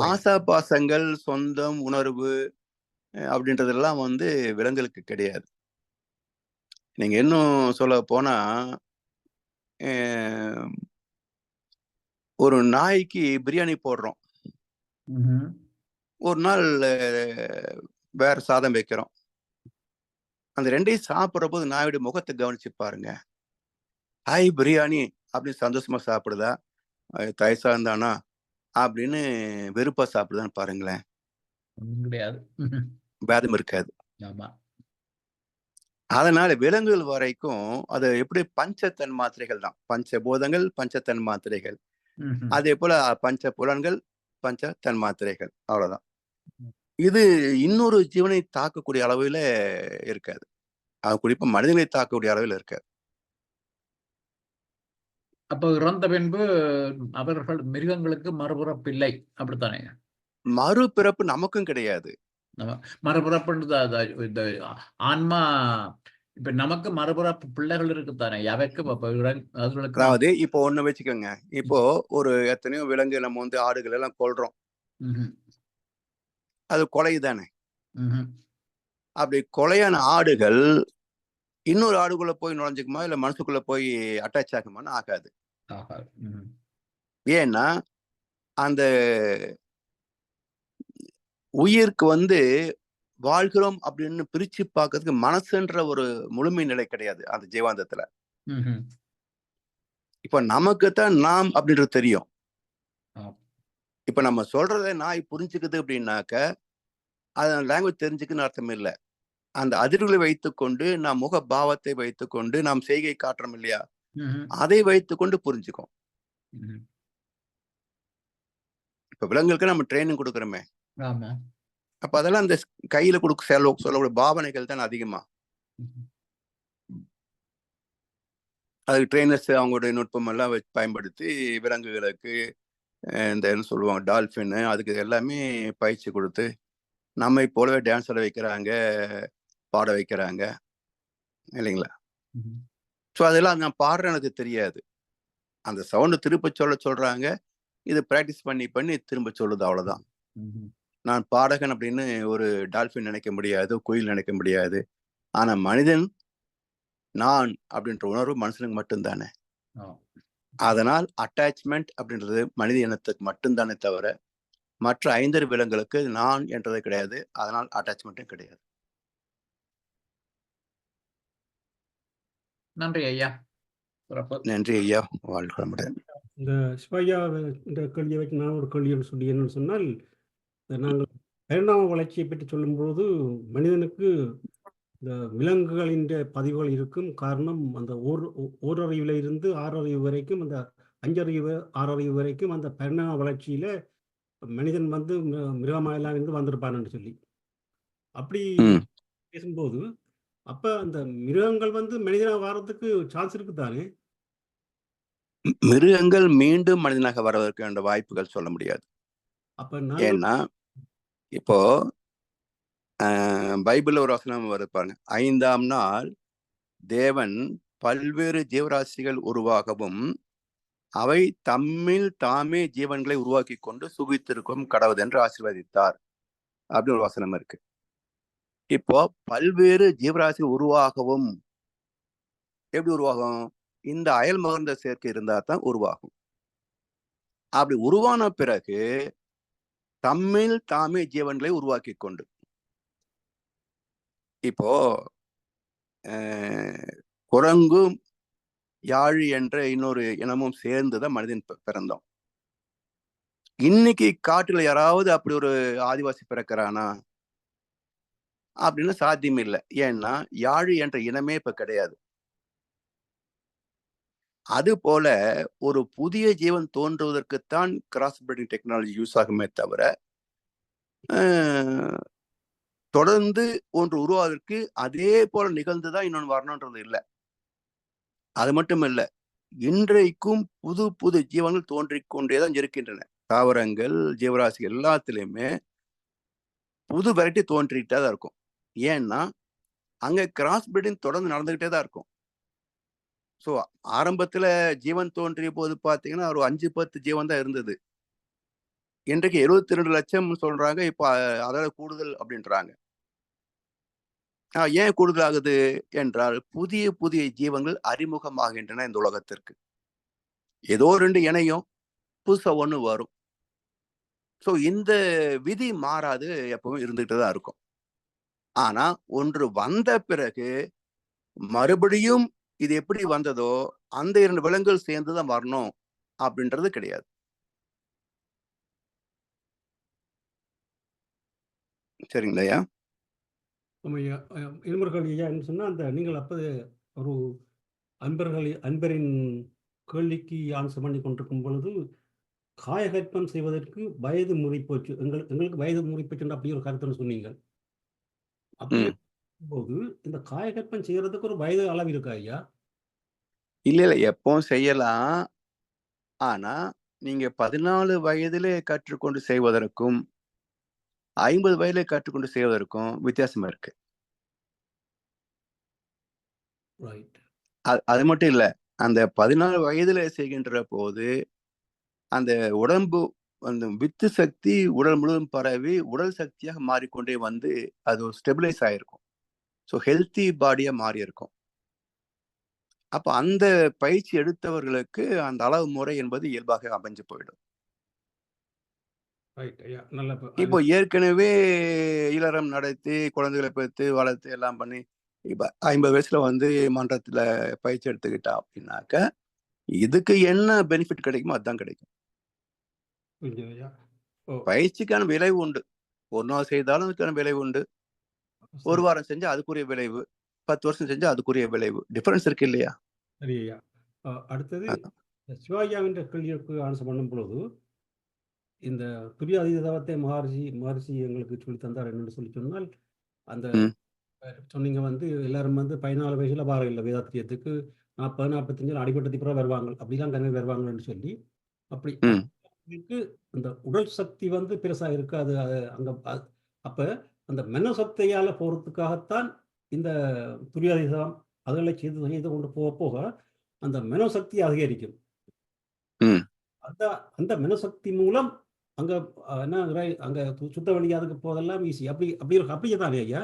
ஆசா பாசங்கள், சொந்தம், உணர்வு அப்படின்றதெல்லாம் விலங்குகளுக்கு கிடையாது. நீங்க இன்னும் சொல்ல போனா, ஒரு நாய்க்கு பிரியாணி போடுறோம், ஒரு நாள் வேற சாதம் வைக்கிறோம். அந்த ரெண்டையும் சாப்பிட்ற போது நாயுடைய முகத்தை கவனிச்சு பாருங்க. ஹாய் பிரியாணி அப்படின்னு சந்தோஷமா சாப்பிடுதா, தயிர் சாதம் தானா அப்படின்னு வெறுப்பா சாப்பிடுதான்னு பாருங்களேன். கிடையாது, பேதம் இருக்காது. அதனால விலங்குகள் வரைக்கும் அது எப்படி பஞ்சத்தன் மாத்திரைகள் தான். பஞ்சபூதங்கள், பஞ்சத்தன் மாத்திரைகள். அதே போல பஞ்ச புலன்கள், பஞ்ச தன்மாத்திரைகள், அவ்வளவுதான். இது இன்னொரு ஜீவனை தாக்கக்கூடிய அளவில் இருக்காது. அது குறிப்பா மனிதனை தாக்கக்கூடிய அளவில் இருக்காது. அப்ப இறந்த பின்பு அவர்கள் மிருகங்களுக்கு மறுபிறப்பில்லை, அப்படித்தானே? மறுபிறப்பு நமக்கும் கிடையாது. மறுபிறப்புன்றது இந்த ஆன்மா, இப்ப நமக்கு மறுபிறப்பு பிள்ளைகள் இருக்குத்தானே, அவைக்கும் அதுகளுக்கு அதாவது இப்போ ஒண்ணு வச்சுக்கோங்க, இப்போ ஒரு எத்தனையோ விலங்கு நம்ம வந்து ஆடுகள் எல்லாம் கொல்றோம், அது கொலை தானே. அப்படி கொலையான ஆடுகள் இன்னொரு ஆடுக்குள்ள போய் நுழைஞ்சுக்குமா, இல்ல மனசுக்குள்ள போய் அட்டாச் ஆகுமான்னு ஆகாது. ஏன்னா அந்த உயிருக்கு வந்து வாழ்கிறோம் அப்படின்னு பிரிச்சு பார்க்கறதுக்கு மனசுன்ற ஒரு முழுமை நிலை கிடையாது அந்த ஜீவாந்தத்துல. இப்ப நமக்குத்தான் நாம் அப்படின்றது தெரியும். இப்ப நம்ம சொல்றதை நாய் புரிஞ்சுக்குது அப்படின்னாக்க அது லாங்குவேஜ் தெரிஞ்சுக்குன்னு அர்த்தம் இல்லை. அந்த அதிர்வுகளை வைத்துக்கொண்டு நாம் முக பாவத்தை வைத்துக்கொண்டு நாம் செய்கை காட்டுறோம் இல்லையா, அதை வைத்துக்கொண்டு புரிஞ்சுக்கும். இப்ப விலங்குகளுக்கு நம்ம ட்ரைனிங் கொடுக்குறோமே, அப்ப அதெல்லாம் அந்த கையில சொல்லக்கூடிய பாவனைகள் தான் அதிகமா. அதுக்கு ட்ரெயினர்ஸ் அவங்களுடைய நுட்பம் எல்லாம் வச்சு பயன்படுத்தி விலங்குகளுக்கு இந்த என்ன சொல்லுவாங்க டால்ஃபின், அதுக்கு எல்லாமே பயிற்சி கொடுத்து நம்மை போலவே டான்ஸ் ஆட வைக்கிறாங்க, பாட வைக்கிறாங்க இல்லைங்களா. ஸோ அதெல்லாம் நான் பாடுறேன், எனக்கு தெரியாது. அந்த சவுண்டு திரும்ப சொல்றாங்க, இது ப்ராக்டிஸ் பண்ணி பண்ணி திரும்ப சொல்லுது, அவ்வளவுதான். நான் பாடகன் அப்படின்னு ஒரு டால்ஃபின் நினைக்க முடியாது, குயில் நினைக்க முடியாது. ஆனா மனிதன் நான் அப்படின்ற உணர்வு மனுஷனுக்கு மட்டும்தானே. அதனால் அட்டாச்மெண்ட் அப்படின்றது மனித இனத்துக்கு மட்டும்தானே தவிர மற்ற 5 விலங்குகளுக்கு நான் என்றது கிடையாது. அதனால் அட்டாச்மெண்ட்டும் கிடையாது. நன்றி ஐயா. நன்றி ஐயா, வாழ்க முடியாது. இந்த சிவாயா இந்த கேள்வியை வச்சு நான் ஒரு கேள்வி சொல்லி என்னன்னு சொன்னால், நாங்கள் பரிணாம வளர்ச்சியை பற்றி சொல்லும்போது மனிதனுக்கு இந்த விலங்குகளின் பதிவுகள் இருக்கும். காரணம் அந்த ஓரறிவுல இருந்து 6 அறிவு வரைக்கும், அந்த 5 அறிவு 6 அறிவு வரைக்கும் அந்த பரிணாம வளர்ச்சியில மனிதன் வந்து மிருகமாயெல்லாம் இருந்து வந்திருப்பான்னு சொல்லி அப்படி பேசும்போது, அப்ப அந்த மிருகங்கள் வந்து மனிதனா வாரத்துக்கு சான்ஸ் இருக்குதானே? மிருகங்கள் மீண்டும் மனிதனாக வருவதற்கு என்ற வாய்ப்புகள் சொல்ல முடியாது. ஏன்னா இப்போ பைபிள்ல ஒரு வசனம் வருது பாருங்க, 5ஆம் நாள் தேவன் பல்வேறு ஜீவராசிகள் உருவாகவும் அவை தம்மில் தாமே ஜீவன்களை உருவாக்கி கொண்டு சுகித்திருக்கும் கடவுள் என்று ஆசீர்வதித்தார் அப்படின்னு ஒரு வசனம் இருக்கு. இப்போ பல்வேறு ஜீவராசிகள் உருவாகவும் எப்படி உருவாகும்? இந்த அயல் மகர்ந்த சேர்க்கை இருந்தா தான் உருவாகும். அப்படி உருவான பிறகு தம்மில் தாமே ஜீவன்களை உருவாக்கி கொண்டு, இப்போ குரங்கும் யாழி என்ற இன்னொரு இனமும் சேர்ந்துதான் மனிதன் பிறந்தோம். இன்னைக்கு காட்டுல யாராவது அப்படி ஒரு ஆதிவாசி பிறக்கிறானா அப்படின்னு சாத்தியம் இல்லை. ஏன்னா யாழி என்ற இனமே இப்ப கிடையாது. அது போல ஒரு புதிய ஜீவன் தோன்றுவதற்குத்தான் கிராஸ் பிரீடிங் டெக்னாலஜி யூஸ் ஆகுமே தவிர தொடர்ந்து ஒன்று உருவாவதற்கு அதே போல நிகழ்ந்துதான் இன்னொன்று வரணுன்றது இல்லை. அது மட்டும் இல்லை, இன்றைக்கும் புது புது ஜீவன்கள் தோன்றிக் கொண்டேதான் இருக்கின்றன. தாவரங்கள், ஜீவராசிகள் எல்லாத்திலையுமே புது வெரைட்டி தோன்றிக்கிட்டே தான் இருக்கும். ஏன்னா அங்க கிராஸ் பிரீடிங் தொடர்ந்து நடந்துகிட்டே தான் இருக்கும். ஸோ ஆரம்பத்துல ஜீவன் தோன்றிய போது பாத்தீங்கன்னா ஒரு 5-10 ஜீவன் தான் இருந்தது. இன்றைக்கு 72 லட்சம் சொல்றாங்க. இப்போ அதோட கூடுதல் அப்படின்றாங்க. ஏன் கூடுதல் ஆகுது என்றால் புதிய புதிய ஜீவன்கள் அறிமுகமாகின்றன இந்த உலகத்திற்கு. ஏதோ 2 இணையும், புதுசா 1 வரும். ஸோ இந்த விதி மாறாது, எப்பவும் இருந்துகிட்டு தான் இருக்கும். ஆனா ஒன்று வந்த பிறகு மறுபடியும் இது எப்படி வந்ததோ அந்த 2 விலங்குகள் சேர்ந்துதான் வரணும் அப்படின்றது கிடையாது. சரிங்களையா? இருமர்கள் ஐயா என்று சொன்னா, அந்த நீங்கள் அப்ப ஒரு அன்பரின் கேள்விக்கு ஆன்சர் பண்ணி கொண்டிருக்கும் பொழுது காயகற்பம் செய்வதற்கு வயது முறிப்போச்சு. எங்களுக்கு வயது முறிப்போச்சுன்னு அப்படி ஒரு கருத்துன்னு சொன்னீங்க. அப்படி ம். இருக்கும்போது இந்த காயகற்பம் செய்யறதுக்கு ஒரு வயது அளவு இருக்கா ஐயா? இல்ல, இல்ல. எப்பவும் செய்யலாம். ஆனா, நீங்க 14 வயதிலே கற்றுக்கொண்டு செய்வதற்கும், 50 வயதிலே கற்றுக்கொண்டு செய்வதற்கும் வித்தியாசம் இருக்கு. ரைட். அது மட்டும் இல்ல. அந்த 14 வயதிலே செய்கின்ற போது, அந்த உடம்பு அந்த வித்து சக்தி உடல் முழுவதும் பரவி, உடல் சக்தியாக மாறிக்கொண்டே வந்து, அது ஒரு ஸ்டெபிலைஸ் ஆயிருக்கும். ஸோ ஹெல்த்தி பாடியா மாறி இருக்கும். அப்ப அந்த பயிற்சி எடுத்தவர்களுக்கு அந்த அளவு முறை என்பது இயல்பாக அமைஞ்சு போயிடும். ரைட் ஐயா. நல்ல இப்போ ஏற்கனவே இல்லறம் நடத்தி, குழந்தைகளை பெத்து, வளர்த்து எல்லாம் பண்ணி, இப்ப 50 வயசுல வந்து மன்றத்துல பயிற்சி எடுத்துக்கிட்டா அப்படின்னாக்க, இதுக்கு என்ன பெனிஃபிட் கிடைக்குமோ அதுதான் கிடைக்கும். புரிஞ்சது ஐயா. ஓ பயிற்சிக்கான விளைவு உண்டு. 1 நாள் செய்தாலும் அதுக்கான விளைவு உண்டு. 1 சரி வாரம் செஞ்சா அதுக்குரிய விளைவு. 10 வருஷம் செஞ்சா அதுக்குரிய விளைவு. டிஃபரன்ஸ் இருக்கு இல்லையா? சரி ஐயா. அடுத்தது அதான். சிவாஜியாவின் கேள்விக்கு ஆன்சர் பண்ணும் பொழுது இந்த துரியாதீத தவத்தை மகர்ஷி எங்களுக்கு சொல்லி தந்தார் என்னன்னு சொல்லி சொன்னால் அந்த ம், சொன்னீங்க வந்து எல்லாரும் வந்து 14 வயசுல பாரம் இல்லை வேதாத்திரியத்துக்கு 40 45 அடிபட்டதுக்கு பிறகு வருவாங்க அப்படிலாம் கண்ணு வருவாங்கன்னு சொல்லி அப்படி ம், அதுக்கு அந்த உடல் சக்தி வந்து பெருசா இருக்காது அங்க அப்ப அந்த மனசக்தியால போறதுக்காகத்தான் இந்த துரியாதீதம் அதுகளை செய்து கொண்டு போக போக அந்த மனோசக்தி அதிகரிக்கும். ம். அந்த அந்த மனசக்தி மூலம் அங்க என்ன அங்க சுத்த வழி அதுக்கு போதெல்லாம் ஈஸி. அப்படியே தானே ஐயா?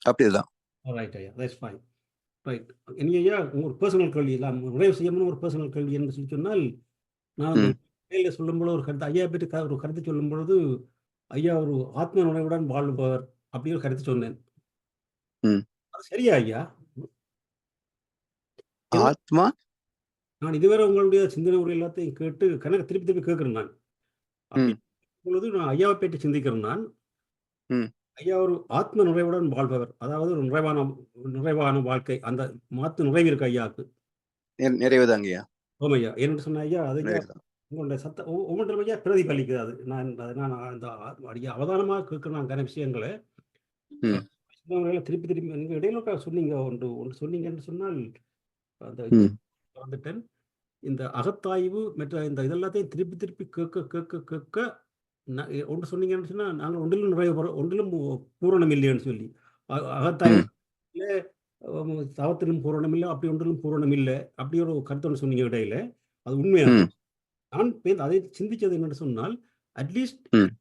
அப்படிதான். ரைட் ஐயா. That's fine. ரைட். இனி ஐயா ஒரு பர்சனல் கேள்வி எல்லாம் நிறைவு செய்யணும்னு ஒரு பர்சனல் கேள்வி என்று சொல்லி சொன்னால் நான் அந்த ம், மேலே சொல்லும்போது ஒரு கருத்து ஐயா பற்றி ஒரு கருத்து சொல்லும் பொழுது ஐயா ஒரு ஆத்ம நுழைவுடன் வாழ்பவர் அப்படி ஒரு கருத்து சொன்னேன். ம். அது சரியா ஐயா? ஏன்னா ஆத்மா நான் இதுவரை உங்களுடைய சிந்தனை உரை எல்லாத்தையும் கேட்டு கணக்கு திருப்பி திருப்பி கேட்கிறேன் நான். அப்படி ம், பொழுது நான் ஐயாவை பற்றி சிந்திக்கிறேன் நான். ம். ஐயா ஒரு ஆத்ம நிறைவுடன் வாழ்பவர். அதாவது ஒரு நிறைவான வாழ்க்கை. அந்த நிறைவு இருக்கு ஐயாவுக்கு. நிறைவுதாங்கய்யா. ஓமையா. என்னன்னு சொன்ன ஐயா, அது ஐயா நிறைவுதான். உங்களுடைய ஒவ்வொன்றும் ஐயா பிரதிபலிக்குது அது. நான் அந்த ஐயா அவதானமா கேட்கிற நான் விஷயங்களை ம், சின்னவர்கள திருப்பி திருப்பி நீங்க இடையில சொன்னீங்க ஒன்று சொன்னீங்கன்னு சொன்னால் அந்த ம், வந்துட்டேன். இந்த அகத்தாய்வு மற்ற இந்த இதெல்லாத்தையும் திருப்பி திருப்பி கேட்க கேட்க கேட்க ஒன்று சொன்னீங்கன்னு சொன்னா நாங்கள் ஒன்றிலும் ஒன்றிலும் பூரணம் இல்லைன்னு சொல்லி அகத்தாய்வு ம், தவத்திலும் பூரணம் இல்லை அப்படி ஒன்றிலும் பூரணம் இல்லை அப்படி ஒரு கருத்து ஒன்று சொன்னீங்க இடையில அது உண்மையாக ம், நான் அதை சிந்திச்சது என்னன்னு சொன்னால் அட்லீஸ்ட் ம்,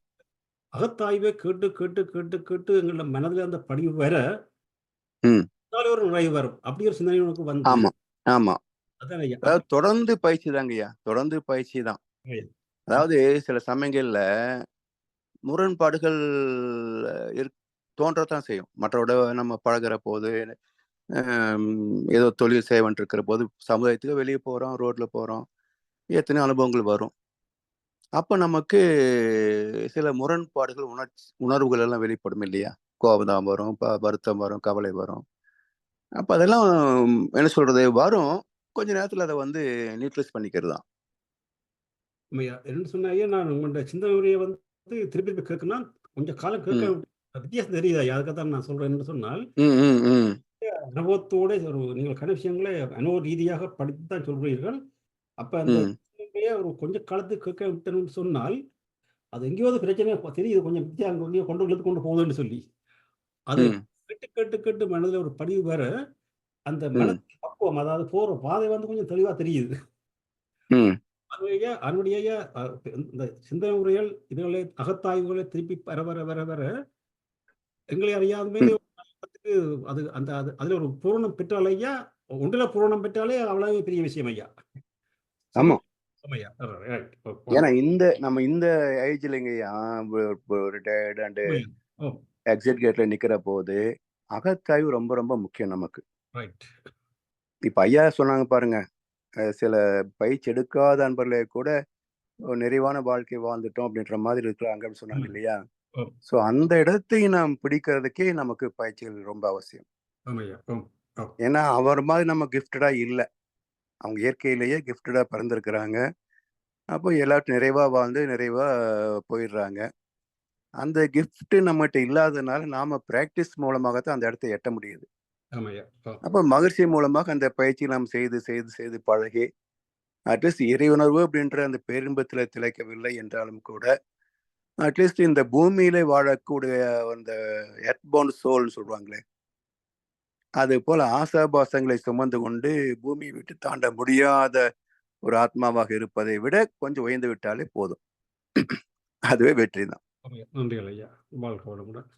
அகத்தாய்வை கேட்டு கேட்டு கேட்டு கேட்டு எங்களோட மனதில் அந்த படிவு வர ம். ஒரு நிறைவு வரும் அப்படி ஒரு சிந்தனை உனக்கு வந்து ஆமா, ஆமா. அதான் ஐயா. அதாவது தொடர்ந்து பயிற்சி தாங்கய்யா. தொடர்ந்து பயிற்சி தான். அதாவது சில சமயங்கள்ல முரண்பாடுகள் தோன்றத்தான் செய்யும். மற்றவரோட நம்ம பழகுற போது, ஏதோ தொழில் செய்வன்ட்டு இருக்கிற போது, சமுதாயத்துக்கு வெளியே போறோம், ரோட்ல போறோம். எத்தனையோ அனுபவங்கள் வரும். அப்ப நமக்கு சில முரண்பாடுகள், உணர்வுகள் எல்லாம் வெளிப்படும் இல்லையா? கோபம் தான் வரும், வருத்தம் வரும், கவலை வரும். அப்ப அதெல்லாம் என்ன சொல்றது? வரும். கொஞ்ச நேரத்துல அத வந்து நியூட்ரலைஸ் பண்ணிக்கிறது தான். உண்மையா என்னன்னு சொன்னா ஐயா நான் உங்களோட சிந்தனை உரையை வந்து திருப்பி திருப்பி கேட்கணும் கொஞ்சம் காலம் கேட்க ம், வித்தியாசம் தெரியுதா ஐயா அதுக்காக தான் நான் சொல்றேன் என்று சொன்னால் ம், ம், ம், அனுபவத்தோட நீங்கள் கன விஷயங்களை அனுபவ ரீதியாக படித்து தான் சொல்கிறீர்கள். அப்ப அந்த ம், ஒரு கொஞ்சம் காலத்துக்கு கேட்க விட்டணும்னு சொன்னால் அது எங்கேயாவது பிரச்சனை தெரியுது கொஞ்சம் வித்தியாசம் எங்கேயோ கொண்டு போகுதுன்னு சொல்லி அது ம், கேட்டு கேட்டு கேட்டு மனதில் ஒரு படிவு வர அந்த மன ம், பக்குவம் அதாவது போற பாதை வந்து கொஞ்சம் தெளிவா தெரியுது. ம், அதனுடைய இந்த சிந்தனை முறைகள் இதுகளை அகத்தாய்வுகளை திருப்பி வர வர வர வர எங்களை அறியாதமே ம். அது அந்த அதுல ஒரு பூரணம் பெற்றால் ஐயா ஒன்றில பூரணம் பெற்றாலே அவ்வளவு பெரிய விஷயம் ஐயா. ஆமா. ஐயா ஏன்னா நம்ம இந்த ஏஜ்லங்கய்யா ரிட்டையர்டு அண்ட் எக்ஸிட் கேட்ல நிக்கிற போது அகத்தாய்வு ரொம்ப ரொம்ப முக்கியம் நமக்கு. இப்ப ஐயா சொன்னாங்க பாருங்க, சில பயிற்சி எடுக்காத அன்பர்களே கூட ஒரு நிறைவான வாழ்க்கை வாழ்ந்துட்டோம் அப்படின்ற மாதிரி இருக்கிறாங்க அப்படின்னு சொன்னாங்க இல்லையா? ஸோ அந்த இடத்தை நாம் பிடிக்கிறதுக்கே நமக்கு பயிற்சிகள் ரொம்ப அவசியம். ஏன்னா அவர் மாதிரி நம்ம கிஃப்டடா இல்லை. அவங்க இயற்கையிலேயே கிஃப்டடா பிறந்திருக்கிறாங்க. அப்போ எல்லாரும் நிறைவா வாழ்ந்து நிறைவா போயிடுறாங்க. அந்த கிஃப்ட் நம்மகிட்ட இல்லாதனால நாம பிராக்டிஸ் மூலமாகத்தான் அந்த இடத்தை எட்ட முடியுது. ஆமாய்யா. அப்போ மகிழ்ச்சி மூலமாக அந்த பயிற்சி நாம் செய்து செய்து செய்து பழகி அட்லீஸ்ட் இறையுணர்வு அப்படின்ற அந்த பேரின்பத்துல திளைக்கவில்லை என்றாலும் கூட அட்லீஸ்ட் இந்த பூமியில வாழக்கூடிய அந்த எர்த்பவுண்ட் சோல்னு சொல்லுவாங்களே, அது போல ஆசாபாசங்களை சுமந்து கொண்டு பூமியை விட்டு தாண்ட முடியாத ஒரு ஆத்மாவாக இருப்பதை விட கொஞ்சம் உயர்ந்து விட்டாலே போதும். அதுவே வெற்றி தான். ஆமாய்யா. நன்றிகள் ஐயா. வாழ்க வளமுடன்.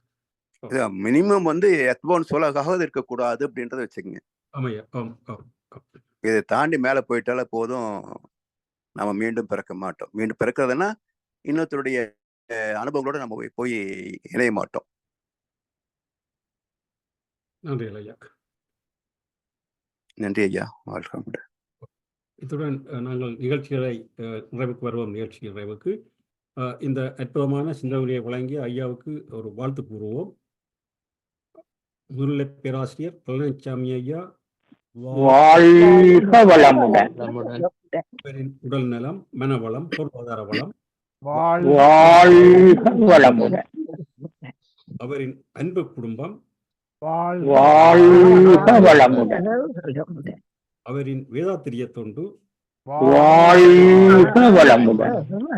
மினிமம் வந்து எர்த்பவுண்ட் சோலாக இருக்கக்கூடாது அப்படின்றத வச்சுக்கோங்க. ஆமாய்யா. ஆம் ஆம் ஆம். இதை தாண்டி மேலே போயிட்டாலே போதும், நம்ம மீண்டும் பிறக்க மாட்டோம். மீண்டும் பிறக்கிறதுனா இன்னொருத்தருடைய அனுபவங்களோட நம்ம போய் இணைய மாட்டோம். நன்றிகள் ஐயா. நன்றி ஐயா. வாழ்க வளமுடன். இத்துடன் நாங்கள் நிகழ்ச்சிகளை நிறைவுக்கு வருவோம். நிகழ்ச்சி நிறைவுக்கு இந்த அற்புதமான சிந்தனையை வழங்கிய ஐயாவுக்கு ஒரு வாழ்த்து கூறுவோம். முன்னிலை பேராசிரியர் பழனிசாமி ஐயா வாழ்க வளமுடன். அவரின் உடல் நலம், மனவளம், பொருளாதார வளம், வாழ்க வளமுடன். அவரின் அன்பு குடும்பம், வாழ்க வளமுடன். அவரின் வேதாத்திரிய தொண்டு, வாழ்க வளமுடன்.